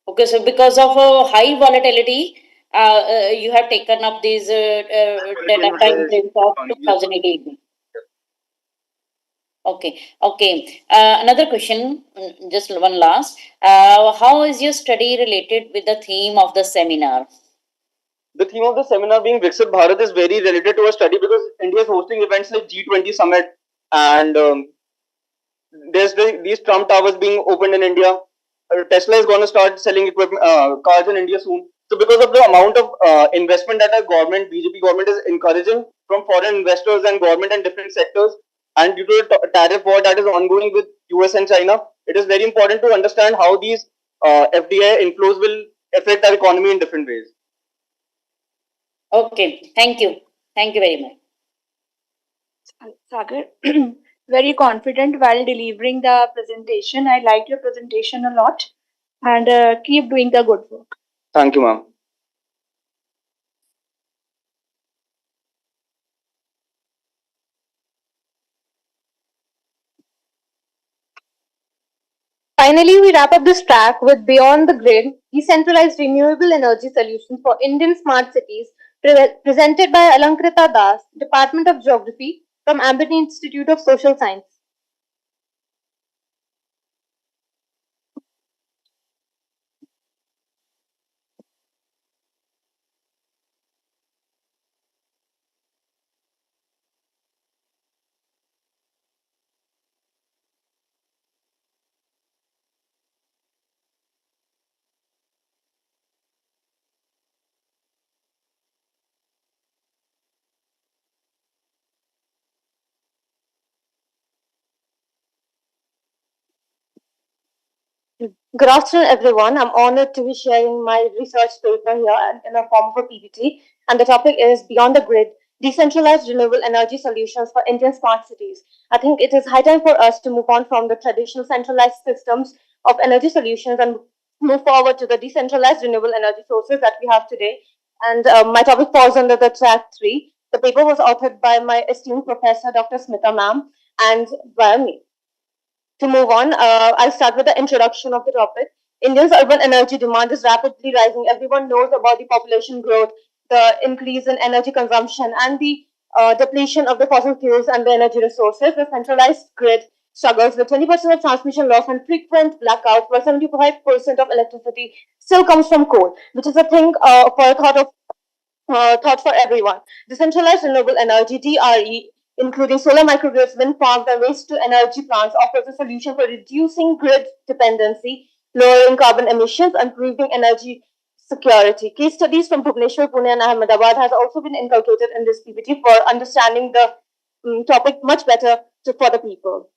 Okay, so because of high volatility, you have taken up these data time frames of 2018. Okay. Another question, just one last. How is your study related with the theme of the seminar? The theme of the seminar being Viksit Bharat is very related to our study because India is hosting events like G20 Summit, and there's these Trump towers being opened in India. Tesla is going to start selling equipment, cars in India soon. So because of the amount of investment that our government, BJP government, is encouraging from foreign investors and government and different sectors, and due to the tariff war that is ongoing with US and China, it is very important to understand how these FDI inflows will affect our economy in different ways. Okay, thank you. Thank you very much. Sagar, very confident while delivering the presentation. I liked your presentation a lot, and keep doing the good work. Thank you, ma'am. Finally, we wrap up this track with Beyond the Grid, decentralized renewable energy solutions for Indian smart cities, presented by Alankrita Das, Department of Geography from Ambit Institute of Social Science. Good afternoon, everyone. I'm honored to be sharing my research paper here in a form of a PPT, and the topic is Beyond the Grid, decentralized renewable energy solutions for Indian smart cities. I think it is high time for us to move on from the traditional centralized systems of energy solutions and move forward to the decentralized renewable energy sources that we have today. And my topic falls under the track 3. The paper was authored by my esteemed professor, Dr. Smita ma'am, and by me. To move on, I'll start with the introduction of the topic. India's urban energy demand is rapidly rising. Everyone knows about the population growth, the increase in energy consumption, and the depletion of the fossil fuels and the energy resources. The centralized grid struggles with 20% of transmission loss and frequent blackouts, while 75% of electricity still comes from coal, which is a thing for a thought for everyone. Decentralized renewable energy (DRE), including solar microgrids, wind farms, and waste to energy plants, offers a solution for reducing grid dependency, lowering carbon emissions, and improving energy security. Case studies from Bhubaneswar, Pune, and Ahmedabad has also been inculcated in this PPT for understanding the topic much better for the people.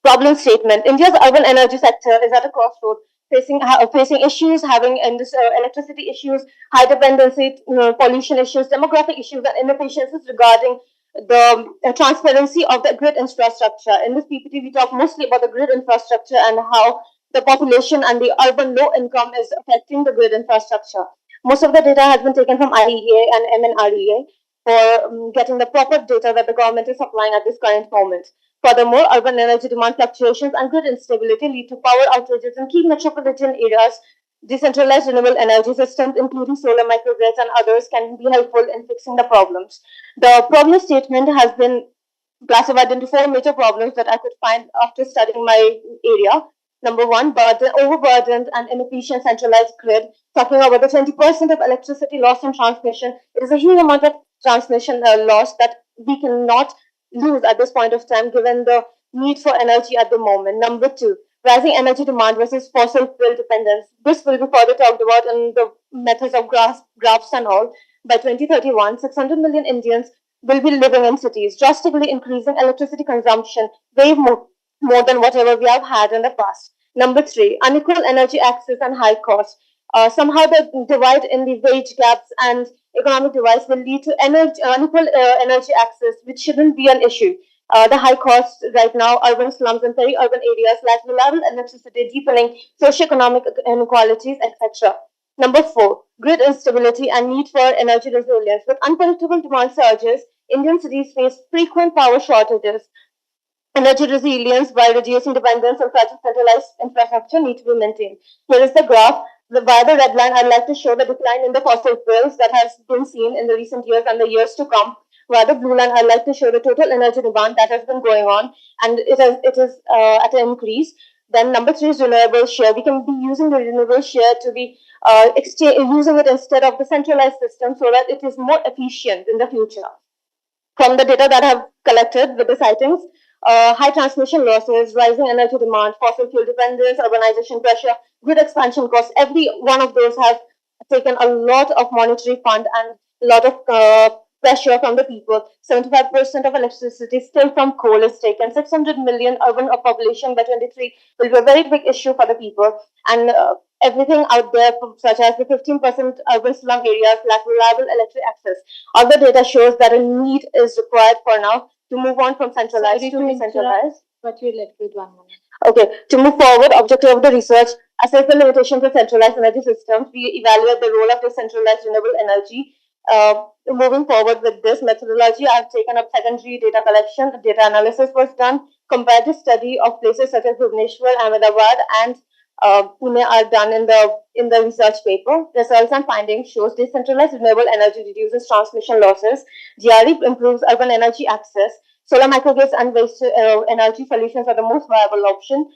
Problem statement: India's urban energy sector is at a crossroad, facing issues, having electricity issues, high dependency, pollution issues, demographic issues, and inefficiencies regarding the transparency of the grid infrastructure. In this PPT, we talk mostly about the grid infrastructure and how the population and the urban low income is affecting the grid infrastructure. Most of the data has been taken from IEA and MNREA for getting the proper data that the government is supplying at this current moment. Furthermore, urban energy demand fluctuations and grid instability lead to power outages in key metropolitan areas. Decentralized renewable energy systems, including solar microgrids and others, can be helpful in fixing the problems. The problem statement has been classified into 4 major problems that I could find after studying my area. Number one, overburdened and inefficient centralized grid. Talking about the 20% of electricity lost in transmission, it is a huge amount of transmission loss that we cannot lose at this point of time, given the need for energy at the moment. Number two, rising energy demand versus fossil fuel dependence. This will be further talked about in the methods of graphs and all. By 2031, 600 million Indians will be living in cities, drastically increasing electricity consumption way more than whatever we have had in the past. Number three, unequal energy access and high cost. Somehow the divide in the wage gaps and economic divides will lead to unequal energy access, which shouldn't be an issue. The high cost right now, urban slums and peri-urban areas lack reliable electricity, deepening socioeconomic inequalities, etc. Number four, grid instability and need for energy resilience. With unpredictable demand surges, Indian cities face frequent power shortages. Energy resilience by reducing dependence on centralized infrastructure need to be maintained. Here is the graph. By the red line, I'd like to show the decline in the fossil fuels that has been seen in the recent years and the years to come. While the blue line, I'd like to show the total energy demand that has been going on, and it is at an increase. Then number three is renewable share. We can be using the renewable share to be using it instead of the centralized system so that it is more efficient in the future. From the data that I have collected with the sightings, high transmission losses, rising energy demand, fossil fuel dependence, urbanization pressure, grid expansion costs, every one of those have taken a lot of monetary fund and a lot of pressure from the people. 75% of electricity still from coal is taken. 600 million urban population by 23 will be a very big issue for the people. And everything out there, such as the 15% urban slum areas lack reliable electric access. All the data shows that a need is required for now to move on from centralized to decentralized. But we're left with 1 minute. Okay, to move forward, objective of the research, assess the limitations of centralized energy systems. We evaluate the role of decentralized renewable energy. Moving forward with this methodology, I've taken up secondary data collection. The data analysis was done. Comparative study of places such as Bhubaneswar, Ahmedabad, and Pune are done in the research paper. Results and findings shows decentralized renewable energy reduces transmission losses. GRE improves urban energy access. Solar microgrids and waste energy solutions are the most viable option.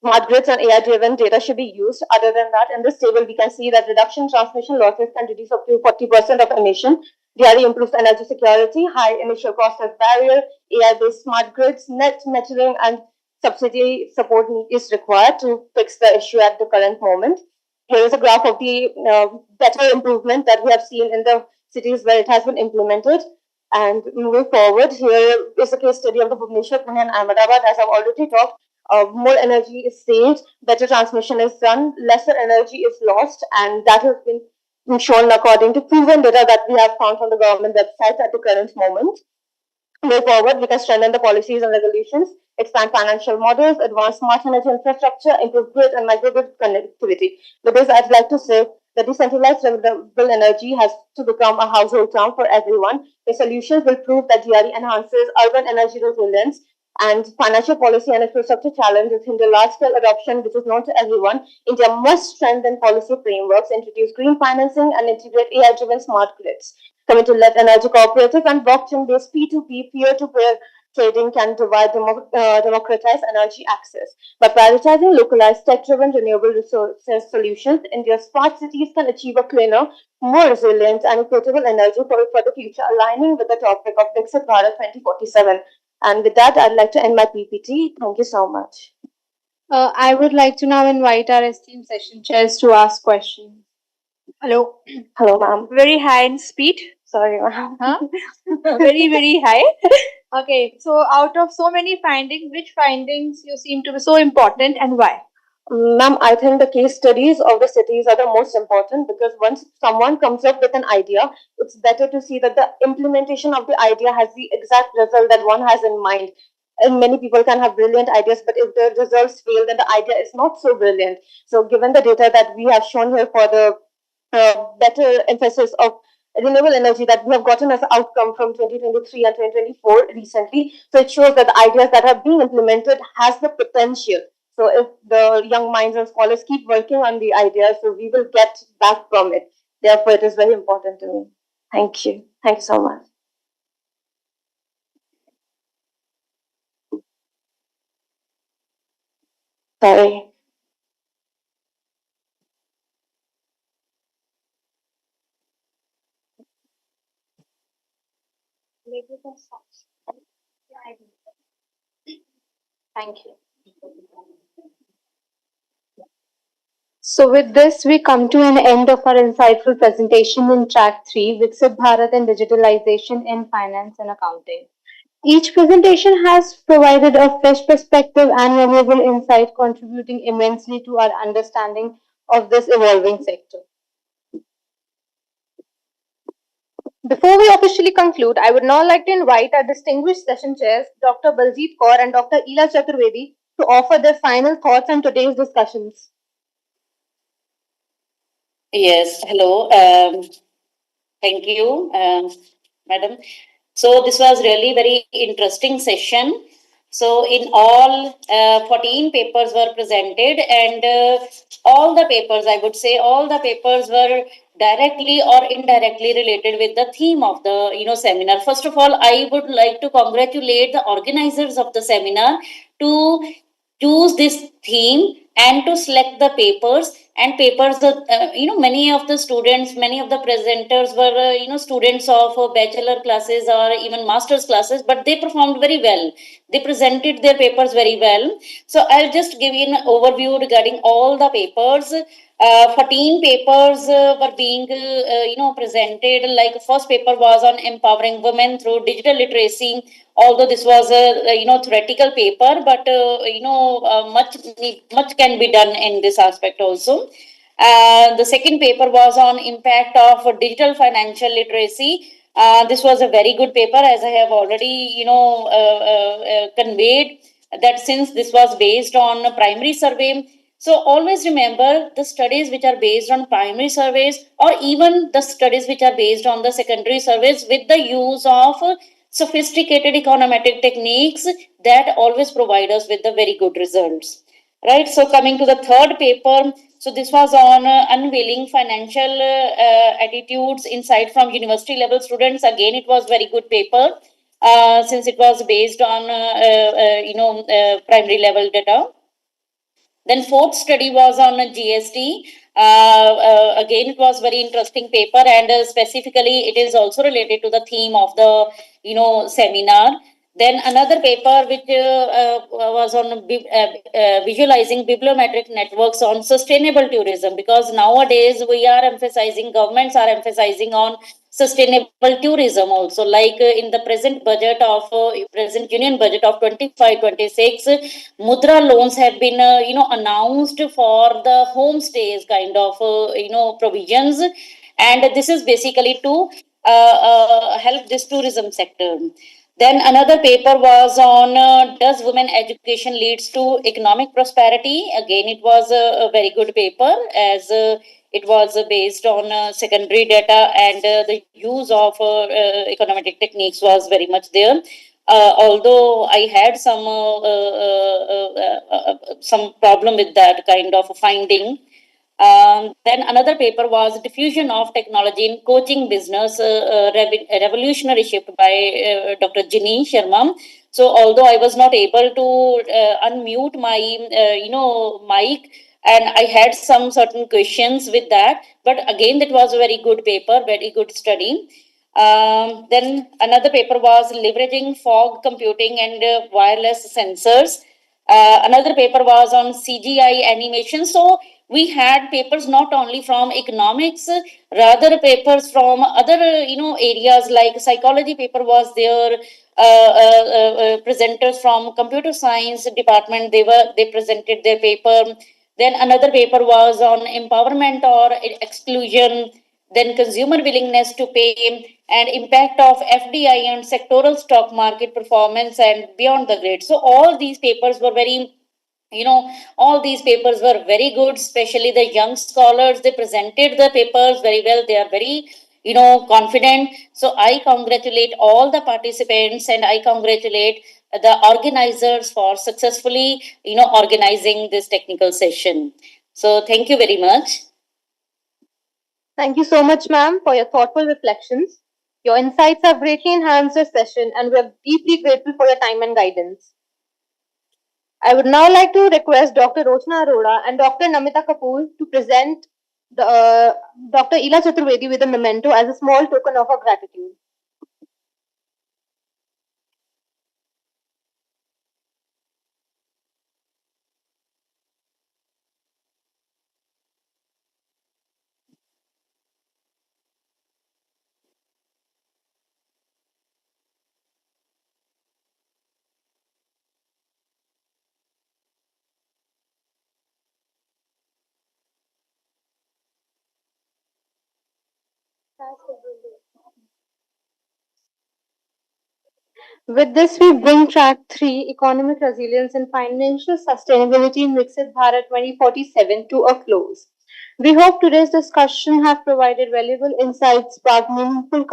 Smart grids and AI-driven data should be used. Other than that, in this table, we can see that reduction in transmission losses can reduce up to 40% of emission. DRE improves energy security, high initial cost as barrier, AI-based smart grids, net metering, and subsidy support is required to fix the issue at the current moment. Here is a graph of the better improvement that we have seen in the cities where it has been implemented. And moving forward, here is a case study of the Bhubaneswar, Pune, and Ahmedabad, as I've already talked. More energy is saved, better transmission is done, lesser energy is lost, and that has been shown according to proven data that we have found from the government website at the current moment. Move forward, we can strengthen the policies and regulations, expand financial models, advance smart energy infrastructure, improve grid and microgrid connectivity. With this, I'd like to say that decentralized renewable energy has to become a household term for everyone. The solutions will prove that DRE enhances urban energy resilience, and financial policy and infrastructure challenges hinder large-scale adoption, which is known to everyone. India must strengthen policy frameworks, introduce green financing, and integrate AI-driven smart grids. Coming to let energy cooperatives and blockchain-based P2P, peer-to-peer trading can democratize energy access. By prioritizing localized, tech-driven renewable resources solutions, India's smart cities can achieve a cleaner, more resilient, and equitable energy for the future, aligning with the topic of Viksit Bharat 2047. And with that, I'd like to end my PPT. Thank you so much. I would like to now invite our esteemed session chairs to ask questions. Hello. Hello, ma'am. Very high in speed. Sorry, ma'am. Huh? Very, very high. Okay, so out of so many findings, which findings you seem to be so important and why? Ma'am, I think the case studies of the cities are the most important, because once someone comes up with an idea, it's better to see that the implementation of the idea has the exact result that one has in mind. And many people can have brilliant ideas, but if the results fail, then the idea is not so brilliant. So given the data that we have shown here for the better emphasis of renewable energy that we have gotten as outcome from 2023 and 2024 recently, so it shows that the ideas that have been implemented has the potential. So if the young minds and scholars keep working on the ideas, so we will get back from it. Therefore, it is very important to me. Thank you. Thank you so much. Sorry. Thank you. So with this, we come to an end of our insightful presentation in track 3, Viksit Bharat and Digitalization in Finance and Accounting. Each presentation has provided a fresh perspective and valuable insight, contributing immensely to our understanding of this evolving sector. Before we officially conclude, I would now like to invite our distinguished session chairs, Dr. Baljeet Kaur and Dr. Ila Chaturvedi, to offer their final thoughts on today's discussions. Yes, hello. Thank you, madam. So this was really very interesting session. So in all, 14 papers were presented, and all the papers, I would say, all the papers were directly or indirectly related with the theme of the seminar. First of all, I would like to congratulate the organizers of the seminar to choose this theme and to select the papers and papers that many of the students, many of the presenters were students of bachelor classes or even master's classes, but they performed very well. They presented their papers very well. So I'll just give you an overview regarding all the papers. 14 papers were being presented. Like first paper was on empowering women through digital literacy. Although this was a theoretical paper, but much can be done in this aspect also. The second paper was on impact of digital financial literacy. This was a very good paper, as I have already conveyed that since this was based on a primary survey. So always remember the studies which are based on primary surveys or even the studies which are based on the secondary surveys with the use of sophisticated econometric techniques that always provide us with the very good results. Right. So coming to the third paper, so this was on unveiling financial attitudes insight from university level students. Again, it was very good paper since it was based on primary level data. Then fourth study was on GST. Again, it was very interesting paper, and specifically, it is also related to the theme of the seminar. Then another paper which was on visualizing bibliometric networks on sustainable tourism, because nowadays we are emphasizing, governments are emphasizing on sustainable tourism also, like in the present budget of present union budget of 25-26, mudra loans have been announced for the homestays kind of provisions, and this is basically to help this tourism sector. Then another paper was on does women education leads to economic prosperity. Again, it was a very good paper, as it was based on secondary data, and the use of econometric techniques was very much there. Although I had some problem with that kind of finding. Then another paper was diffusion of technology in coaching business, revolutionary shift by Dr. Ginny Sharma. So although I was not able to unmute my mic, and I had some certain questions with that, but again that was a very good paper, very good study. Then another paper was leveraging fog computing and wireless sensors. Another paper was on CGI animation. So we had papers not only from economics, rather papers from other areas, like psychology paper was there. Presenters from computer science department, they presented their paper. Then another paper was on empowerment or exclusion, then consumer willingness to pay, and impact of FDI and sectoral stock market performance and beyond the grid. So all these papers were very, all these papers were very good, especially the young scholars. They presented the papers very well. They are very, confident. So I congratulate all the participants, and I congratulate the organizers for successfully, organizing this technical session. So thank you very much. Thank you so much, ma'am, for your thoughtful reflections. Your insights have greatly enhanced this session, and we are deeply grateful for your time and guidance. I would now like to request Dr. Rochna Arora and Dr. Namita Kapoor to present Dr. Ila Chaturvedi with a memento as a small token of our gratitude. With this, we bring track 3, Economic Resilience and Financial Sustainability in Viksit Bharat 2047 to a close. We hope today's discussion have provided valuable insights, sparked meaningful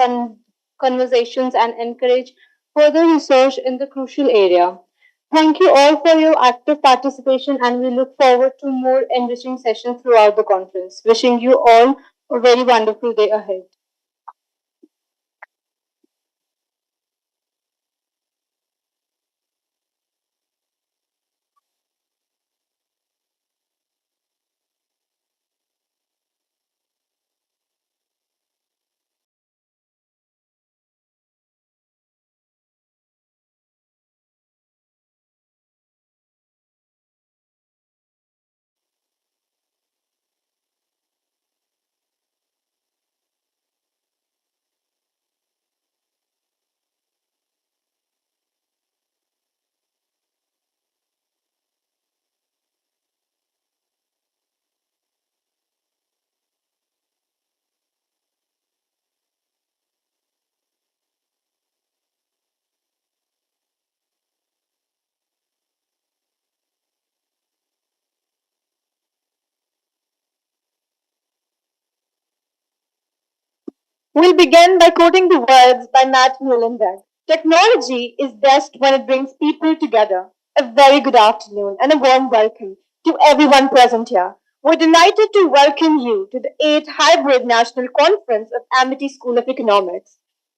conversations, and encouraged further research in the crucial area. Thank you all for your active participation, and we look forward to more enriching sessions throughout the conference. Wishing you all a very wonderful day ahead. We'll begin by quoting the words by Matt Mullenweg. Technology is best when it brings people together. A very good afternoon and a warm welcome to everyone present here. We're delighted to welcome you to the 8th Hybrid National Conference of Amity School of Economics.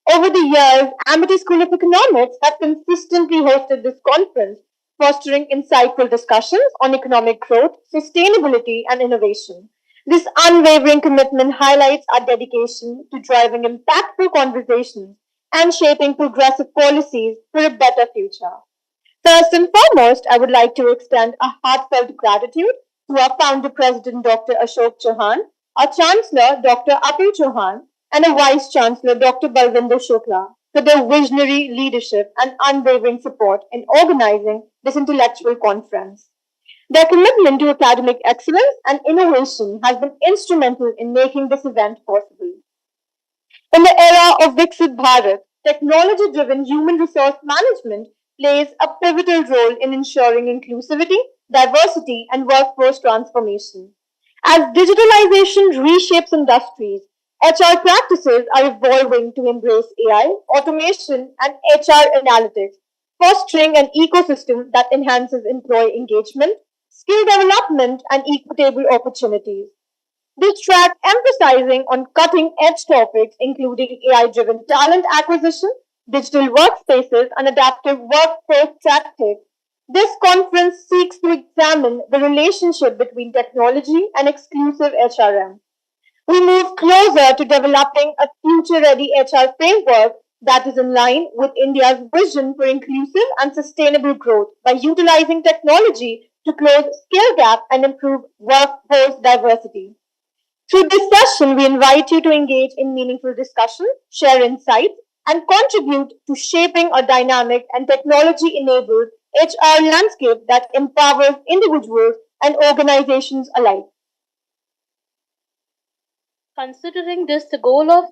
Over the years, Amity School of Economics have consistently hosted this conference, fostering insightful discussions on economic growth, sustainability, and innovation. This unwavering commitment highlights our dedication to driving impactful conversations and shaping progressive policies for a better future. First and foremost, I would like to extend a heartfelt gratitude to our founder president, Dr. Ashok Chauhan, our chancellor, Dr. Atul Chauhan, and our vice chancellor, Dr. Balvinder Shukla, for their visionary leadership and unwavering support in organizing this intellectual conference. Their commitment to academic excellence and innovation has been instrumental in making this event possible. In the era of Viksit Bharat, technology driven human resource management plays a pivotal role in ensuring inclusivity, diversity, and workforce transformation. As digitalization reshapes industries, HR practices are evolving to embrace AI, automation, and HR analytics, fostering an ecosystem that enhances employee engagement, skill development, and equitable opportunities. This track emphasizing on cutting edge topics including AI driven talent acquisition, digital workspaces, and adaptive workforce tactics. This conference seeks to examine the relationship between technology and exclusive HRM. We move closer to developing a future ready HR framework that is in line with India's vision for inclusive and sustainable growth by utilizing technology to close skill gap and improve workforce diversity. Through this session, we invite you to engage in meaningful discussion, share insights, and contribute to shaping a dynamic and technology enabled HR landscape that empowers individuals and organizations alike. Considering this, the goal of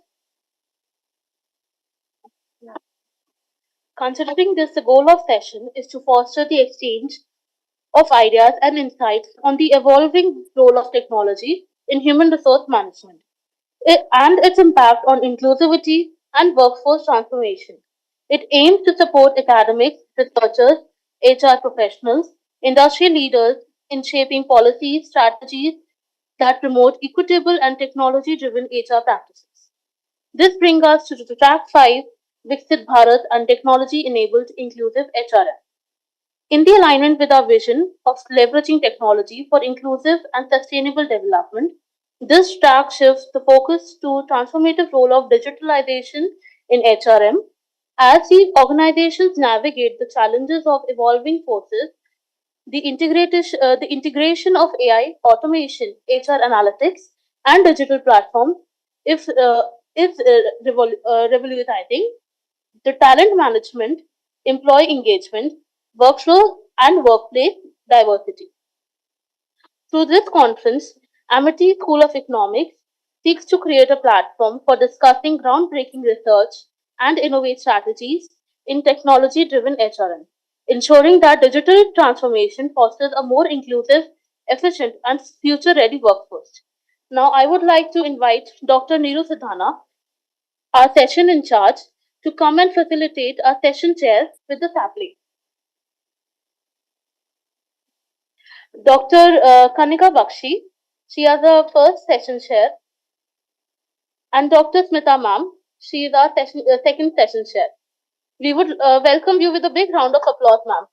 Considering this, the goal of session is to foster the exchange of ideas and insights on the evolving role of technology in human resource management and its impact on inclusivity and workforce transformation. It aims to support academics, researchers, HR professionals, industry leaders in shaping policies, strategies that promote equitable and technology driven HR practices. This brings us to track 5, Viksit Bharat and Technology Enabled Inclusive HRM. In the alignment with our vision of leveraging technology for inclusive and sustainable development, this track shifts the focus to transformative role of digitalization in HRM. As the organizations navigate the challenges of evolving forces, the integration of AI, automation, HR analytics, and digital platforms if, uh, is revolutionizing the talent management, employee engagement, workflow, and workplace diversity. Through this conference, Amity School of Economics seeks to create a platform for discussing groundbreaking research and innovate strategies in technology driven HRM, ensuring that digital transformation fosters a more inclusive, efficient, and future ready workforce. Now, I would like to invite Dr. Neeru Sidhana, our session in charge, to come and facilitate our session chair with the sapling. Dr. Kanika Bakshi, she is our first session chair, and Dr. Smita ma'am, she is our second session chair. We would welcome you with a big round of applause, ma'am.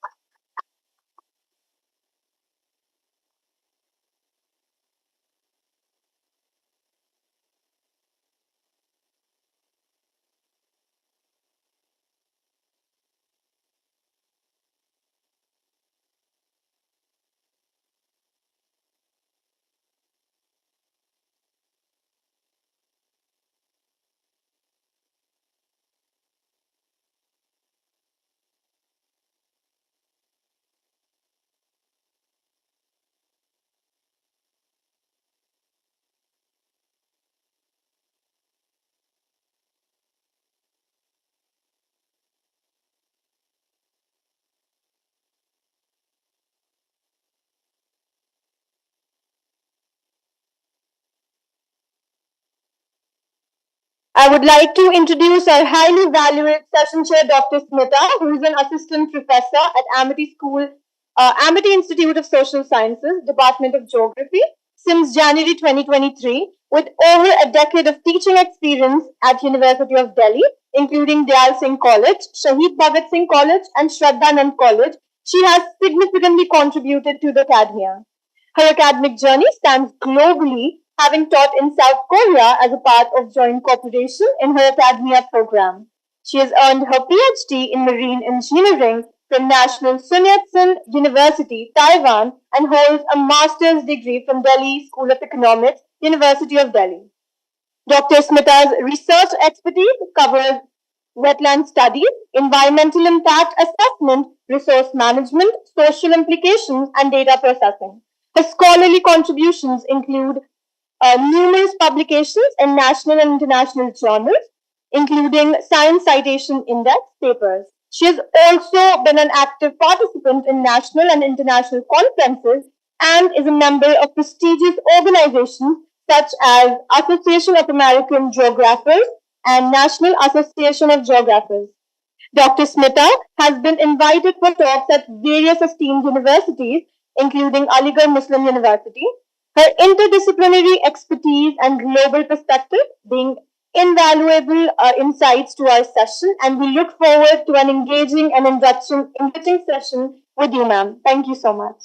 I would like to introduce our highly valued session chair, Dr. Smita, who is an assistant professor at Amity School, Amity Institute of Social Sciences, Department of Geography, since January 2023, with over a decade of teaching experience at University of Delhi, including Dayal Singh College, Shahid Bhagat Singh College, and Shraddhanand College. She has significantly contributed to the academia. Her academic journey spans globally, having taught in South Korea as a part of joint cooperation in her academia program. She has earned her PhD in marine engineering from National Sun Yat-sen University, Taiwan, and holds a master's degree from Delhi School of Economics, University of Delhi. Dr. Smita's research expertise covers wetland studies, environmental impact assessment, resource management, social implications, and data processing. Her scholarly contributions include numerous publications in national and international journals, including Science Citation Index papers. She has also been an active participant in national and international conferences and is a member of prestigious organizations such as Association of American Geographers and National Association of Geographers. Dr. Smita has been invited for talks at various esteemed universities, including Aligarh Muslim University. Her interdisciplinary expertise and global perspective being invaluable insights to our session, and we look forward to an engaging and enriching session with you, ma'am. Thank you so much.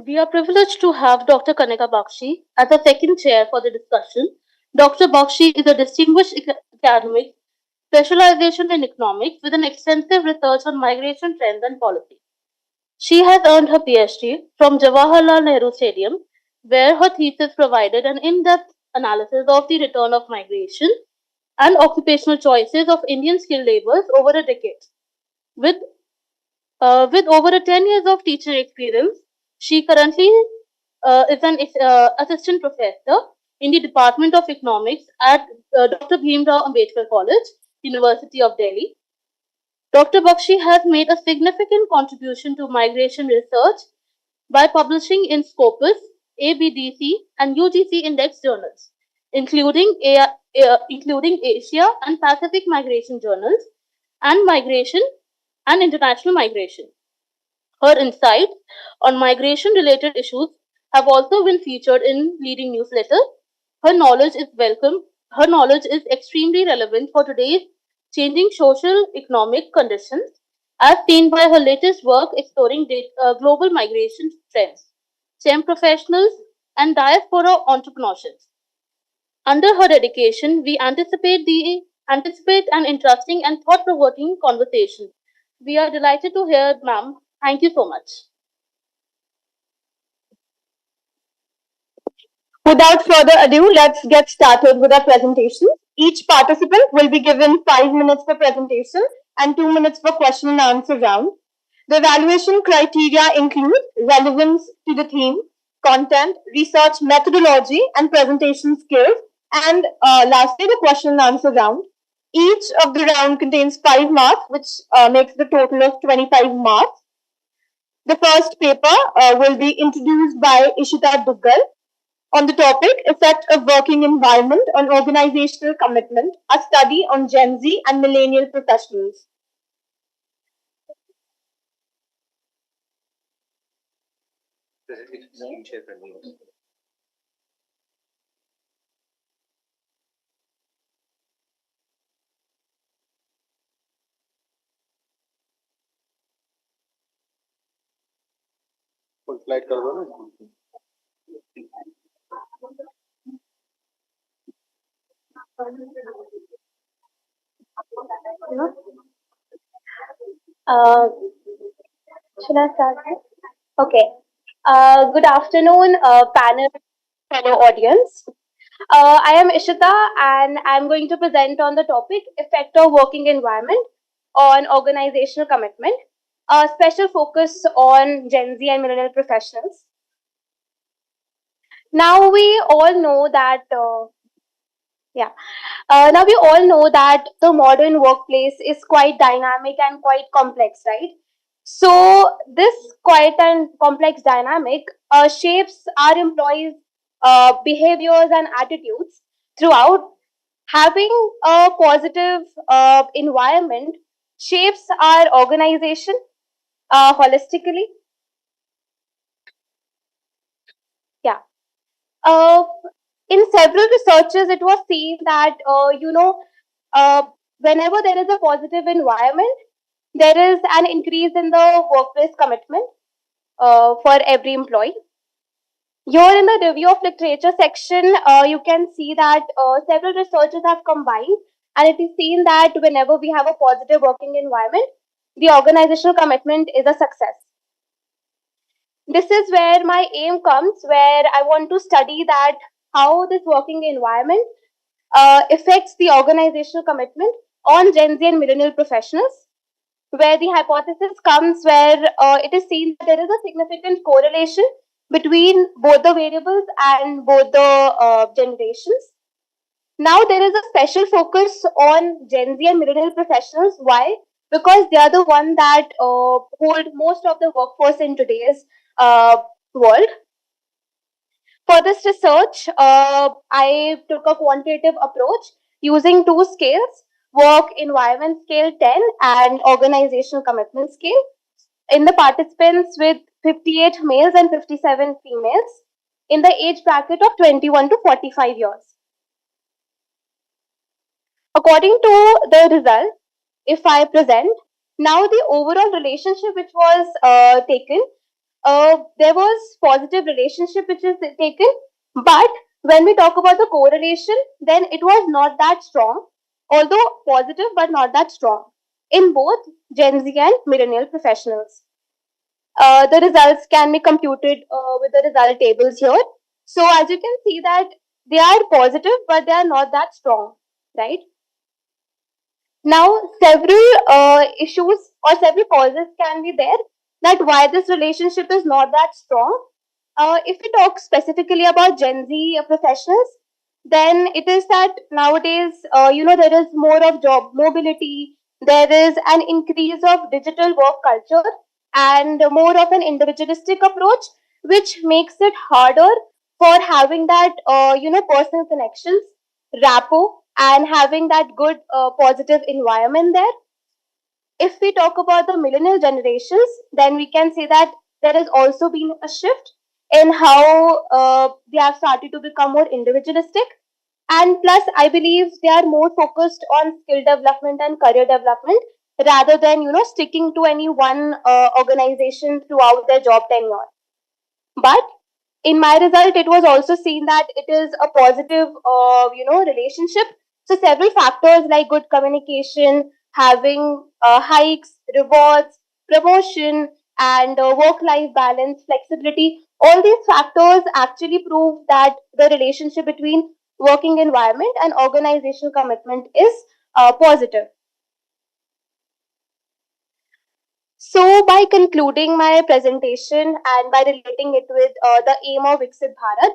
We are privileged to have Dr. Kanika Bakshi as a second chair for the discussion. Dr. Bakshi is a distinguished academic specialization in economics with an extensive research on migration trends and policy. She has earned her PhD from Jawaharlal Nehru Stadium, where her thesis provided an in-depth analysis of the return of migration and occupational choices of Indian skilled laborers over a decade. With with over a 10 years of teaching experience, she currently is an assistant professor in the Department of Economics at Dr. Bhimrao Ambedkar College, University of Delhi. Dr. Bakshi has made a significant contribution to migration research by publishing in Scopus, ABDC, and UGC Index journals, including Asia and Pacific Migration Journals, and Migration and International Migration. Her insights on migration related issues have also been featured in leading newsletters. Her knowledge is welcome. Her knowledge is extremely relevant for today's changing social economic conditions, as seen by her latest work exploring global migration trends, STEM professionals, and diaspora entrepreneurship. Under her dedication, we anticipate an interesting and thought-provoking conversation. We are delighted to hear, ma'am. Thank you so much. Without further ado, let's get started with our presentation. Each participant will be given 5 minutes for presentation and 2 minutes for question and answer round. The evaluation criteria include relevance to the theme, content, research methodology, and presentation skills. And lastly, the question and answer round. Each of the round contains 5 marks, which makes the total of 25 marks. The first paper will be introduced by Ishita Duggal on the topic Effect of Working Environment on Organizational Commitment, a study on Gen Z and millennial professionals. Full flight कर दो ना Should I start? Okay. Good afternoon, panel, fellow audience. I am Ishita and I'm going to present on the topic Effect of Working Environment on Organizational Commitment, a special focus on Gen Z and millennial professionals. Now we all know that now we all know that the modern workplace is quite dynamic and quite complex, right? So this quite and complex dynamic shapes our employees' behaviors and attitudes throughout. Having a positive environment shapes our organization holistically. Yeah. Uh, in several researches, it was seen that whenever there is a positive environment, there is an increase in the workplace commitment for every employee. Here in the review of literature section, you can see that several researchers have combined, and it is seen that whenever we have a positive working environment, the organizational commitment is a success. This is where my aim comes, where I want to study that how this working environment affects the organizational commitment on Gen Z and millennial professionals, where the hypothesis comes where it is seen that there is a significant correlation between both the variables and both the generations. Now there is a special focus on Gen Z and millennial professionals. Why? Because they are the one that hold most of the workforce in today's world. For this research, I took a quantitative approach using 2 scales, work environment scale 10 and organizational commitment scale, in the participants with 58 males and 57 females in the age bracket of 21 to 45 years. According to the results, if I present, now the overall relationship which was taken, there was positive relationship which is taken, but when we talk about the correlation, then it was not that strong, although positive but not that strong in both Gen Z and millennial professionals. The results can be computed with the result tables here. So as you can see that they are positive, but they are not that strong, right? Now, several issues or several causes can be there that why this relationship is not that strong. If we talk specifically about Gen Z professionals, then it is that nowadays, there is more of job mobility, there is an increase of digital work culture and more of an individualistic approach, which makes it harder for having that, personal connections, rapport, and having that good positive environment there. If we talk about the millennial generations, then we can say that there has also been a shift in how they have started to become more individualistic And plus, I believe they are more focused on skill development and career development rather than, sticking to any one organization throughout their job tenure. But in my result, it was also seen that it is a positive, relationship. So several factors like good communication, having hikes, rewards, promotion, and work-life balance, flexibility. All these factors actually prove that the relationship between working environment and organizational commitment is positive. So, by concluding my presentation and by relating it with the aim of Viksit Bharat,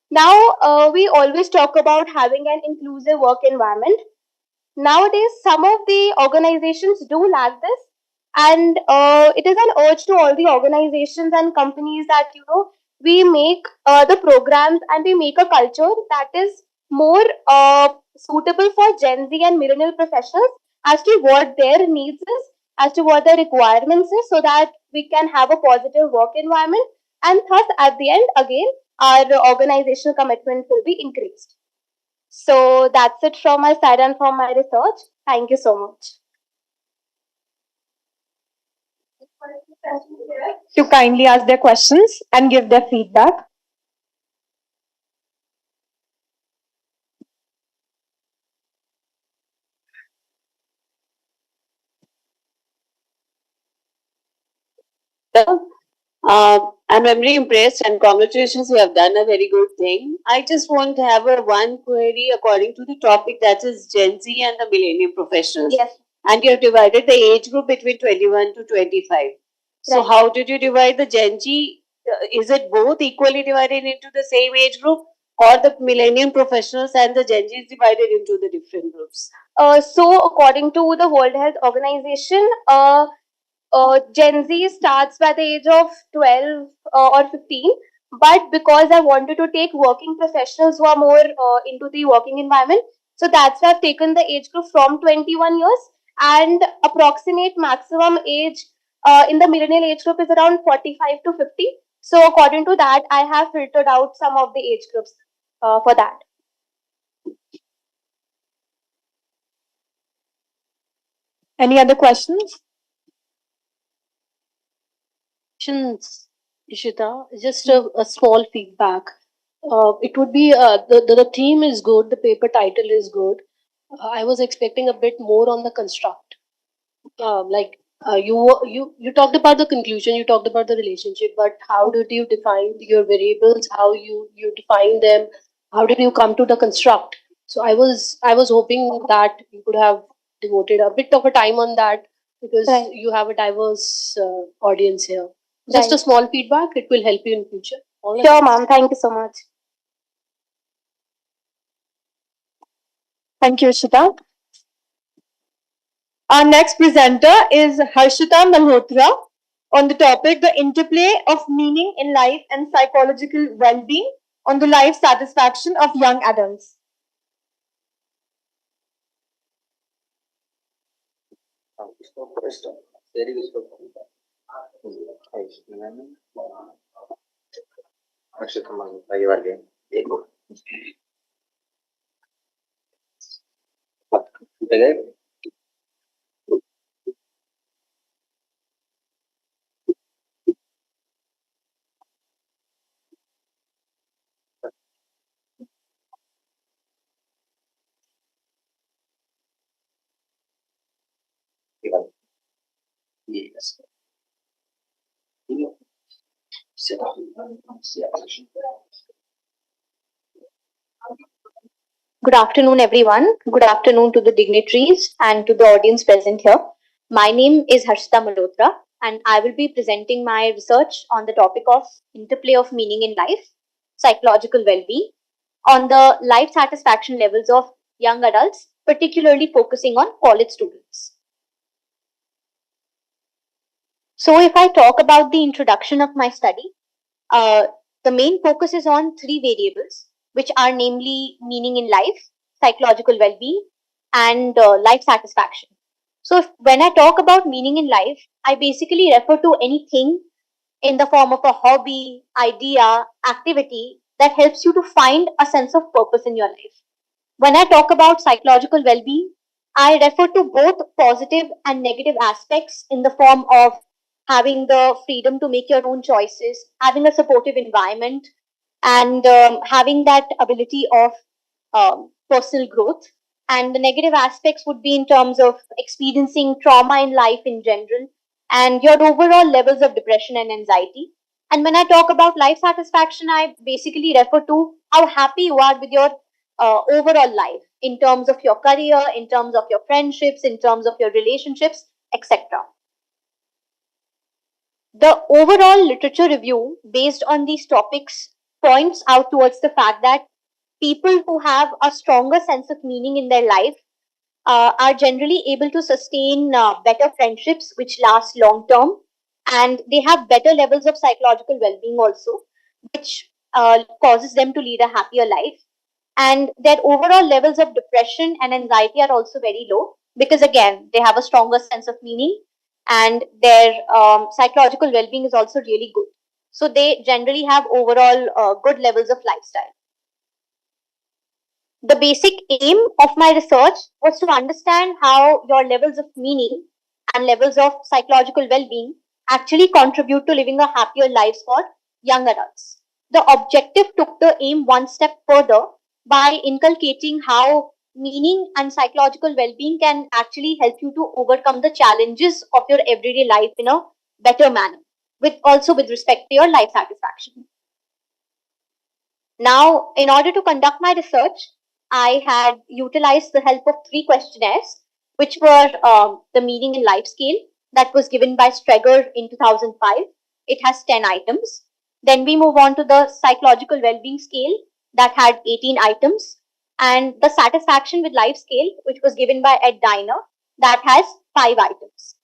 now we always talk about having an inclusive work environment. Nowadays, some of the organizations do lack this, and it is an urge to all the organizations and companies that we make the programs and we make a culture that is more suitable for Gen Z and millennial professionals as to what their needs is, as to what their requirements is, so that we can have a positive work environment, and thus at the end again our organizational commitment will be increased. So that's it from my side and from my research. Thank you so much. To kindly ask their questions and give their feedback. I'm very impressed and congratulations, you have done a very good thing. I just want to have a one query according to the topic, that is Gen Z and the millennium professionals. Yes. And you have divided the age group between 21 to 25. So Right. how did you divide the Gen Z? Is it both equally divided into the same age group, or the millennium professionals and the Gen Z is divided into the different groups? So according to the World Health Organization, Gen Z starts by the age of 12 or 15. But because I wanted to take working professionals who are more into the working environment, so that's why I've taken the age group from 21 years, and approximate maximum age in the millennial age group is around 45 to 50. So according to that, I have filtered out some of the age groups for that. Any other questions? Questions, Ishita. Just a small feedback. It would be the theme is good, the paper title is good. I was expecting a bit more on the construct. You talked about the conclusion, you talked about the relationship, but how did you define your variables? How you define them? How did you come to the construct? So I was hoping that you could have devoted a bit of a time on that, because Right. you have a diverse audience here. Just a Right. small feedback, it will help you in future. All the Sure, best. ma'am. Thank you so much. Thank you, Ishita. Our next presenter is Harshita Malhotra on the topic the interplay of meaning in life and psychological well-being on the life satisfaction of young adults. Good afternoon, everyone. Good afternoon to the dignitaries and to the audience present here. My name is Harshita Malhotra, and I will be presenting my research on the topic of interplay of meaning in life, psychological well-being, on the life satisfaction levels of young adults, particularly focusing on college students. So, if I talk about the introduction of my study, the main focus is on three variables, which are namely meaning in life, psychological well being, and life satisfaction. So, when I talk about meaning in life, I basically refer to anything in the form of a hobby, idea, activity that helps you to find a sense of purpose in your life. When I talk about psychological well-being, I refer to both positive and negative aspects in the form of having the freedom to make your own choices, having a supportive environment, and having that ability of personal growth. And the negative aspects would be in terms of experiencing trauma in life in general and your overall levels of depression and anxiety. And when I talk about life satisfaction, I basically refer to how happy you are with your overall life in terms of your career, in terms of your friendships, in terms of your relationships, etc. The overall literature review based on these topics points out towards the fact that people who have a stronger sense of meaning in their life are generally able to sustain better friendships which last long term, and they have better levels of psychological well-being also, which causes them to lead a happier life. And their overall levels of depression and anxiety are also very low because again they have a stronger sense of meaning, and their psychological well-being is also really good, so they generally have overall good levels of lifestyle. The basic aim of my research was to understand how your levels of meaning and levels of psychological well-being actually contribute to living a happier lives for young adults. The objective took the aim one step further by inculcating how meaning and psychological well-being can actually help you to overcome the challenges of your everyday life in a better manner, with also with respect to your life satisfaction. Now, in order to conduct my research, I had utilized the help of 3 questionnaires, which were the Meaning in Life scale that was given by Streger in 2005. It has 10 items. Then we move on to the Psychological Wellbeing scale that had 18 items, and the Satisfaction with Life scale, which was given by Ed Diner, that has 5 items.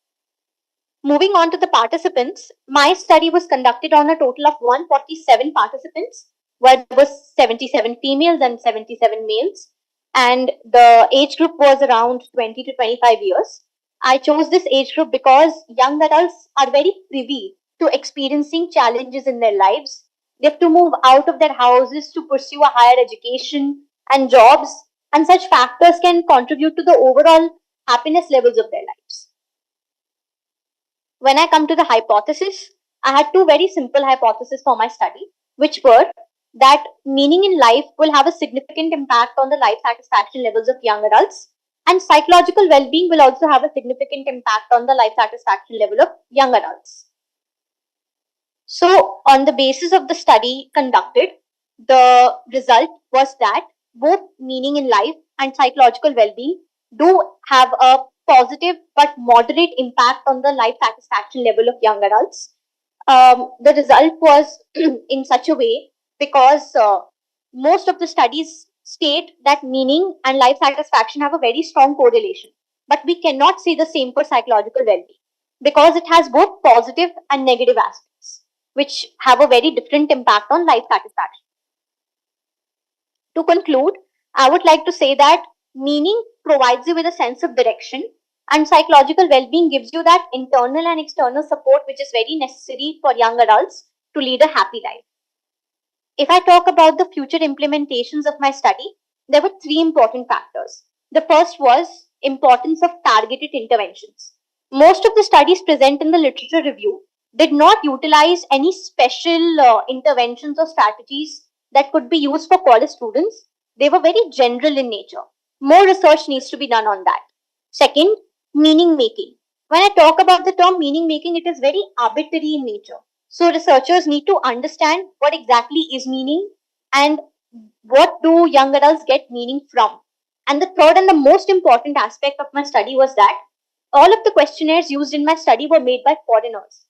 Moving on to the participants, my study was conducted on a total of 147 participants, where there was 77 females and 77 males, and the age group was around 20 to 25 years. I chose this age group because young adults are very privy to experiencing challenges in their lives. They have to move out of their houses to pursue a higher education and jobs, and such factors can contribute to the overall happiness levels of their lives. When I come to the hypothesis, I had 2 very simple hypotheses for my study, which were that meaning in life will have a significant impact on the life satisfaction levels of young adults, and psychological well-being will also have a significant impact on the life satisfaction level of young adults. So, on the basis of the study conducted, the result was that both meaning in life and psychological well-being do have a positive but moderate impact on the life satisfaction level of young adults. The result was in such a way because most of the studies state that meaning and life satisfaction have a very strong correlation, but we cannot say the same for psychological well-being because it has both positive and negative aspects, which have a very different impact on life satisfaction. To conclude, I would like to say that meaning provides you with a sense of direction, and psychological well-being gives you that internal and external support which is very necessary for young adults to lead a happy life. If I talk about the future implementations of my study, there were 3 important factors. The first was importance of targeted interventions. Most of the studies present in the literature review did not utilize any special interventions or strategies that could be used for college students. They were very general in nature. More research needs to be done on that. Second, meaning making. When I talk about the term meaning making, it is very arbitrary in nature. So researchers need to understand what exactly is meaning and what do young adults get meaning from. And the third and the most important aspect of my study was that all of the questionnaires used in my study were made by foreigners.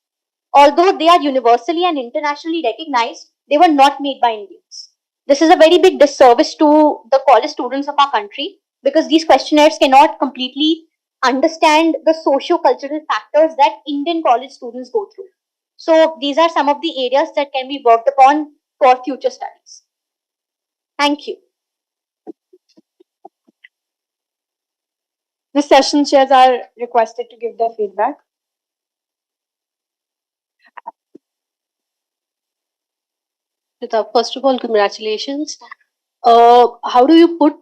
Although they are universally and internationally recognized, they were not made by Indians. This is a very big disservice to the college students of our country because these questionnaires cannot completely understand the socio-cultural factors that Indian college students go through. So these are some of the areas that can be worked upon for future studies. Thank you. The session chairs are requested to give their feedback. First of all, congratulations. how do you put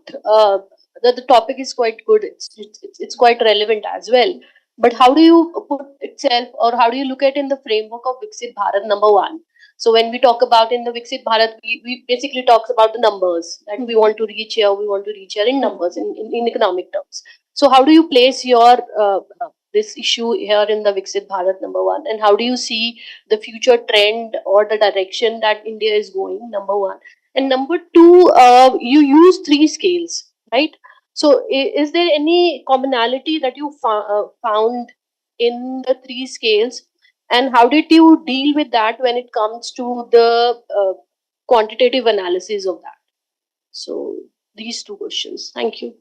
the topic is quite good. It's quite relevant as well. But how do you put itself, or how do you look at in the framework of Viksit Bharat number one? So when we talk about in the Viksit Bharat, we basically talks about the numbers that we want to reach here, we want to reach here in numbers, in economic terms. So how do you place your this issue here in the Viksit Bharat number one, and how do you see the future trend or the direction that India is going? Number one. And number two, you use three scales, right? So, is there any commonality that you found in the three scales, and how did you deal with that when it comes to the quantitative analysis of that? So, these two questions. Thank you.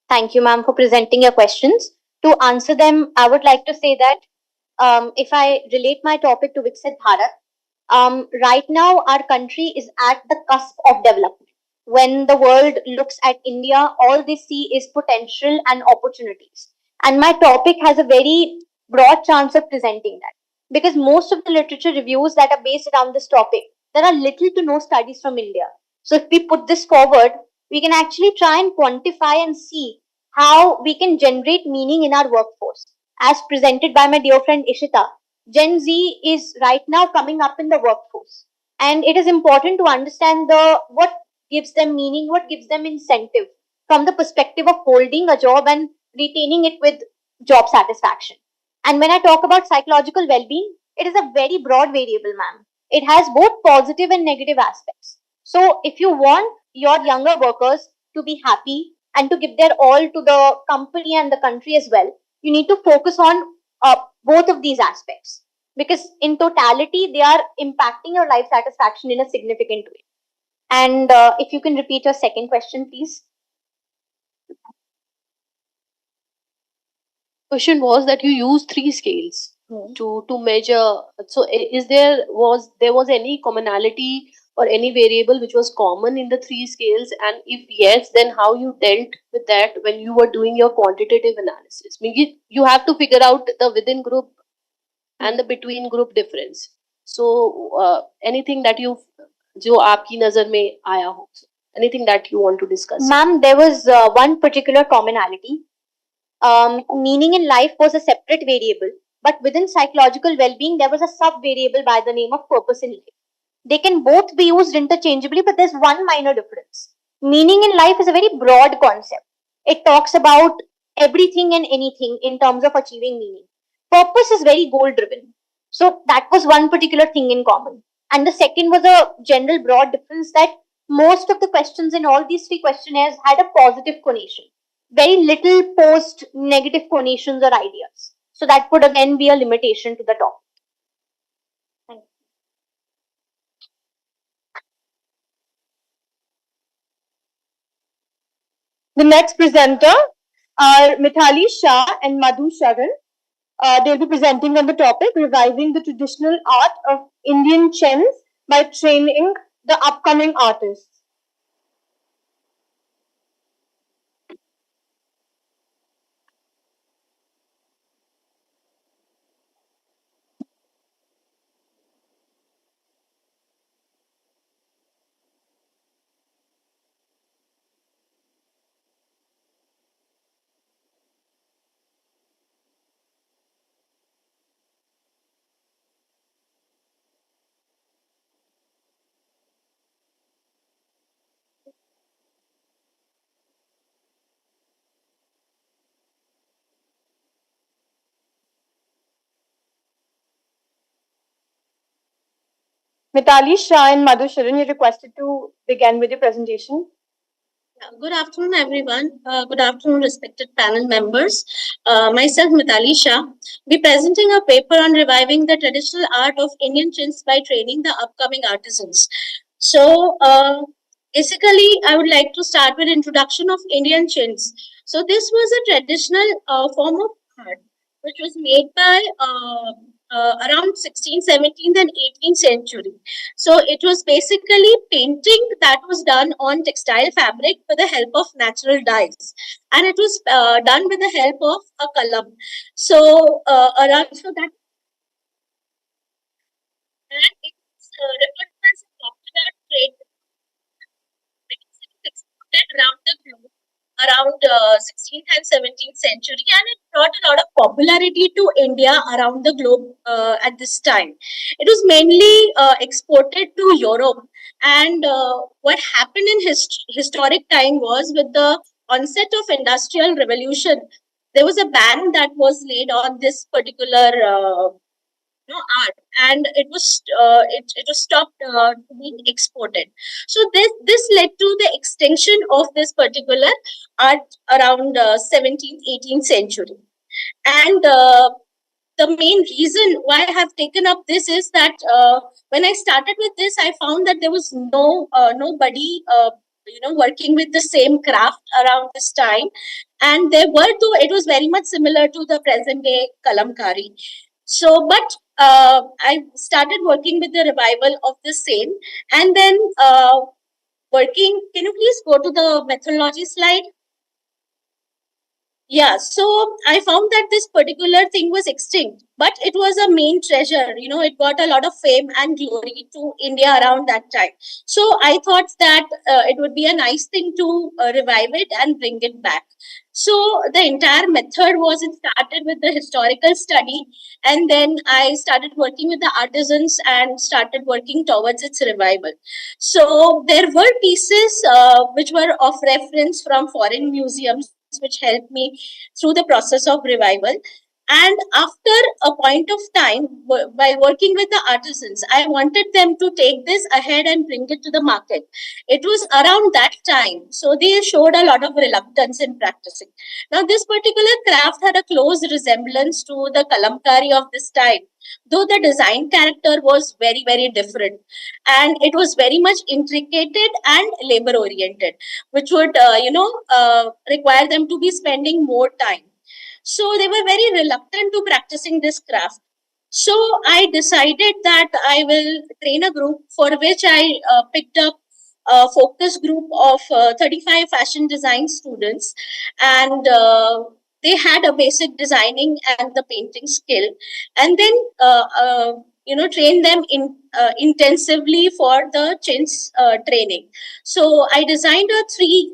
Thank you, ma'am, for presenting your questions. To answer them, I would like to say that if I relate my topic to Viksit Bharat, right now our country is at the cusp of development. When the world looks at India, all they see is potential and opportunities. And my topic has a very broad chance of presenting that. Because most of the literature reviews that are based around this topic, there are little to no studies from India. So if we put this forward, we can actually try and quantify and see how we can generate meaning in our workforce. As presented by my dear friend Ishita, Gen Z is right now coming up in the workforce, and it is important to understand the what gives them meaning, what gives them incentive from the perspective of holding a job and retaining it with job satisfaction. And when I talk about psychological well-being, it is a very broad variable, ma'am. It has both positive and negative aspects. So if you want your younger workers to be happy and to give their all to the company and the country as well, you need to focus on both of these aspects, because in totality they are impacting your life satisfaction in a significant way. And if you can repeat your second question, please. Question was that you use three scales to measure. So is there was any commonality or any variable which was common in the three scales, and if yes, then how you dealt with that when you were doing your quantitative analysis? Maybe you have to figure out the within group and the between group difference. So anything that you जो आपकी नजर में आया हो, anything that you want to discuss? Ma'am, there was one particular commonality. Meaning in life was a separate variable, but within psychological well-being, there was a sub-variable by the name of purpose in life. They can both be used interchangeably, but there's one minor difference. Meaning in life is a very broad concept. It talks about everything and anything in terms of achieving meaning. Purpose is very goal-driven. So that was one particular thing in common. And the second was a general broad difference that most of the questions in all these three questionnaires had a positive connotation. Very little post negative connotations or ideas. So that would again be a limitation to the topic. Thank you. The next presenter are Mithali Shah and Madhu Sharan. They'll be presenting on the topic reviving the traditional art of Indian chants by training the upcoming artists. Mithali Shah and Madhu Sharan, you're requested to begin with your presentation. Good afternoon, everyone. Good afternoon, respected panel members. Myself, Mithali Shah, be presenting a paper on reviving the traditional art of Indian chants by training the upcoming artisans. So, basically, I would like to start with introduction of Indian chants. So, this was a traditional form of art which was made by around 16th, 17th, and 18th century. So it was basically painting that was done on textile fabric with the help of natural dyes, and it was done with the help of a kalam. So around so that and it's referred to as a popular trade spread around the globe around 16th and 17th century, and it brought a lot of popularity to India around the globe at this time. It was mainly exported to Europe, and what happened in historic time was with the onset of industrial revolution, there was a ban that was laid on this particular art, and it was stopped being exported. So this led to the extinction of this particular art around 17th 18th century. And the main reason why I have taken up this is that when I started with this, I found that there was nobody working with the same craft around this time, and there were, though it was very much similar to the present day kalamkari. So, but I started working with the revival of the same, and then working. Can you please go to the methodology slide? Yeah, so I found that this particular thing was extinct, but it was a main treasure. It got a lot of fame and glory to India around that time. So I thought that it would be a nice thing to revive it and bring it back. So the entire method was, it started with the historical study, and then I started working with the artisans and started working towards its revival. So there were pieces which were of reference from foreign museums, which helped me through the process of revival. And after a point of time, while working with the artisans, I wanted them to take this ahead and bring it to the market. It was around that time, so they showed a lot of reluctance in practicing. Now, this particular craft had a close resemblance to the kalamkari of this time, though the design character was very, very different, and it was very much intricate and labor oriented, which would require them to be spending more time. So they were very reluctant to practicing this craft. So I decided that I will train a group, for which I picked up a focus group of 35 fashion design students, and they had a basic designing and the painting skill, and then train them intensively for the chins training. So I designed a 3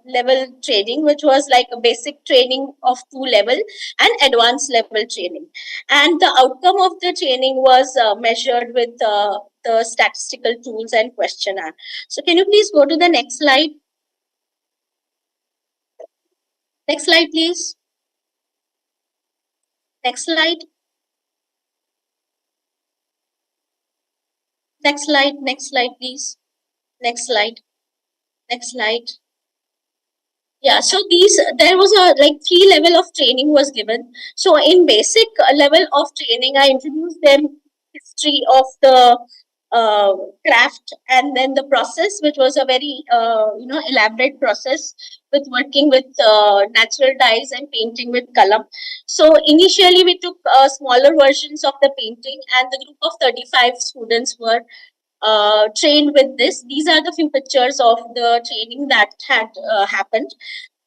level training, which was like a basic training of 2 level and advanced level training, and the outcome of the training was measured with the statistical tools and questionnaire. So can you please go to the next slide? Next slide, please. Next slide. Next slide, please. Next slide. Next slide. Yeah, so there was a 3 level of training was given. So in basic level of training, I introduced them history of the craft, and then the process, which was a very elaborate process with working with natural dyes and painting with kalam. So initially we took smaller versions of the painting, and the group of 35 students were trained with this. These are the few pictures of the training that had happened.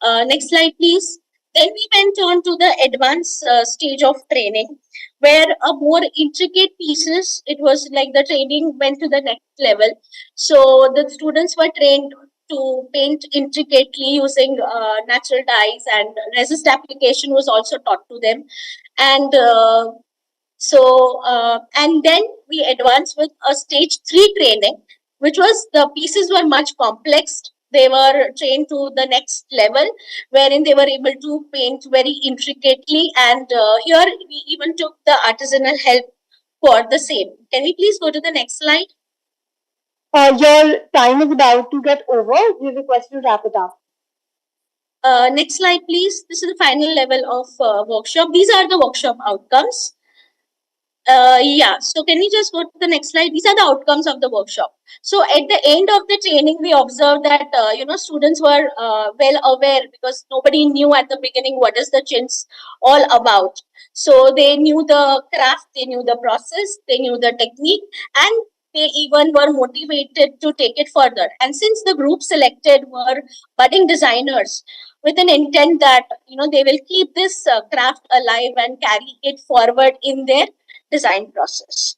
Next slide, please. Then we went on to the advanced stage of training, where a more intricate pieces, it was like the training went to the next level. So the students were trained to paint intricately using natural dyes, and resist application was also taught to them. And and then we advanced with a stage 3 training, which was the pieces were much complex. They were trained to the next level, wherein they were able to paint very intricately. And here we even took the artisanal help for the same. Can we please go to the next slide? Your time is about to get over. We request you to wrap it up. Next slide, please. This is the final level of workshop. These are the workshop outcomes. Yeah, so can you just go to the next slide? These are the outcomes of the workshop. So at the end of the training, we observed that students were well aware, because nobody knew at the beginning what is the chins all about. So they knew the craft, they knew the process, they knew the technique, and they even were motivated to take it further. And since the group selected were budding designers, with an intent that they will keep this craft alive and carry it forward in their design process.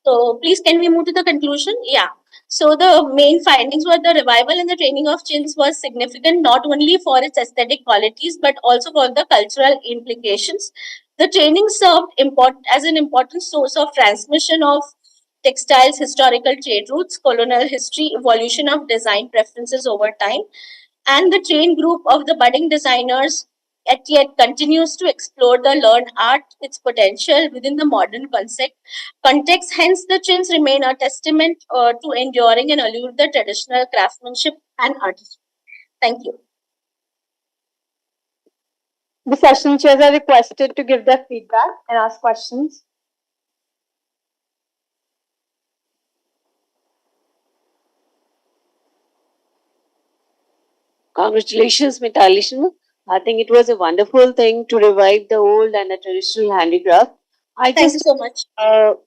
So please, can we move to the conclusion? Yeah. So the main findings were the revival and the training of chins was significant not only for its aesthetic qualities but also for the cultural implications. The training served as an important source of transmission of textiles, historical trade routes, colonial history, evolution of design preferences over time, and the trained group of the budding designers yet continues to explore the learned art, its potential within the modern context. Hence, the chins remain a testament to enduring and allure the traditional craftsmanship and artistry. Thank you. The session chairs are requested to give their feedback and ask questions. Congratulations, Mitali. I think it was a wonderful thing to revive the old and the traditional handicraft. Thank you so much.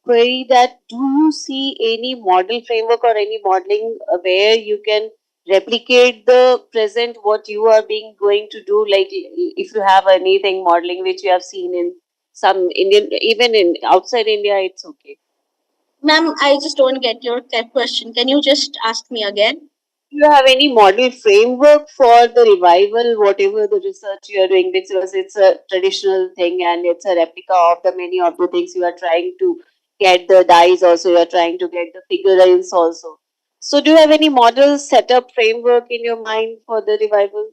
Query that, do you see any model framework or any modeling where you can replicate the present what you are being going to do? Like if you have anything modeling which you have seen in some Indian, even in outside India, it's okay. Ma'am, I just don't get your question. Can you just ask me again? Do you have any model framework for the revival, whatever the research you are doing? Because it's a traditional thing and it's a replica of the many of the things you are trying to get the dies also, you are trying to get the figurines also. So do you have any model setup framework in your mind for the revival?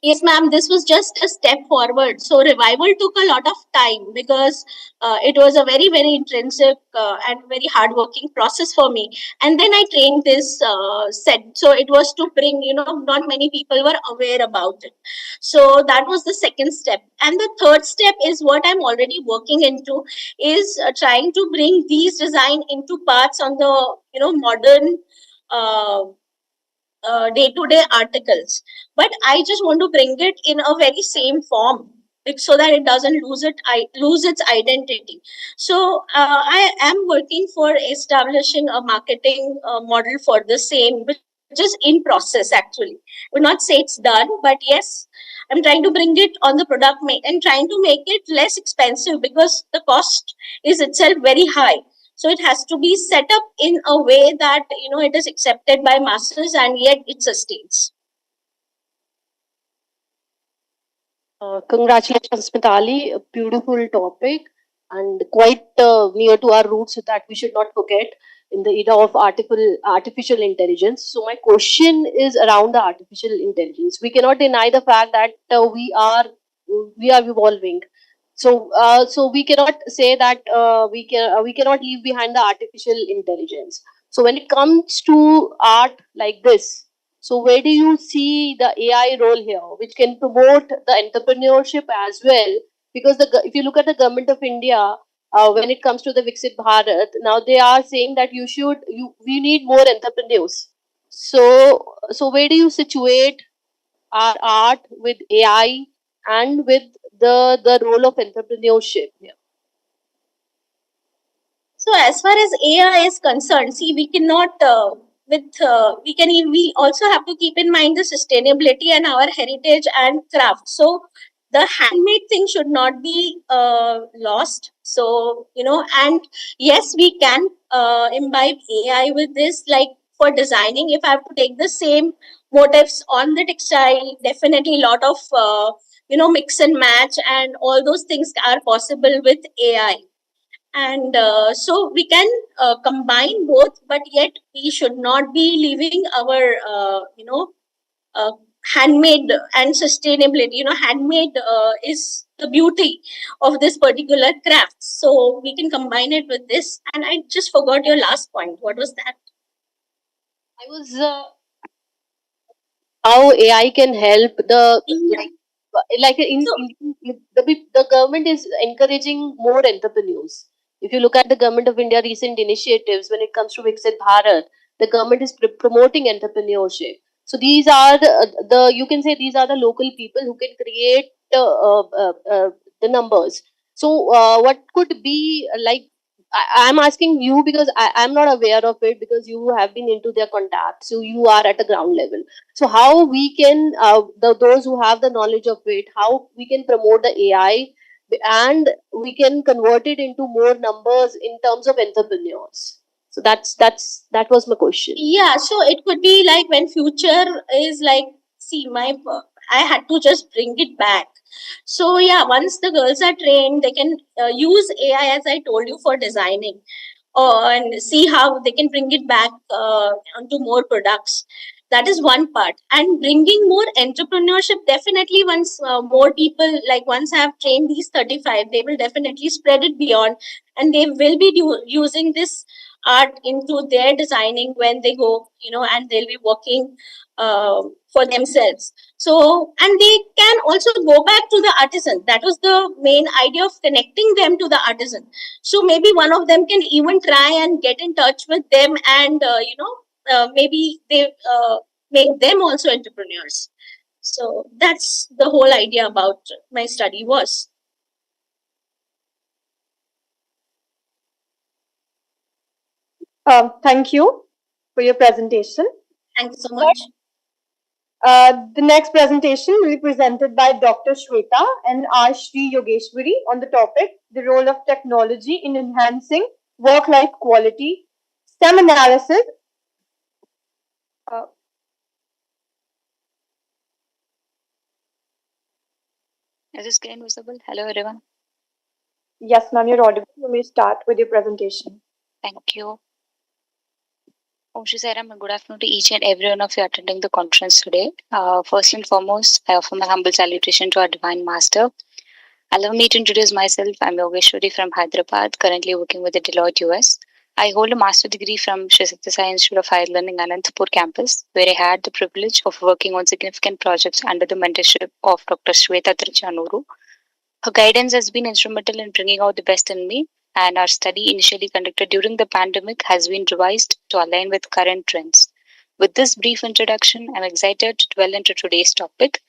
Yes, ma'am, this was just a step forward. So revival took a lot of time because it was a very, very intrinsic and very hardworking process for me. And then I trained this set. So it was to bring, not many people were aware about it. So that was the second step. And the third step is what I'm already working into is trying to bring these design into parts on the, modern day-to-day articles, but I just want to bring it in a very same form so that it doesn't lose its identity. So I am working for establishing a marketing model for the same, which is in process actually. I would not say it's done, but yes, I'm trying to bring it on the product and trying to make it less expensive because the cost is itself very high. So it has to be set up in a way that it is accepted by masses and yet it sustains. Congratulations, Mitali. A beautiful topic and quite near to our roots that we should not forget in the era of artificial intelligence. So my question is around the artificial intelligence. We cannot deny the fact that we are evolving. So we cannot say that we cannot leave behind the artificial intelligence. So when it comes to art like this, so where do you see the AI role here, which can promote the entrepreneurship as well? Because if you look at the government of India, when it comes to the Viksit Bharat, now they are saying that we need more entrepreneurs. So where do you situate our art with AI and with the role of entrepreneurship here? So as far as AI is concerned, see, we cannot we also have to keep in mind the sustainability and our heritage and craft. So the handmade thing should not be lost. So and yes, we can imbibe AI with this, like for designing. If I have to take the same motifs on the textile, definitely a lot of mix and match and all those things are possible with AI. And so we can combine both, but yet we should not be leaving our handmade and sustainability. Handmade is the beauty of this particular craft, so we can combine it with this. And I just forgot your last point. What was that? I was how AI can help the the government is encouraging more entrepreneurs. If you look at the government of India recent initiatives when it comes to Viksit Bharat, the government is promoting entrepreneurship. So these are the you can say these are the local people who can create the numbers. So what could be like? I'm asking you because I'm not aware of it because you have been into their contact, so you are at a ground level. So how we can those who have the knowledge of it, how we can promote the AI and we can convert it into more numbers in terms of entrepreneurs. So that was my question. Yeah, so it could be like when future is like, see, I had to just bring it back. So yeah, once the girls are trained, they can use AI, as I told you, for designing, and see how they can bring it back onto more products. That is one part. And bringing more entrepreneurship, definitely once more people, like once I have trained these 35, they will definitely spread it beyond, and they will be using this art into their designing when they go, and they'll be working for themselves. So, and they can also go back to the artisan. That was the main idea of connecting them to the artisan. So maybe one of them can even try and get in touch with them, and maybe they make them also entrepreneurs. So that's the whole idea about my study was. Thank you for your presentation. Thank you so much. The next presentation will be presented by Dr. Shweta and R. Shri Yogeshwari on the topic, the role of technology in enhancing work-life quality, STEM analysis. Is the screen visible? Hello, everyone. Yes, ma'am, you're audible. You may start with your presentation. Thank you. Om Shri Sai Ram, and good afternoon to each and every one of you attending the conference today. First and foremost, I offer my humble salutation to our Divine Master. Allow me to introduce myself. I'm Yogeshwari from Hyderabad, currently working with the Deloitte US. I hold a master degree from Sri Sathya Sai Institute of Higher Learning, Anantapur campus, where I had the privilege of working on significant projects under the mentorship of Dr. Shweta Trichanuru. Her guidance has been instrumental in bringing out the best in me, and our study, initially conducted during the pandemic, has been revised to align with current trends. With this brief introduction, I'm excited to dwell into today's topic.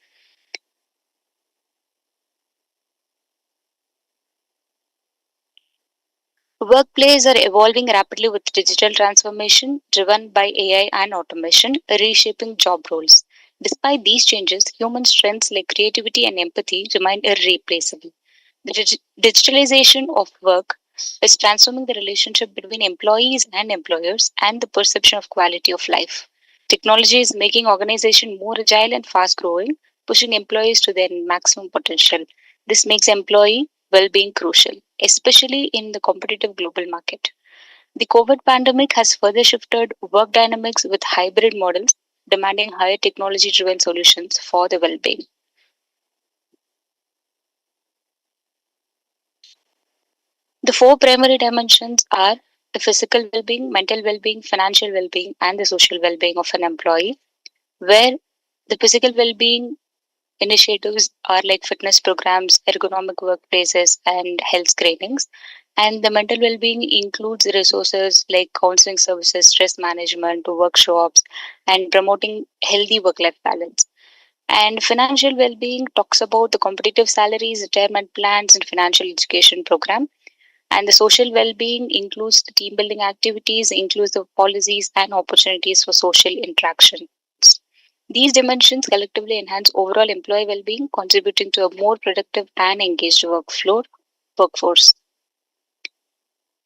Workplaces are evolving rapidly with digital transformation driven by AI and automation, reshaping job roles. Despite these changes, human strengths like creativity and empathy remain irreplaceable. The digitalization of work is transforming the relationship between employees and employers and the perception of quality of life. Technology is making organizations more agile and fast growing, pushing employees to their maximum potential. This makes employee well-being crucial, especially in the competitive global market. The COVID pandemic has further shifted work dynamics with hybrid models demanding higher technology-driven solutions for the well-being. The four primary dimensions are the physical well-being, mental well-being, financial well-being, and the social well-being of an employee, where the physical well-being initiatives are like fitness programs, ergonomic workplaces, and health screenings. And the mental well-being includes resources like counseling services, stress management, workshops, and promoting healthy work-life balance. And financial well-being talks about the competitive salaries, retirement plans, and financial education program. And the social well-being includes the team building activities, inclusive policies, and opportunities for social interactions. These dimensions collectively enhance overall employee well-being, contributing to a more productive and engaged workforce.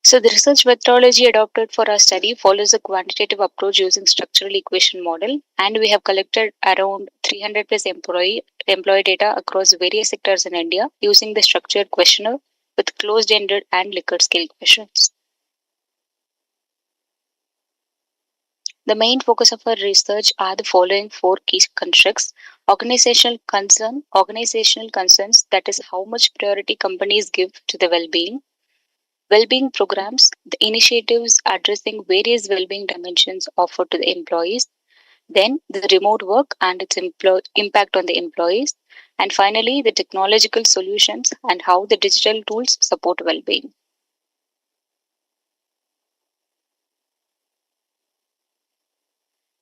So the research methodology adopted for our study follows a quantitative approach using structural equation model, and we have collected around 300 plus employee data across various sectors in India using the structured questionnaire with closed-ended and Likert scale questions. The main focus of our research are the following four key constructs: organizational concerns, that is how much priority companies give to the well-being programs, the initiatives addressing various well-being dimensions offered to the employees, then the remote work and its impact on the employees, and finally the technological solutions and how the digital tools support well-being.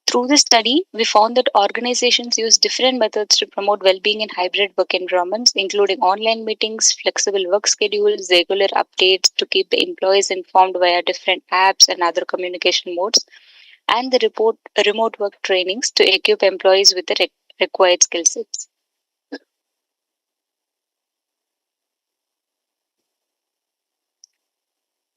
Through this study, we found that organizations use different methods to promote well-being in hybrid work environments, including online meetings, flexible work schedules, regular updates to keep the employees informed via different apps and other communication modes, and the remote work trainings to equip employees with the required skill sets.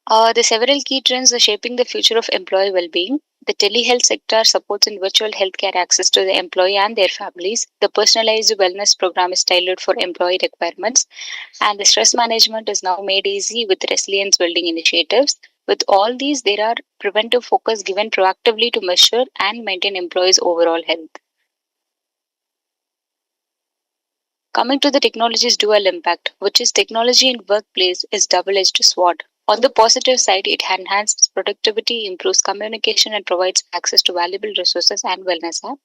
The several key trends are shaping the future of employee well-being. The telehealth sector supports in virtual healthcare access to the employee and their families. The personalized wellness program is tailored for employee requirements, and the stress management is now made easy with resilience building initiatives. With all these, there are preventive focus given proactively to measure and maintain employees' overall health. Coming to the technology's dual impact, which is technology in workplace is double-edged sword. On the positive side, it enhances productivity, improves communication, and provides access to valuable resources and wellness apps.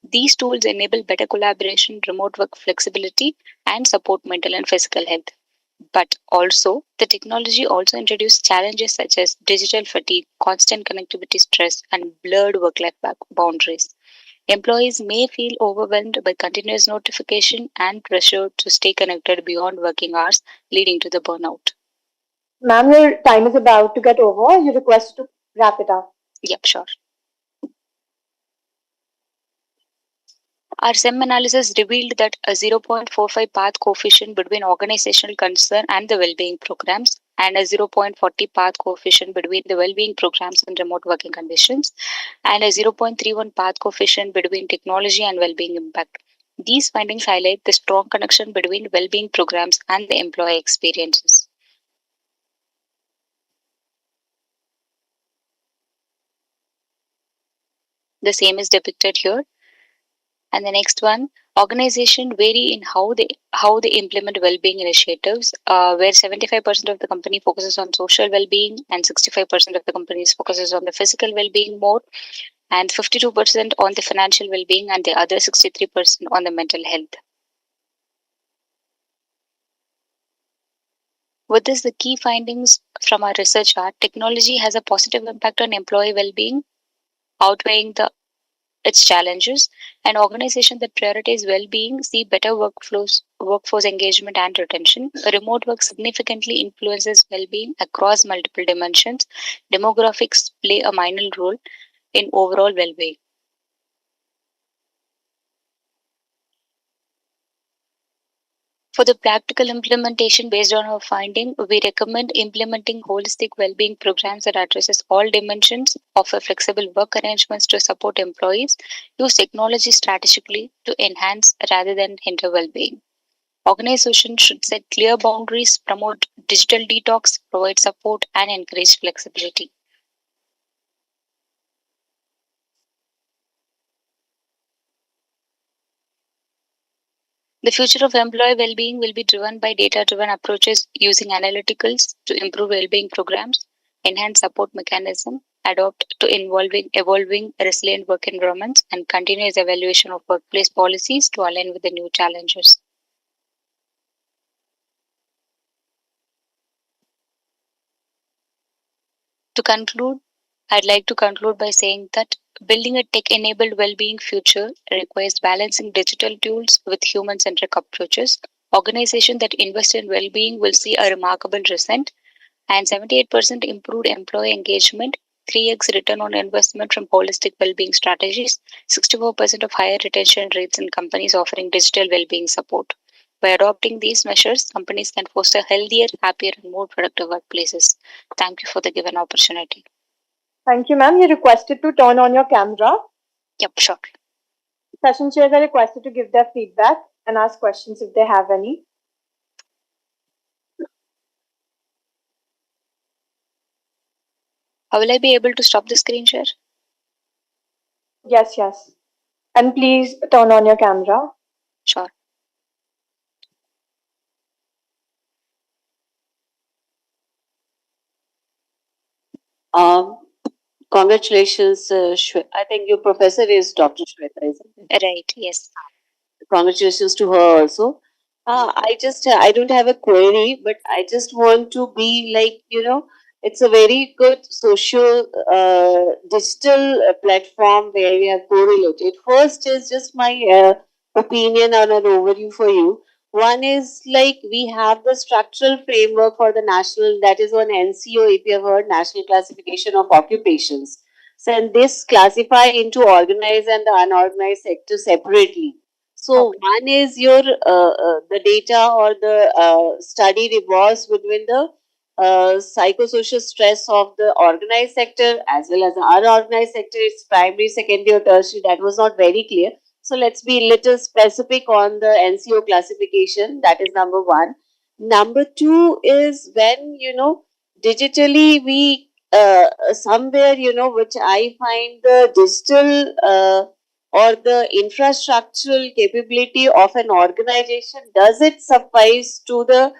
These tools enable better collaboration, remote work flexibility, and support mental and physical health. But also, the technology also introduced challenges such as digital fatigue, constant connectivity stress, and blurred work-life boundaries. Employees may feel overwhelmed by continuous notification and pressure to stay connected beyond working hours, leading to the burnout. Ma'am, your time is about to get over. You request to wrap it up. Yep, sure. Our SEM analysis revealed that a 0.45 path coefficient between organizational concern and the well-being programs, and a 0.40 path coefficient between the well-being programs and remote working conditions, and a 0.31 path coefficient between technology and well-being impact. These findings highlight the strong connection between well-being programs and the employee experiences. The same is depicted here. And the next one, organization vary in how they implement well-being initiatives, where 75% of the company focuses on social well-being and 65% of the companies focuses on the physical well-being more, and 52% on the financial well-being, and the other 63% on the mental health. With this, the key findings from our research are technology has a positive impact on employee well-being, outweighing its challenges. An organization that prioritizes well-being see better workforce engagement and retention. Remote work significantly influences well-being across multiple dimensions. Demographics play a minor role in overall well-being. For the practical implementation based on our finding, we recommend implementing holistic well-being programs that addresses all dimensions, offer flexible work arrangements to support employees, use technology strategically to enhance rather than hinder well-being. Organizations should set clear boundaries, promote digital detox, provide support, and encourage flexibility. The future of employee well-being will be driven by data-driven approaches using analyticals to improve well-being programs, enhance support mechanism, adopt to evolving resilient work environments, and continuous evaluation of workplace policies to align with the new challenges. To conclude, I'd like to conclude by saying that building a tech-enabled well-being future requires balancing digital tools with human-centric approaches. Organizations that invest in well-being will see a remarkable result, and 78% improved employee engagement, 3x return on investment from holistic well-being strategies, 64% of higher retention rates in companies offering digital well-being support. By adopting these measures, companies can foster healthier, happier, and more productive workplaces. Thank you for the given opportunity. Thank you, ma'am. You're requested to turn on your camera. Yep, sure. Session chairs are requested to give their feedback and ask questions if they have any. How will I be able to stop the screen share? Yes, yes. And please turn on your camera. Sure. Congratulations, I think your professor is Dr. Shweta, isn't it? Right, yes. Congratulations to her also. I don't have a query, but I just want to be like, it's a very good social digital platform where we are correlated. First is just my opinion on an overview for you. One is like we have the structural framework for the national, that is on NCO, if you have heard, National Classification of Occupations. So, and this classify into organized and the unorganized sector separately. So one is your the data or the study revolves between the psychosocial stress of the organized sector as well as the unorganized sector. It's primary, secondary, or tertiary. That was not very clear. So let's be little specific on the NCO classification. That is number one. Number two is when, digitally we somewhere, which I find the digital or the infrastructural capability of an organization, does it suffice to the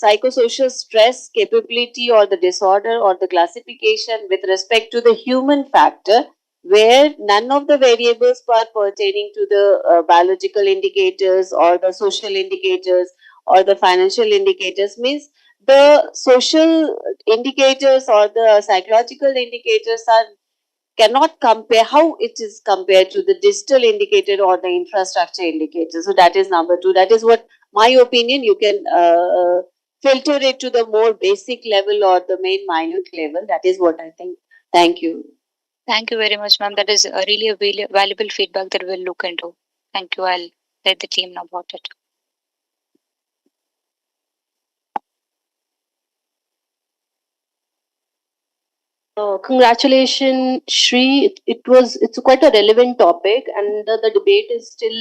psychosocial stress capability or the disorder or the classification with respect to the human factor, where none of the variables are pertaining to the biological indicators or the social indicators or the financial indicators, means the social indicators or the psychological indicators are cannot compare how it is compared to the digital indicator or the infrastructure indicator. So that is number two. That is what my opinion. You can filter it to the more basic level or the main minute level. That is what I think. Thank you. Thank you very much, ma'am. That is really a valuable feedback that we'll look into. Thank you. I'll let the team know about it. Congratulations, Shri. It's quite a relevant topic, and the debate is still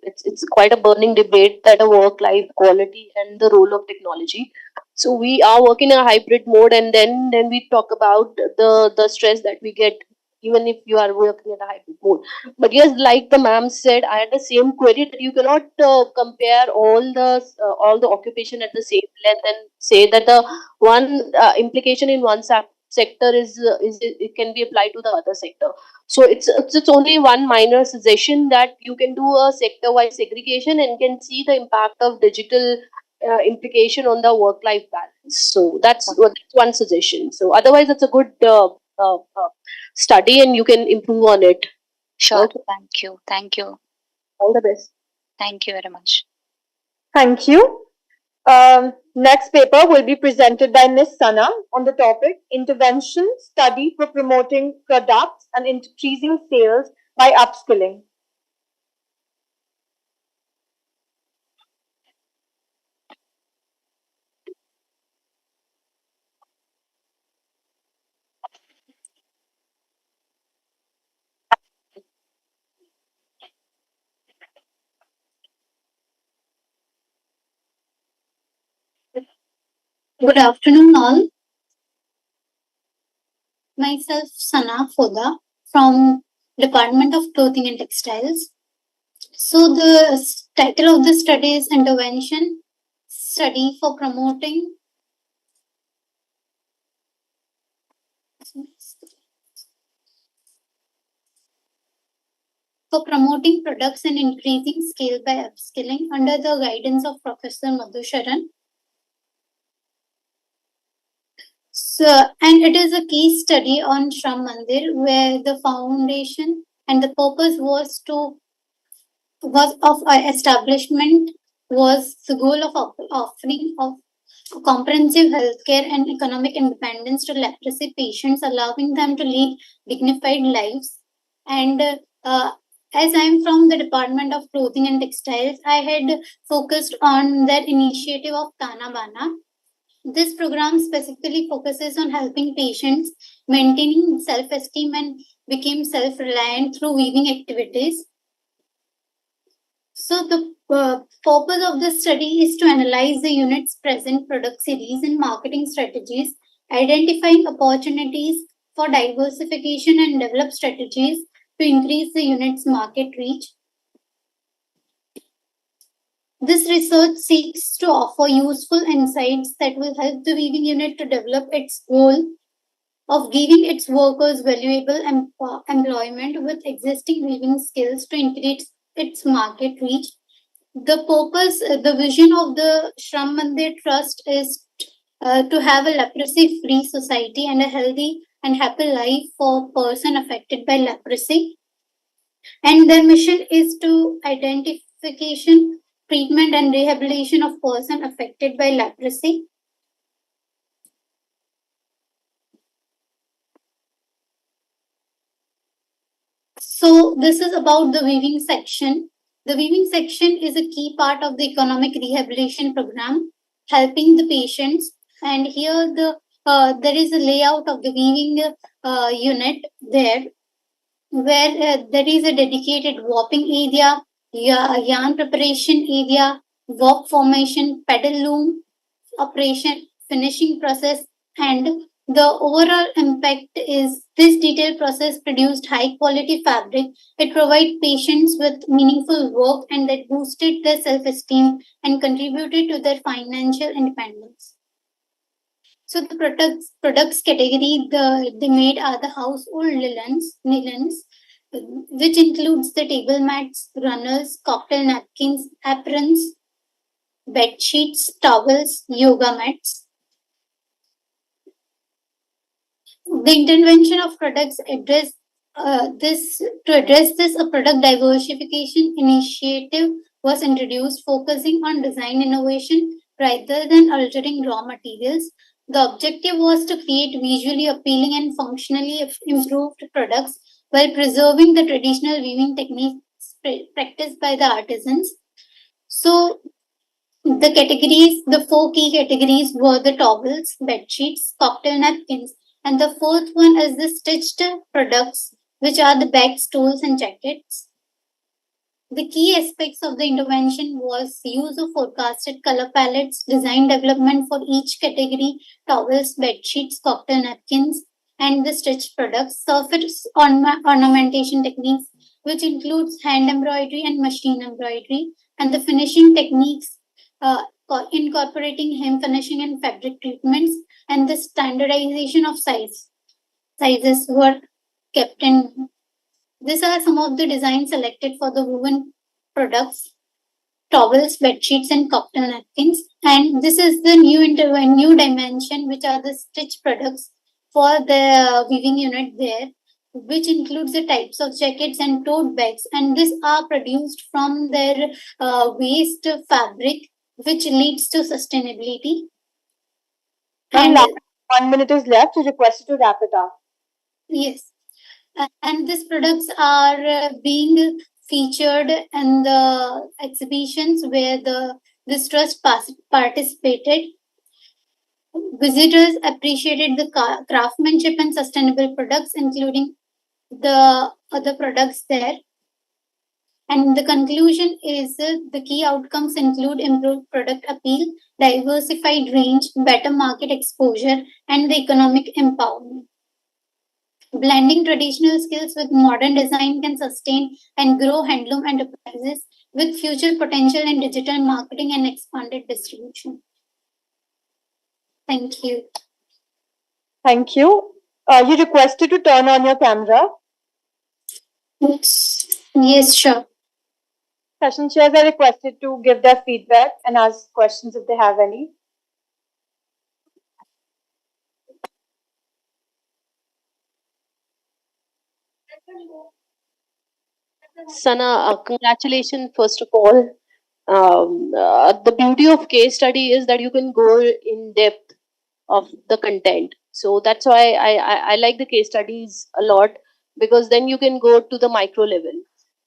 it's quite a burning debate that a work-life quality and the role of technology. So we are working in a hybrid mode, and then we talk about the stress that we get even if you are working in a hybrid mode. But yes, like the ma'am said, I had the same query that you cannot compare all the occupation at the same length and say that the one implication in one sector is it can be applied to the other sector. So it's only one minor suggestion that you can do a sector wise segregation and can see the impact of digital implication on the work life balance. So that's one suggestion. So otherwise it's a good study and you can improve on it. Sure. Okay. Thank you. All the best. Thank you very much. Thank you. Next paper will be presented by Ms. Sana on the topic Intervention Study for Promoting Products and Increasing Sales by Upskilling. Good afternoon, all. Myself, Sana Foda from Department of Clothing and Textiles. So the title of the study is Intervention Study for Promoting products and increasing scale by upskilling under the guidance of Professor Madhusharan. So, and it is a case study on Shram Mandir where the foundation and the purpose was of establishment was the goal of offering of comprehensive healthcare and economic independence to leprosy patients, allowing them to lead dignified lives. And as I'm from the Department of Clothing and Textiles, I had focused on that initiative of Tana Bana. This program specifically focuses on helping patients maintaining self-esteem and become self-reliant through weaving activities. So the purpose of the study is to analyze the unit's present product series and marketing strategies, identifying opportunities for diversification and develop strategies to increase the unit's market reach. This research seeks to offer useful insights that will help the weaving unit to develop its goal of giving its workers valuable employment with existing weaving skills to increase its market reach. The purpose, the vision of the Shram Mandir Trust is to have a leprosy-free society and a healthy and happy life for person affected by leprosy. And their mission is to identification, treatment and rehabilitation of person affected by leprosy. So this is about the weaving section. The weaving section is a key part of the economic rehabilitation program, helping the patients. And here the there is a layout of the weaving unit there, where there is a dedicated warping area, yarn preparation area, warp formation, pedal loom operation, finishing process, and the overall impact is this detailed process produced high quality fabric. It provided patients with meaningful work and that boosted their self esteem and contributed to their financial independence. So the products category they made are the household linens, which includes the table mats, runners, cocktail napkins, aprons, bed sheets, towels, yoga mats. The intervention of products address this, a product diversification initiative was introduced, focusing on design innovation rather than altering raw materials. The objective was to create visually appealing and functionally improved products while preserving the traditional weaving techniques practiced by the artisans. So the four key categories were the towels, bed sheets, cocktail napkins, and the fourth one is the stitched products, which are the bags, stools, and jackets. The key aspects of the intervention was use of forecasted color palettes, design development for each category, towels, bed sheets, cocktail napkins, and the stitched products, surface ornamentation techniques, which includes hand embroidery and machine embroidery, and the finishing techniques incorporating hem finishing and fabric treatments, and the standardization of sizes were kept in. These are some of the designs selected for the woven products, towels, bed sheets, and cocktail napkins. And this is the new dimension, which are the stitch products for the weaving unit there, which includes the types of jackets and tote bags. And these are produced from their waste fabric, which leads to sustainability. And 1 minute is left, so request you to wrap it up. Yes. And these products are being featured in the exhibitions where this trust participated. Visitors appreciated the craftsmanship and sustainable products, including the other products there. And the conclusion is the key outcomes include improved product appeal, diversified range, better market exposure, and the economic empowerment. Blending traditional skills with modern design can sustain and grow handloom enterprises with future potential in digital marketing and expanded distribution. Thank you. Thank you. You requested to turn on your camera. Yes, sure. Session chairs are requested to give their feedback and ask questions if they have any. Sana, congratulations, first of all. The beauty of case study is that you can go in depth of the content. So that's why I like the case studies a lot, because then you can go to the micro level.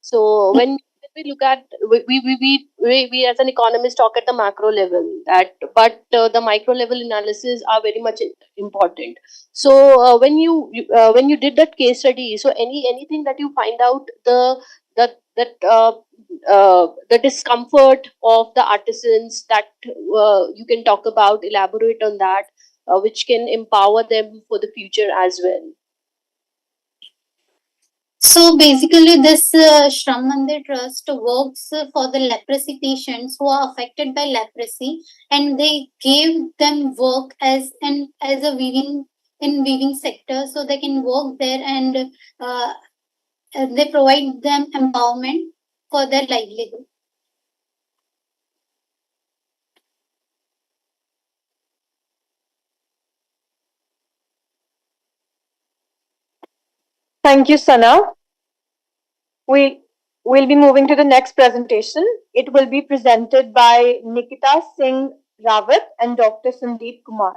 So when we look at we as an economist talk at the macro level, but the micro level analysis are very much important. So when you did that case study, so anything that you find out the discomfort of the artisans that you can talk about, elaborate on that, which can empower them for the future as well. So basically, this Shram Mandir Trust works for the leprosy patients who are affected by leprosy, and they gave them work as a weaving sector, so they can work there, and they provide them empowerment for their livelihood. Thank you, Sana. We'll be moving to the next presentation. It will be presented by Nikita Singh Rawat and Dr. Sandeep Kumar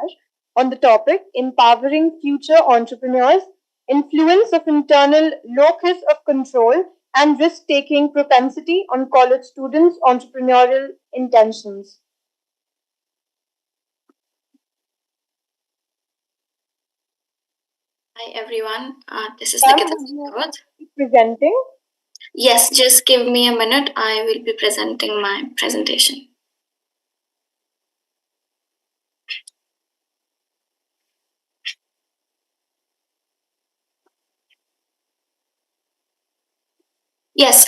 on the topic Empowering Future Entrepreneurs, Influence of Internal Locus of Control and Risk-Taking Propensity on College Students' Entrepreneurial Intentions. Hi everyone, this is Ma'am, Nikita. will you be presenting? Yes, just give me a minute. I will be presenting my presentation. Yes,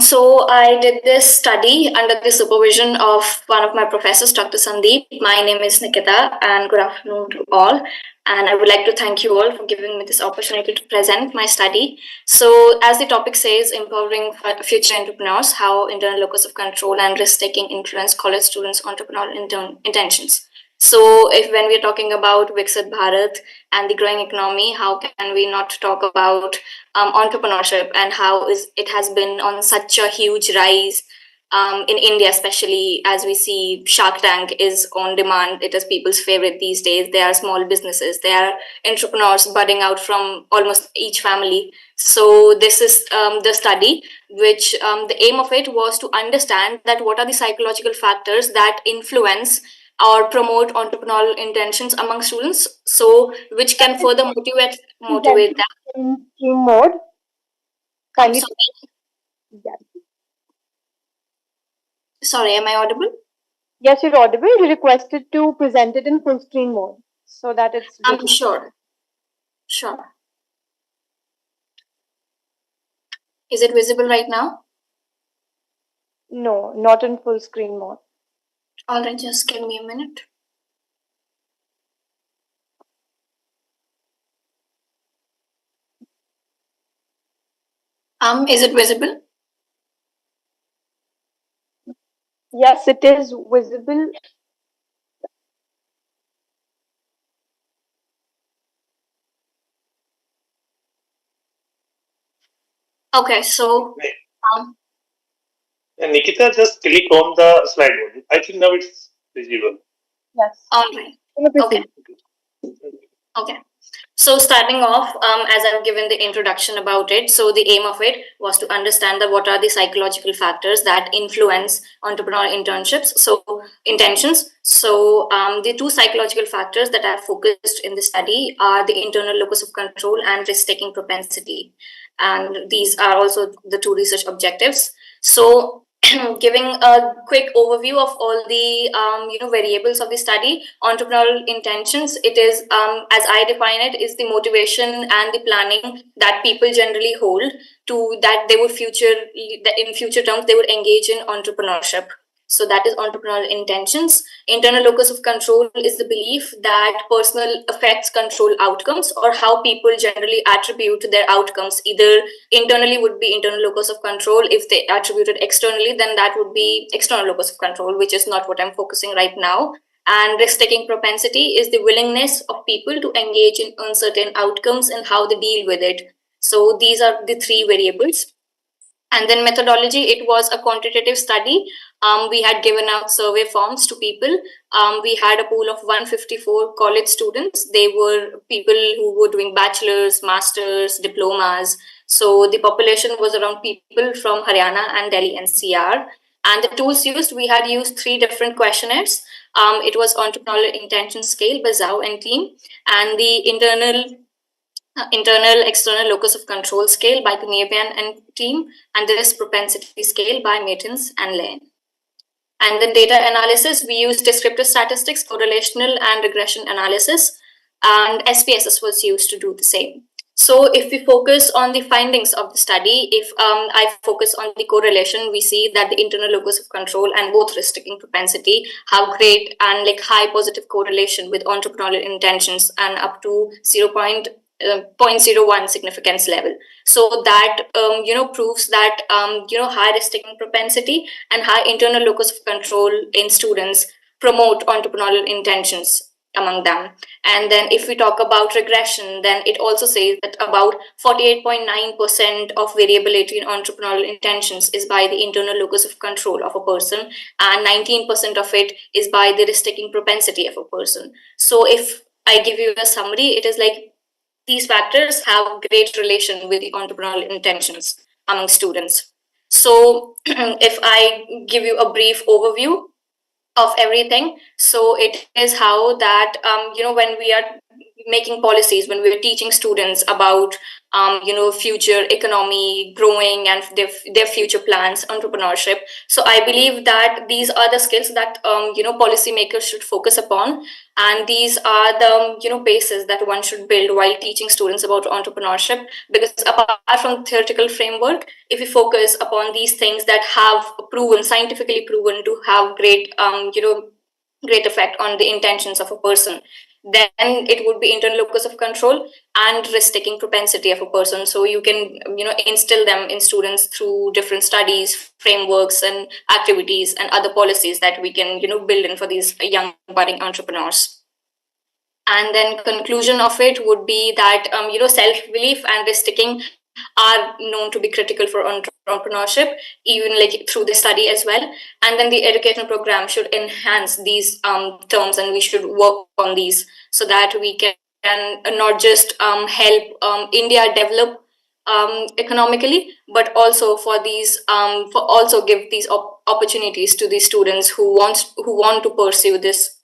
so I did this study under the supervision of one of my professors, Dr. Sandeep. My name is Nikita, and good afternoon to all. And I would like to thank you all for giving me this opportunity to present my study. So, as the topic says, empowering future entrepreneurs, how internal locus of control and risk taking influence college students' entrepreneurial intentions. So, if when we're talking about Viksit Bharat and the growing economy, how can we not talk about entrepreneurship and how it has been on such a huge rise in India, especially as we see Shark Tank is on demand. It is people's favorite these days. They are small businesses. They are entrepreneurs budding out from almost each family. So this is the study, which the aim of it was to understand that what are the psychological factors that influence or promote entrepreneurial intentions among students, so which can further motivate them. In stream mode. I'm sorry, am I audible? Yes, you're audible. You requested to present it in full screen mode so that it's. I'm sure. Sure. Is it visible right now? No, not in full screen mode. All right, just give me a minute. Is it visible? Yes, it is visible. Okay, so Nikita, just click on the slide one. I think now it's visible. Yes. All right. Okay. Okay. So starting off, as I've given the introduction about it, so the aim of it was to understand that what are the psychological factors that influence entrepreneurial internships, so intentions. So the two psychological factors that I focused in the study are the internal locus of control and risk-taking propensity, and these are also the two research objectives. So giving a quick overview of all the variables of the study, entrepreneurial intentions, it is as I define it, is the motivation and the planning that people generally hold to that they would in future terms they would engage in entrepreneurship. So that is entrepreneurial intentions. Internal locus of control is the belief that personal effects control outcomes, or how people generally attribute their outcomes. Either internally would be internal locus of control. If they attribute it externally, then that would be external locus of control, which is not what I'm focusing right now. And risk-taking propensity is the willingness of people to engage in uncertain outcomes and how they deal with it. So these are the three variables. And then methodology, it was a quantitative study. We had given out survey forms to people. We had a pool of 154 college students. They were people who were doing bachelor's, master's, diplomas. So the population was around people from Haryana and Delhi NCR. And the tools used, we had used 3 different questionnaires. It was entrepreneurial intention scale by Zhao and team, and the internal external locus of control scale by Kuniebian and team, and the risk propensity scale by Mertens and Lane. And then data analysis, we use descriptive statistics, correlational and regression analysis, and SPSS was used to do the same. So if we focus on the findings of the study, if I focus on the correlation, we see that the internal locus of control and both risk-taking propensity have great and like high positive correlation with entrepreneurial intentions, and up to 0.01 significance level. So that proves that high risk-taking propensity and high internal locus of control in students promote entrepreneurial intentions among them. And then if we talk about regression, then it also says that about 48.9% of variability in entrepreneurial intentions is by the internal locus of control of a person, and 19% of it is by the risk-taking propensity of a person. So if I give you a summary, it is like these factors have great relation with the entrepreneurial intentions among students. So if I give you a brief overview of everything, so it is how that when we are making policies, when we're teaching students about future economy growing and their future plans, entrepreneurship. So I believe that these are the skills that policymakers should focus upon, and these are the bases that one should build while teaching students about entrepreneurship. Because apart from theoretical framework, if we focus upon these things that have scientifically proven to have great effect on the intentions of a person, then it would be internal locus of control and risk-taking propensity of a person. So you can instill them in students through different studies, frameworks, and activities and other policies that we can build in for these young budding entrepreneurs. And then conclusion of it would be that self-belief and risk-taking are known to be critical for entrepreneurship, even like through the study as well. And then the educational program should enhance these terms, and we should work on these so that we can not just help India develop economically, but also for also give these opportunities to these students who want to pursue this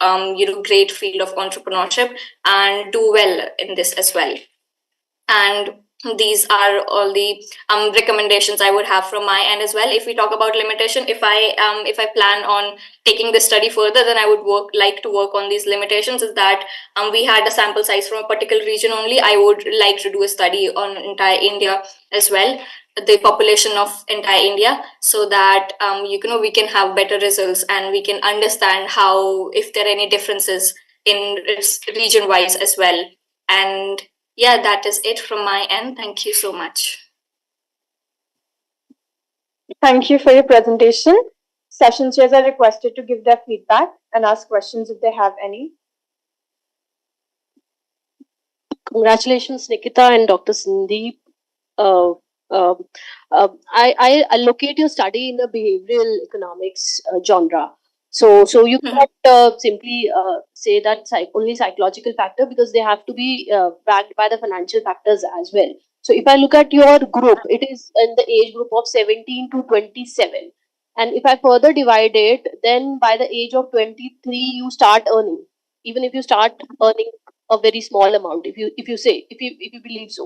great field of entrepreneurship and do well in this as well. And these are all the recommendations I would have from my end as well. If we talk about limitation, if I plan on taking this study further, then I would like to work on these limitations. Is that we had a sample size from a particular region only. I would like to do a study on entire India as well, the population of entire India, so that we can have better results and we can understand how, if there are any differences in region wise as well. And yeah, that is it from my end. Thank you so much. Thank you for your presentation. Session chairs are requested to give their feedback and ask questions if they have any. Congratulations, Nikita and Dr. Sandeep. I allocate your study in a behavioral economics genre. So you cannot simply say that only psychological factor, because they have to be backed by the financial factors as well. So if I look at your group, it is in the age group of 17 to 27. And if I further divide it, then by the age of 23, you start earning. Even if you start earning a very small amount, if you believe so,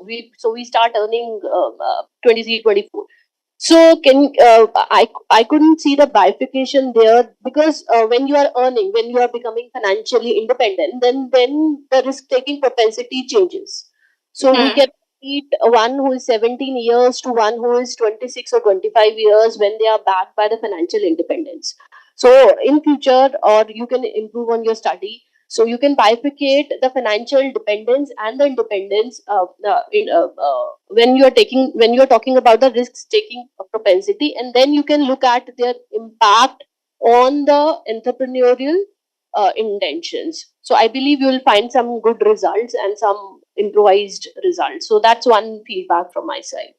we start earning 23, 24. So I couldn't see the bifurcation there, because when you are earning, when you are becoming financially independent, then the risk taking propensity changes. So we can meet one who is 17 years to one who is 26 or 25 years when they are backed by the financial independence. So in future, or you can improve on your study. So you can bifurcate the financial dependence and the independence when you are talking about the risk taking propensity, and then you can look at their impact on the entrepreneurial intentions. So I believe you will find some good results and some improvised results. So that's one feedback from my side.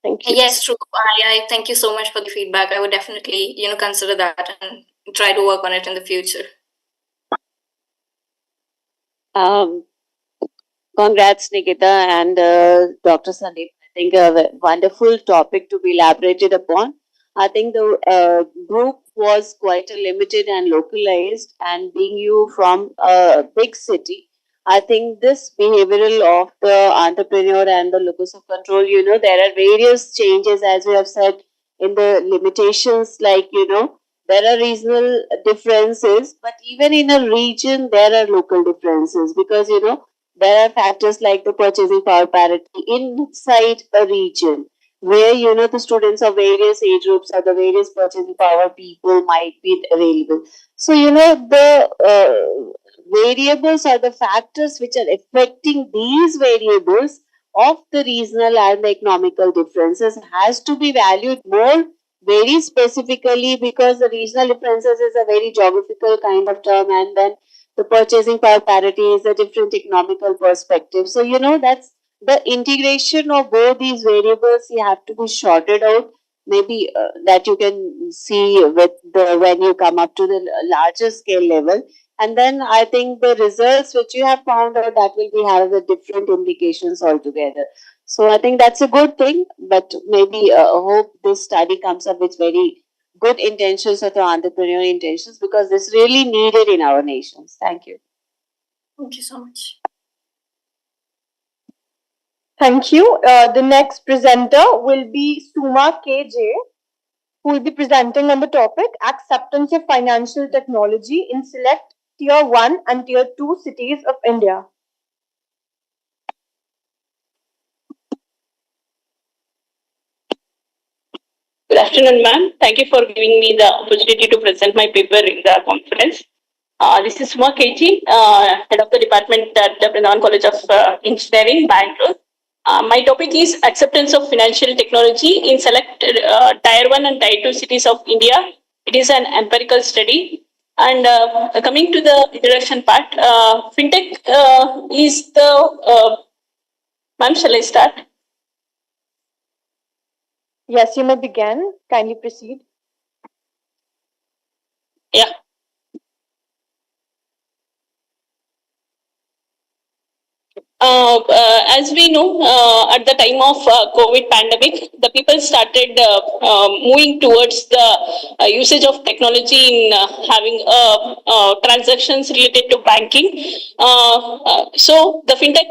Thank you. Yes, true. I thank you so much for the feedback. I would definitely consider that and try to work on it in the future. Congrats, Nikita and Dr. Sandeep. I think a wonderful topic to be elaborated upon. I think the group was quite limited and localized, and being you from a big city, I think this behavioral of the entrepreneur and the locus of control, there are various changes, as we have said, in the limitations, like, there are regional differences, but even in a region, there are local differences, because, there are factors like the purchasing power parity inside a region, where, the students of various age groups or the various purchasing power people might be available. So, the variables or the factors which are affecting these variables of the regional and the economical differences has to be valued more very specifically, because the regional differences is a very geographical kind of term, and then the purchasing power parity is a different economical perspective. So, that's the integration of both these variables you have to be sorted out. Maybe that you can see with when you come up to the larger scale level. And then I think the results which you have found out, that will be have the different implications altogether. So I think that's a good thing, but maybe hope this study comes up with very good intentions or the entrepreneurial intentions, because this really needed in our nations. Thank you. Thank you so much. Thank you. The next presenter will be Suma KJ, who will be presenting on the topic Acceptance of Financial Technology in Select Tier 1 and Tier 2 Cities of India. Good afternoon, ma'am. Thank you for giving me the opportunity to present my paper in the conference. This is Suma KG, head of the department at the Brindavan College of Engineering, Bangalore. My topic is acceptance of financial technology in select Tier 1 and Tier 2 cities of India. It is an empirical study. And coming to the introduction part, fintech is the. Ma'am, shall I start? Yes, you may begin. Kindly proceed. Yeah. As we know, at the time of COVID pandemic, the people started moving towards the usage of technology in having transactions related to banking. So the fintech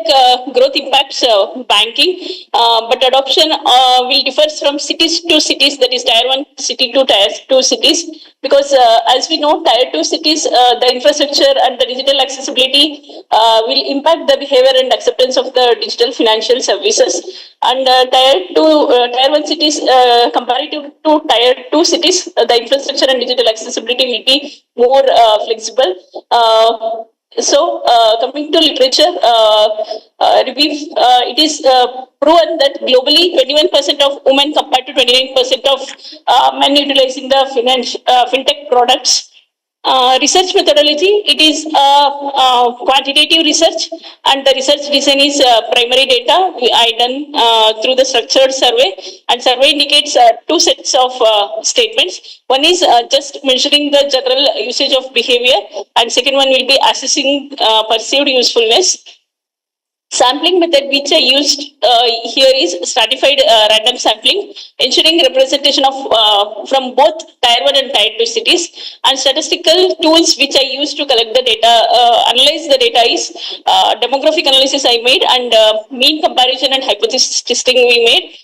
growth impacts banking, but adoption will differ from cities to cities, that is Tier 1 city to Tier 2 cities, because as we know, Tier 2 cities, the infrastructure and the digital accessibility will impact the behavior and acceptance of the digital financial services. And Tier 1 cities, comparative to Tier 2 cities, the infrastructure and digital accessibility will be more flexible. Coming to literature review, it is proven that globally 21% of women compared to 29% of men utilizing the fintech products. Research methodology, it is quantitative research, and the research design is primary data I done through the structured survey, and survey indicates two sets of statements. One is just measuring the general usage of behavior, and second one will be assessing perceived usefulness. Sampling method which I used here is stratified random sampling, ensuring representation of from both Tier 1 and Tier 2 cities, and statistical tools which I used to collect the data, analyze the data is demographic analysis I made, and mean comparison and hypothesis testing we made.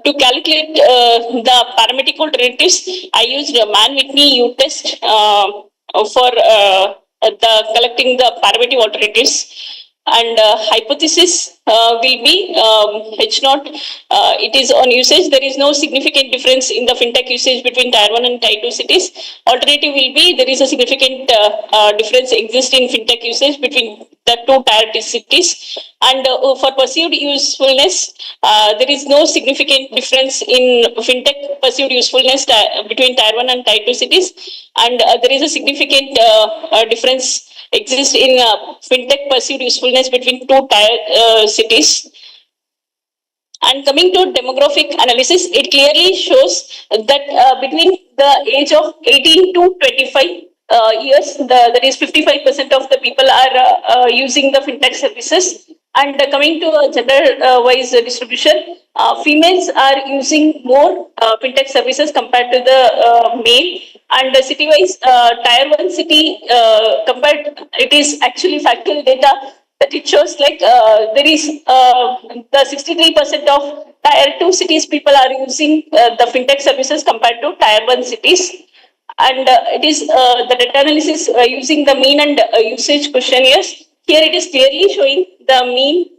To calculate the parametric alternatives, I used a Man-Whitney U-test for the collecting the parametric alternatives. And hypothesis will be H0. It is on usage. There is no significant difference in the fintech usage between Tier 1 and Tier 2 cities. Alternative will be there is a significant difference exists in fintech usage between the two Tier 2 cities. And for perceived usefulness, there is no significant difference in fintech perceived usefulness between Tier 1 and Tier 2 cities. And there is a significant difference exists in fintech perceived usefulness between two Tier cities. And coming to demographic analysis, it clearly shows that between the age of 18 to 25 years, that is 55% of the people are using the fintech services. And coming to gender-wise distribution, females are using more fintech services compared to the male. And city-wise, Tier 1 city compared, it is actually factual data that it shows like there is the 63% of Tier 2 cities people are using the fintech services compared to Tier 1 cities. And it is the data analysis using the mean and usage questionnaires. Here it is clearly showing the mean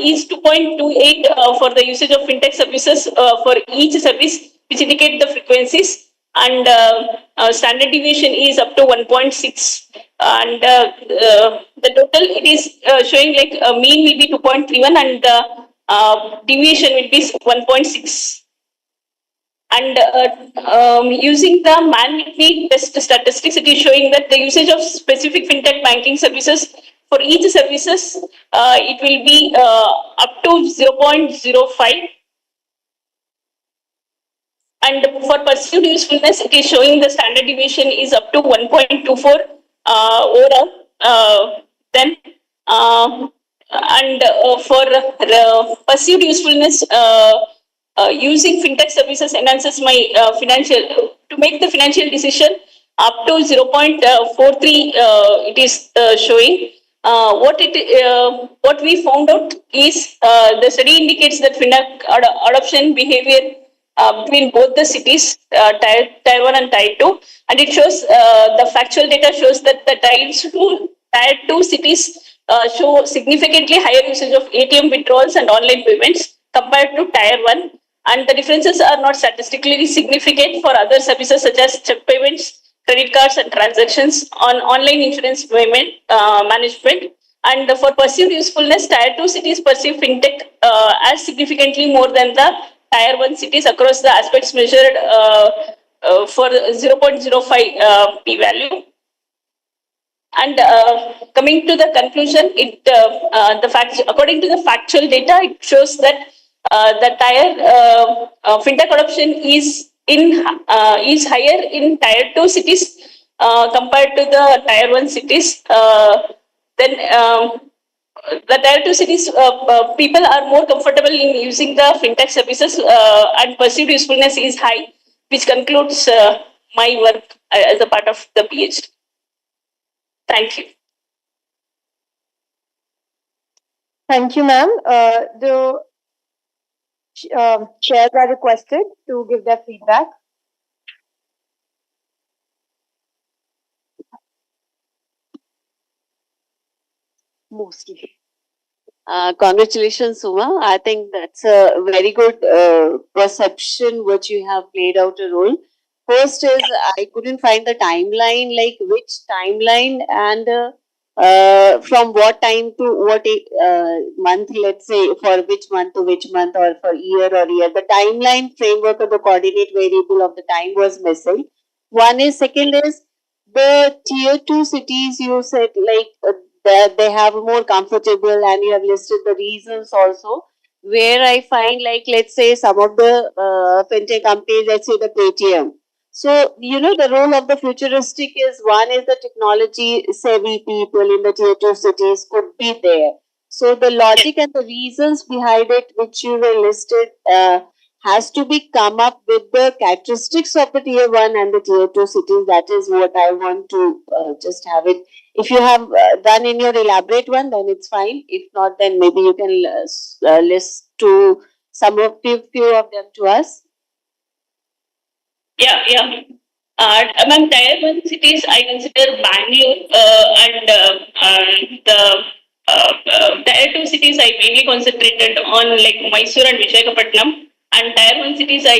is 2.28 for the usage of fintech services for each service, which indicate the frequencies, and standard deviation is up to 1.6, and the total it is showing like mean will be 2.31 and the deviation will be 1.6. And using the Man-Whitney test statistics, it is showing that the usage of specific fintech banking services for each services, it will be up to 0.05. And for perceived usefulness, it is showing the standard deviation is up to 1.24 overall. Then, and for perceived usefulness, using fintech services enhances my financial, to make the financial decision up to 0.43 it is showing. what we found out is the study indicates that FinTech adoption behavior between both the cities, tier 1 and tier 2, and it shows the factual data shows that the tier 2 cities show significantly higher usage of ATM withdrawals and online payments compared to tier 1, and the differences are not statistically significant for other services such as check payments, credit cards, and transactions on online insurance payment management. And for perceived usefulness, tier 2 cities perceive fintech as significantly more than the tier 1 cities across the aspects measured for 0.05 p value. And coming to the conclusion, according to the factual data, it shows that the fintech adoption is higher in tier 2 cities compared to the tier 1 cities. Then the tier 2 cities people are more comfortable in using the fintech services and perceived usefulness is high, which concludes my work as a part of the PhD. Thank you. Thank you, ma'am. The chairs are requested to give their feedback. Mostly. Congratulations, Suma. I think that's a very good perception which you have played out a role. First is I couldn't find the timeline, like which timeline and from what time to what month, let's say for which month to which month or for year or year. The timeline framework of the coordinate variable of the time was missing. One is, second is the tier 2 cities you said like that they have more comfortable and you have listed the reasons also where I find like let's say some of the fintech companies, let's say the Paytm. So, you know, the role of the futuristic is one is the technology savvy people in the tier 2 cities could be there. So the logic and the reasons behind it, which you were listed, has to be come up with the characteristics of the tier 1 and the tier 2 cities. That is what I want to just have it. If you have done in your elaborate one, then it's fine. If not, then maybe you can list to some of few of them to us. Yeah. Among tier 1 cities, I consider Bangalore and the tier 2 cities I mainly concentrated on like Mysore and Visakhapatnam. And tier 1 cities I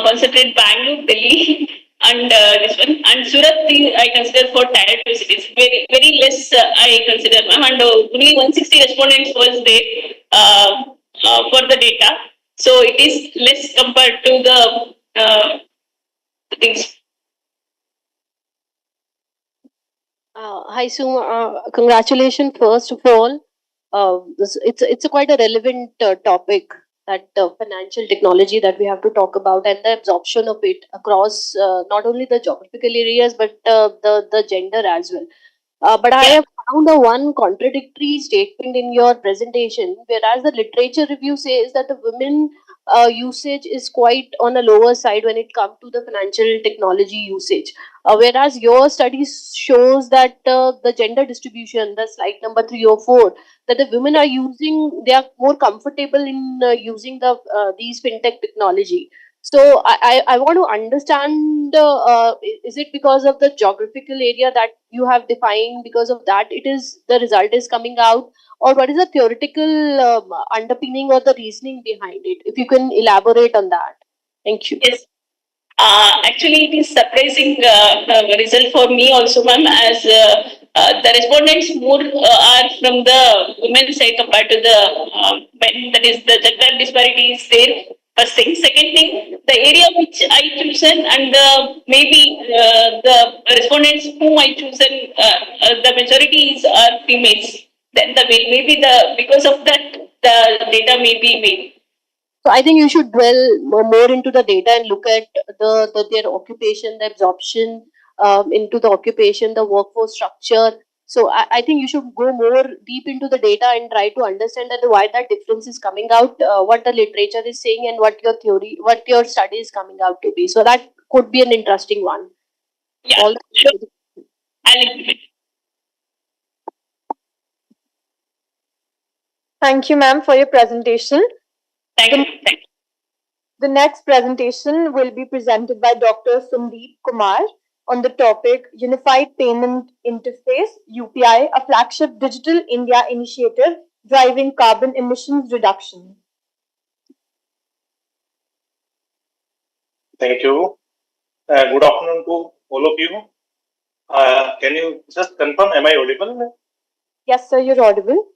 concentrate Bangalore, Delhi, and this one. And Surat I consider for tier 2 cities. Very less I consider, and only 160 respondents was there for the data. So it is less compared to the things. Hi, Sue. Congratulations, first of all. It's a quite a relevant topic, that financial technology that we have to talk about and the absorption of it across not only the geographical areas but the gender as well. But I have found a one contradictory statement in your presentation, whereas the literature review says that the women usage is quite on a lower side when it comes to the financial technology usage. Whereas your studies shows that the gender distribution, the slide number 3 or 4, that the women are using, they are more comfortable in using these fintech technology. So I want to understand, is it because of the geographical area that you have defined, because of that it is the result is coming out, or what is the theoretical underpinning or the reasoning behind it? If you can elaborate on that. Thank you. Yes. Actually, it is surprising result for me also, ma'am, as the respondents more are from the women's side compared to the men. That is, the gender disparity is there. First thing. Second thing, the area which I chosen and maybe the respondents whom I chosen, the majority are females. Then maybe because of that the data may be made. So I think you should dwell more into the data and look at their occupation, the absorption into the occupation, the workforce structure. So I think you should go more deep into the data and try to understand that why that difference is coming out, what the literature is saying, and what your theory, what your study is coming out to be. So that could be an interesting one. Yeah, sure. I'll implement. Thank you, ma'am, for your presentation. Thank you. The next presentation will be presented by Dr. Sandeep Kumar on the topic Unified Payment Interface UPI, a flagship Digital India initiative driving carbon emissions reduction. Thank you. Good afternoon to all of you. Can you just confirm, am I audible? Yes, sir, you're audible.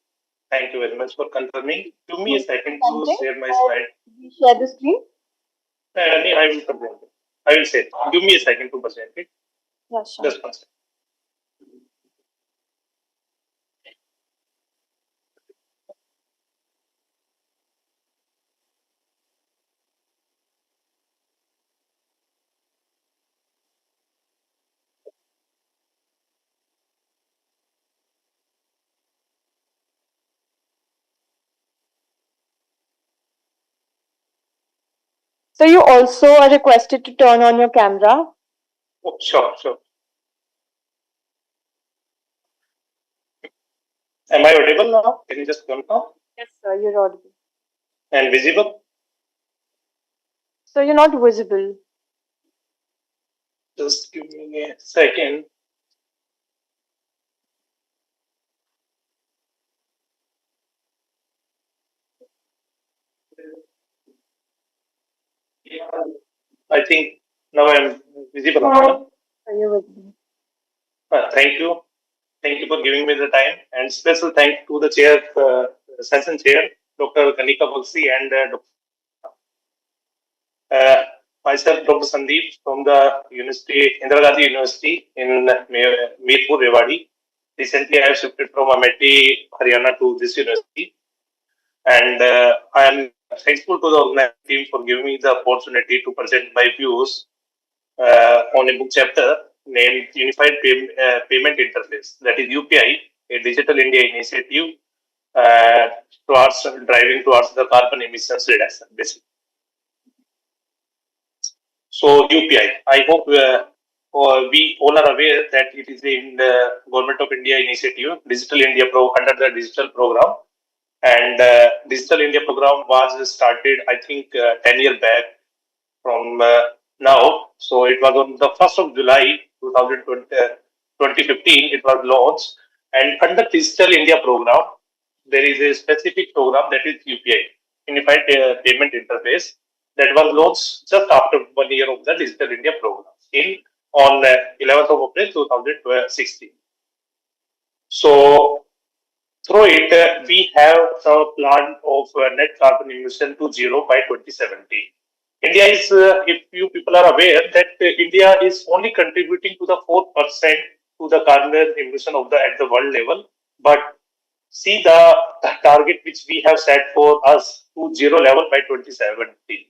Thank you very much for confirming. Give me a second to share my Or slide. share the screen. I will present it. I will say. Give me a second to present it. Yes, sure. Just one second. So you also are requested to turn on your camera. Oh, sure, sure. Am I audible now? Can you just confirm? Yes, sir, you're audible. And visible? So you're not visible. Just give me a second. I think now I am visible. You're visible. Thank you. Thank you for giving me the time. And special thanks to the chair, session chair, Dr. Kanika Bulsi and myself, Dr. Sandeep from the University, Indira Gandhi University in Mirpur, Rewari. Recently, I have shifted from Amethi, Haryana to this university. And I am thankful to the organizing team for giving me the opportunity to present my views on a book chapter named Unified Payment Interface, that is UPI, a Digital India initiative towards driving towards the carbon emissions reduction, basically. So UPI, I hope we all are aware that it is in the Government of India initiative, Digital India under the digital program. And Digital India program was started, I think, 10 years back from now. So it was on the 1st of July 2015, it was launched. And under Digital India program, there is a specific program that is UPI, Unified Payment Interface, that was launched just after 1 year of the Digital India program on 11th of April 2016. So through it, we have a plan of net carbon emission to zero by 2070. India is, if you people are aware, that India is only contributing to the 4% to the carbon emission of the at the world level. But see the target which we have set for us to zero level by 2070.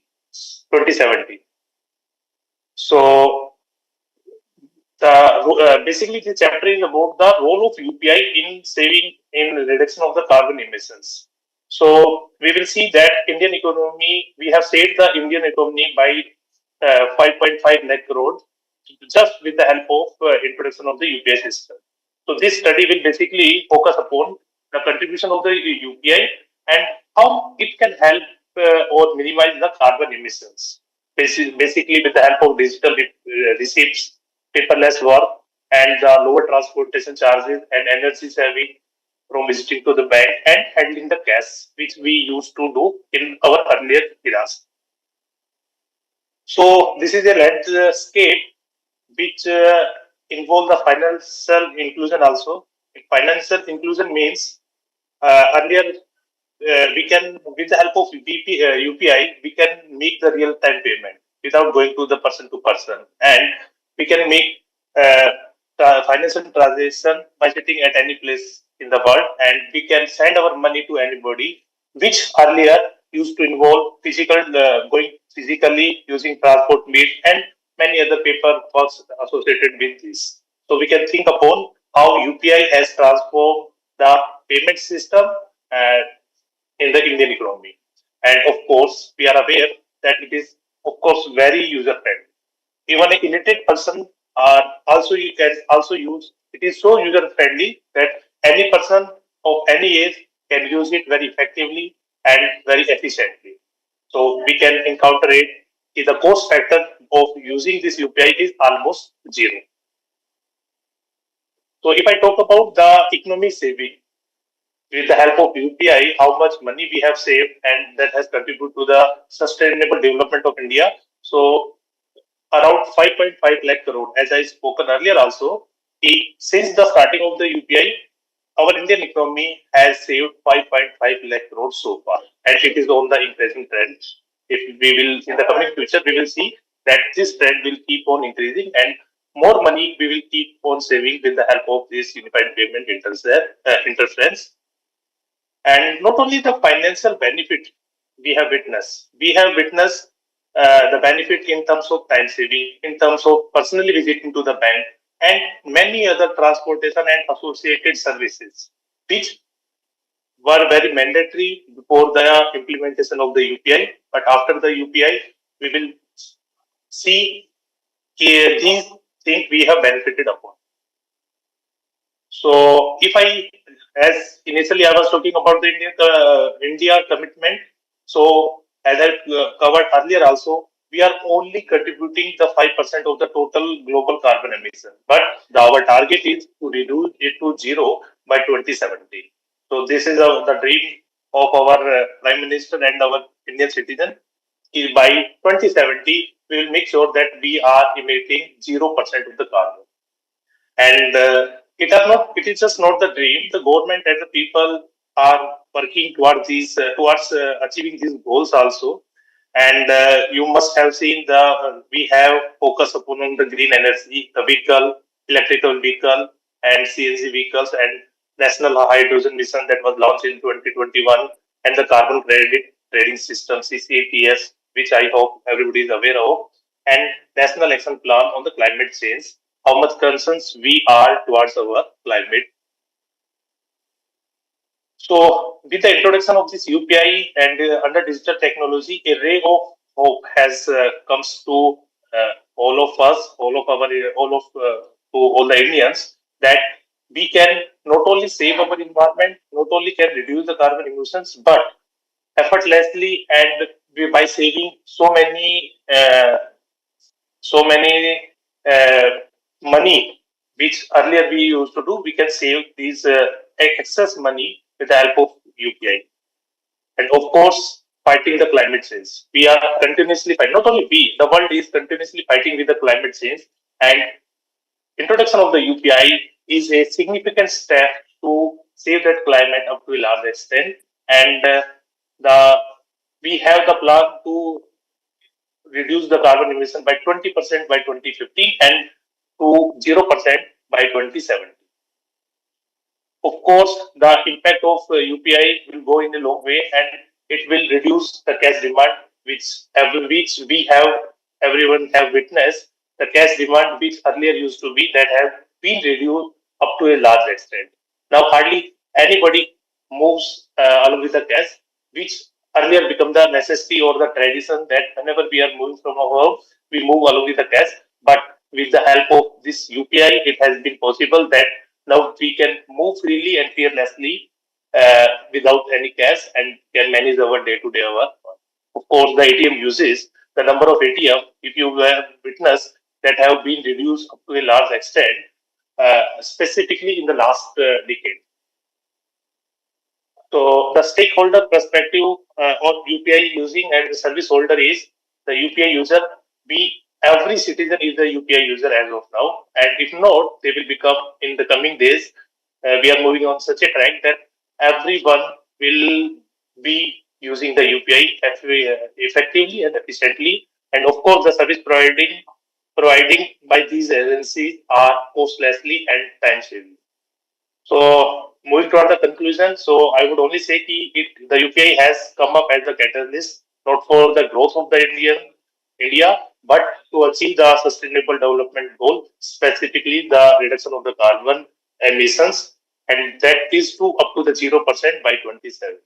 So basically the chapter is about the role of UPI in saving in reduction of the carbon emissions. So we will see that Indian economy, we have saved the Indian economy by 5.5 lakh crore just with the help of introduction of the UPI system. So this study will basically focus upon the contribution of the UPI and how it can help or minimize the carbon emissions. Basically with the help of digital receipts, paperless work, and lower transportation charges and energy saving from visiting to the bank and handling the cash, which we used to do in our earlier eras. So this is a landscape which involve the financial inclusion also. Financial inclusion means earlier we can, with the help of UPI, we can make the real-time payment without going to the person to person, and we can make financial transaction by sitting at any place in the world, and we can send our money to anybody, which earlier used to involve physical going physically using transport means and many other paper works associated with this. So we can think upon how UPI has transformed the payment system in the Indian economy. And of course, we are aware that it is, of course, very user friendly. Even a illiterate person also you can also use. It is so user friendly that any person of any age can use it very effectively and very efficiently. So we can encounter it. The cost factor of using this UPI is almost zero. So if I talk about the economy saving, with the help of UPI, how much money we have saved, and that has contributed to the sustainable development of India. So around 5.5 lakh crore, as I spoken earlier also, since the starting of the UPI, our Indian economy has saved 5.5 lakh crore so far, and it is on the increasing trend. If we will, in the coming future, we will see that this trend will keep on increasing, and more money we will keep on saving with the help of this unified payment interference. And not only the financial benefit we have witnessed the benefit in terms of time saving, in terms of personally visiting to the bank, and many other transportation and associated services, which were very mandatory before the implementation of the UPI. But after the UPI, we will see these things we have benefited upon. So, if I, as initially I was talking about the India commitment. So, as I covered earlier also, we are only contributing the 5% of the total global carbon emission. But our target is to reduce it to zero by 2070. So, this is the dream of our Prime Minister and our Indian citizen. By 2070, we will make sure that we are emitting 0% of the carbon. And it is just not the dream. The government and the people are working towards achieving these goals also. And you must have seen we have focus upon the green energy, the electrical vehicle, and CNG vehicles, and national hydrogen mission that was launched in 2021, and the carbon credit trading system CCATS, which I hope everybody is aware of, and national action plan on the climate change, how much concerns we are towards our climate. So, with the introduction of this UPI and under digital technology, a ray of hope has comes to all of us, to all the Indians, that we can not only save our environment, not only can reduce the carbon emissions, but effortlessly and by saving so many money which earlier we used to do, we can save these excess money with the help of UPI. And of course, fighting the climate change. We are continuously fighting, not only we, the world is continuously fighting with the climate change. And introduction of the UPI is a significant step to save that climate up to a large extent. And we have the plan to reduce the carbon emission by 20% by 2050 and to 0% by 2070. Of course, the impact of UPI will go in a long way, and it will reduce the cash demand, which everyone have witnessed. The cash demand, which earlier used to be, that have been reduced up to a large extent. Now, hardly anybody moves along with the cash, which earlier become the necessity or the tradition that whenever we are moving from our home, we move along with the cash. But with the help of this UPI, it has been possible that now we can move freely and fearlessly without any cash and can manage our day-to-day work. Of course, the ATM uses, the number of ATM, if you have witnessed, that have been reduced up to a large extent, specifically in the last decade. So the stakeholder perspective of UPI using and the service holder is the UPI user. Every citizen is a UPI user as of now, and if not, they will become in the coming days. We are moving on such a track that everyone will be using the UPI effectively and efficiently, and of course, the service providing by these agencies are costlessly and time saving. So, moving toward the conclusion, so I would only say the UPI has come up as a catalyst, not for the growth of the India, but to achieve the sustainable development goal, specifically the reduction of the carbon emissions, and that is to up to the 0% by 27.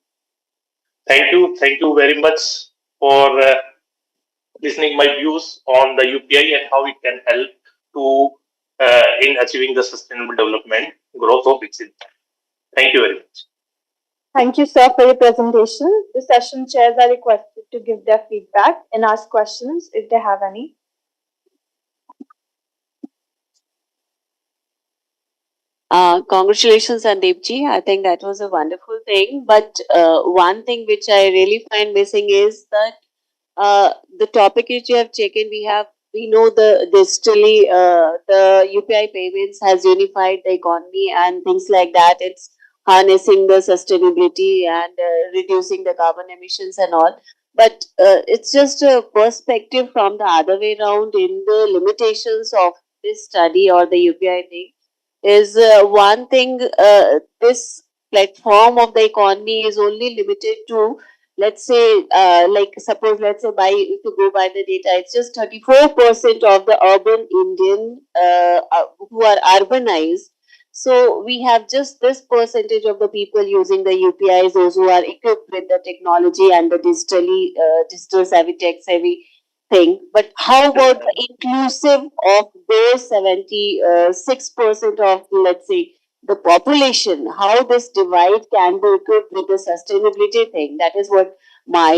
Thank you very much for listening my views on the UPI and how it can help to in achieving the sustainable development growth of Viksit. Thank you very much. Thank you, sir, for your presentation. The session chairs are requested to give their feedback and ask questions if they have any. Congratulations, Sandeepji. I think that was a wonderful thing. But one thing which I really find missing is that the topic which you have taken, we know the digitally the UPI payments has unified the economy and things like that. It's harnessing the sustainability and reducing the carbon emissions and all. But it's just a perspective from the other way around in the limitations of this study or the UPI thing is one thing. This platform of the economy is only limited to, let's say, like suppose, let's say, by to go by the data, it's just 34% of the urban Indian who are urbanized. So we have just this percentage of the people using the UPIs, those who are equipped with the technology and the digital savvy, tech savvy thing. But how about the inclusive of those 76% of, let's say, the population? How this divide can be equipped with the sustainability thing? That is what my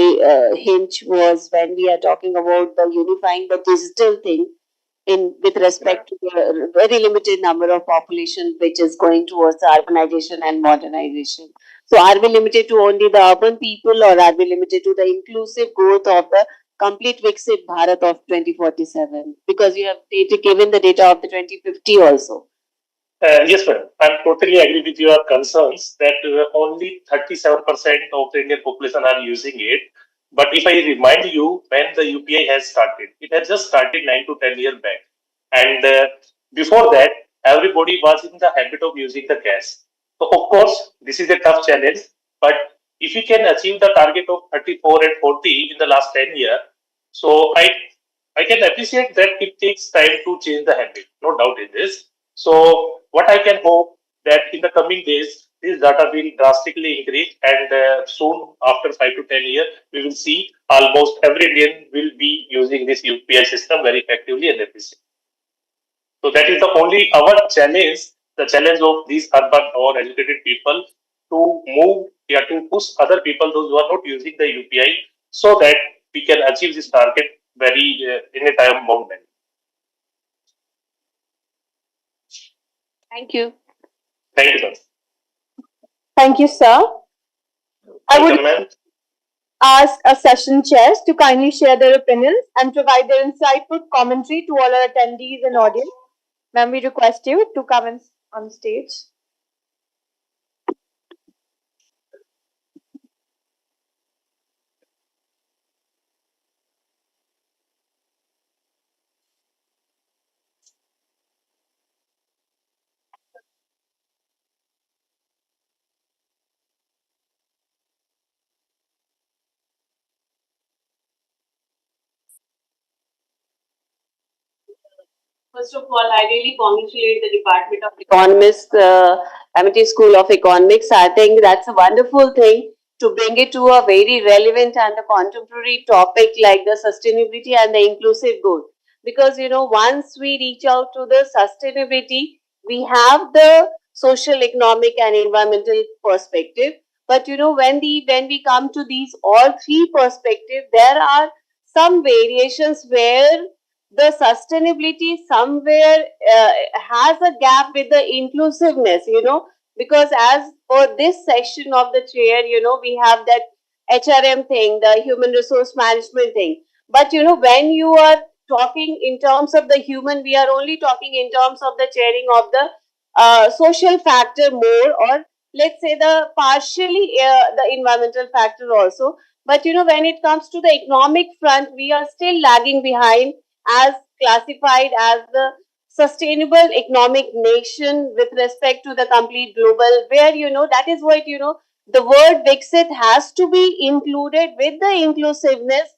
hinge was when we are talking about the unifying the digital thing in with respect to the very limited number of population which is going towards the urbanization and modernization. So are we limited to only the urban people, or are we limited to the inclusive growth of the complete Viksit Bharat of 2047? Because you have given the data of the 2050 also. Yes, madam. I'm totally agree with your concerns that only 37% of the Indian population are using it. But if I remind you when the UPI has started, it has just started 9 to 10 years back. And before that, everybody was in the habit of using the cash. So, of course, this is a tough challenge. But if you can achieve the target of 34 and 40 in the last 10 years, so I can appreciate that it takes time to change the habit. No doubt in this. So, what I can hope that in the coming days, this data will drastically increase, and soon after 5 to 10 years, we will see almost every Indian will be using this UPI system very effectively and efficiently. So that is the only our challenge, the challenge of these urban or educated people to move, yeah, to push other people, those who are not using the UPI, so that we can achieve this target very in a time bound manner. Thank you. Thank you, ma'am. Thank you, sir. I would Welcome, ma'am. ask our session chairs to kindly share their opinions and provide their insightful commentary to all our attendees and audience. Ma'am, we request you to come on stage. First of all, I really congratulate the Department of Economics, Amity School of Economics. I think that's a wonderful thing to bring it to a very relevant and a contemporary topic like the sustainability and the inclusive growth. Because, once we reach out to the sustainability, we have the social, economic, and environmental perspective. But, when we come to these all three perspectives, there are some variations where the sustainability somewhere has a gap with the inclusiveness, because as for this section of the chair, we have that HRM thing, the human resource management thing. But, when you are talking in terms of the human, we are only talking in terms of the chairing of the social factor more, or let's say the partially the environmental factor also. But, when it comes to the economic front, we are still lagging behind as classified as the sustainable economic nation with respect to the complete global, where that is what the word Viksit has to be included with the inclusiveness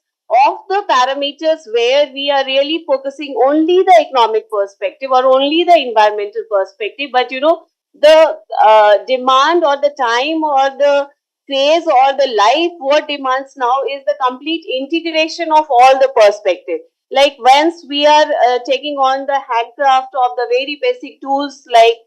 of the parameters, where we are really focusing only the economic perspective or only the environmental perspective. But the demand or the time or the phase or the life what demands now is the complete integration of all the perspective. Like once we are taking on the handcraft of the very basic tools like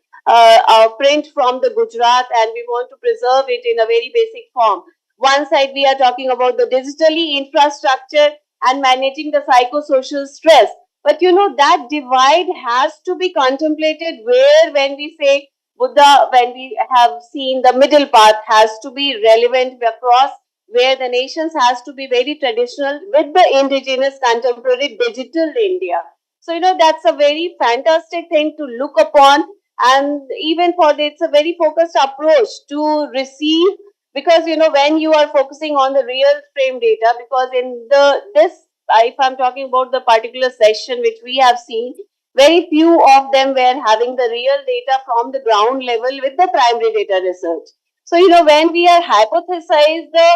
print from the Gujarat, and we want to preserve it in a very basic form. One side we are talking about the digitally infrastructure and managing the psychosocial stress. But that divide has to be contemplated where when we say Buddha, when we have seen the middle path has to be relevant across where the nations has to be very traditional with the indigenous contemporary digital India. So, that's a very fantastic thing to look upon. And even for it's a very focused approach to receive, because when you are focusing on the real frame data, because in this if I'm talking about the particular session which we have seen, very few of them were having the real data from the ground level with the primary data research. So when we are hypothesize the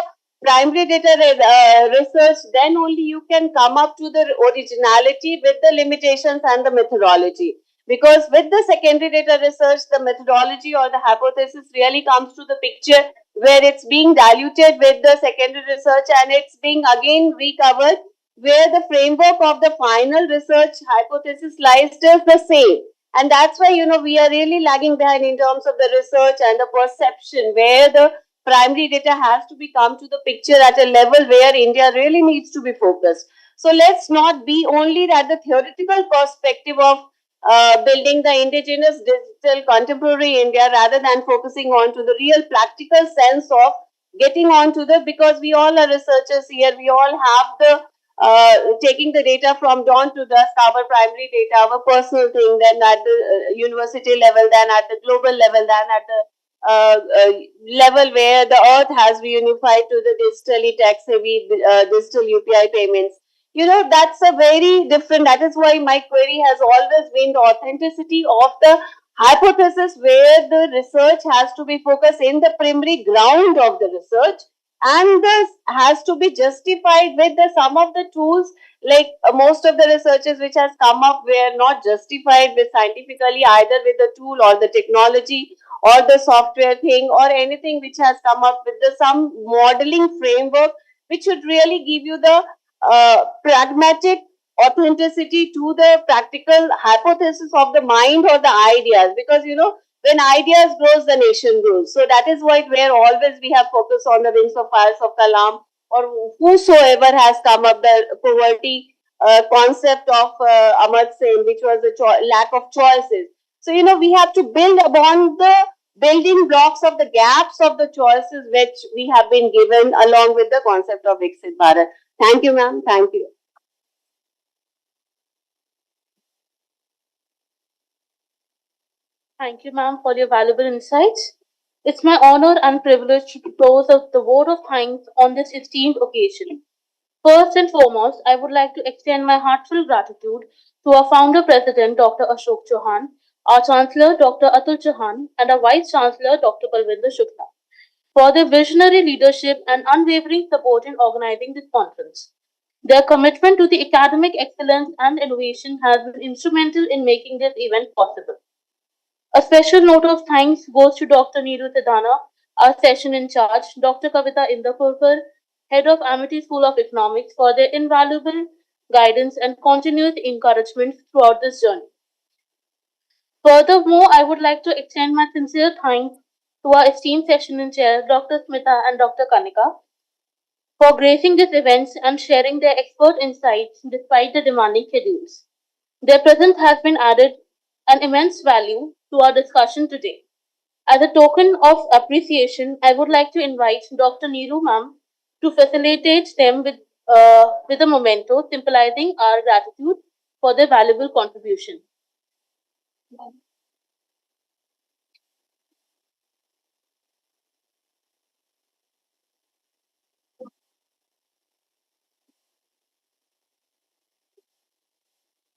primary data research, then only you can come up to the originality with the limitations and the methodology. Because with the secondary data research, the methodology or the hypothesis really comes to the picture where it's being diluted with the secondary research and it's being again recovered where the framework of the final research hypothesis lies still the same. And that's why, we are really lagging behind in terms of the research and the perception where the primary data has to be come to the picture at a level where India really needs to be focused. So let's not be only at the theoretical perspective of building the indigenous digital contemporary India rather than focusing on to the real practical sense of getting on to the, because we all are researchers here, we all have the taking the data from dawn to dusk, our primary data, our personal thing, then at the university level, then at the global level, then at the level where the earth has been unified to the digitally tax-heavy digital UPI payments. That's a very different, that is why my query has always been the authenticity of the hypothesis where the research has to be focused in the primary ground of the research, and this has to be justified with the some of the tools like most of the researches which has come up were not justified with scientifically either with the tool or the technology or the software thing or anything which has come up with the some modeling framework which should really give you the pragmatic authenticity to the practical hypothesis of the mind or the ideas, because when ideas grows the nation grows. So that is why where always we have focused on the wings of fires of Kalam or whosoever has come up the poverty concept of Amar Sen, which was the lack of choices. So we have to build upon the building blocks of the gaps of the choices which we have been given along with the concept of Viksit Bharat. Thank you, ma'am. Thank you. Thank you, ma'am, for your valuable insights. It's my honor and privilege to close out the vote of thanks on this esteemed occasion. First and foremost, I would like to extend my heartfelt gratitude to our founder president, Dr. Ashok Chauhan, our chancellor, Dr. Atul Chauhan, and our vice chancellor, Dr. Balwinder Shukla, for their visionary leadership and unwavering support in organizing this conference. Their commitment to the academic excellence and innovation has been instrumental in making this event possible. A special note of thanks goes to Dr. Neeru Sedana, our session in charge, Dr. Kavita Indakurkar, Head of Amity School of Economics, for their invaluable guidance and continuous encouragement throughout this journey. Furthermore, I would like to extend my sincere thanks to our esteemed session in chair, Dr. Smita and Dr. Kanika, for gracing this event and sharing their expert insights despite the demanding schedules. Their presence has been added an immense value to our discussion today. As a token of appreciation, I would like to invite Dr. Neeru ma'am to facilitate them with a memento symbolizing our gratitude for their valuable contribution.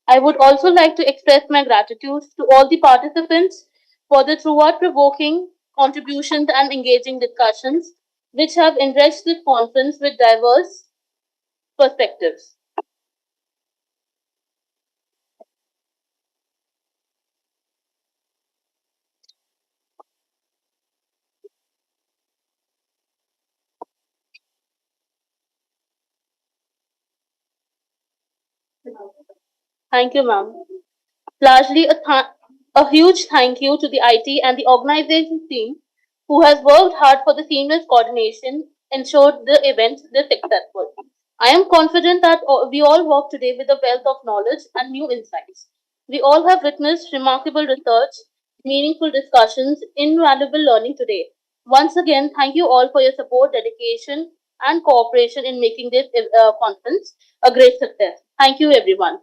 I would also like to express my gratitude to all the participants for the throughout provoking contributions and engaging discussions, which have enriched this conference with diverse perspectives. Thank you, ma'am. Largely a A huge thank you to the IT and the organization team who has worked hard for the seamless coordination, ensured the event is successful. I am confident that we all walk today with a wealth of knowledge and new insights. We all have witnessed remarkable research, meaningful discussions, invaluable learning today. Once again, thank you all for your support, dedication, and cooperation in making this conference a great success. Thank you, everyone.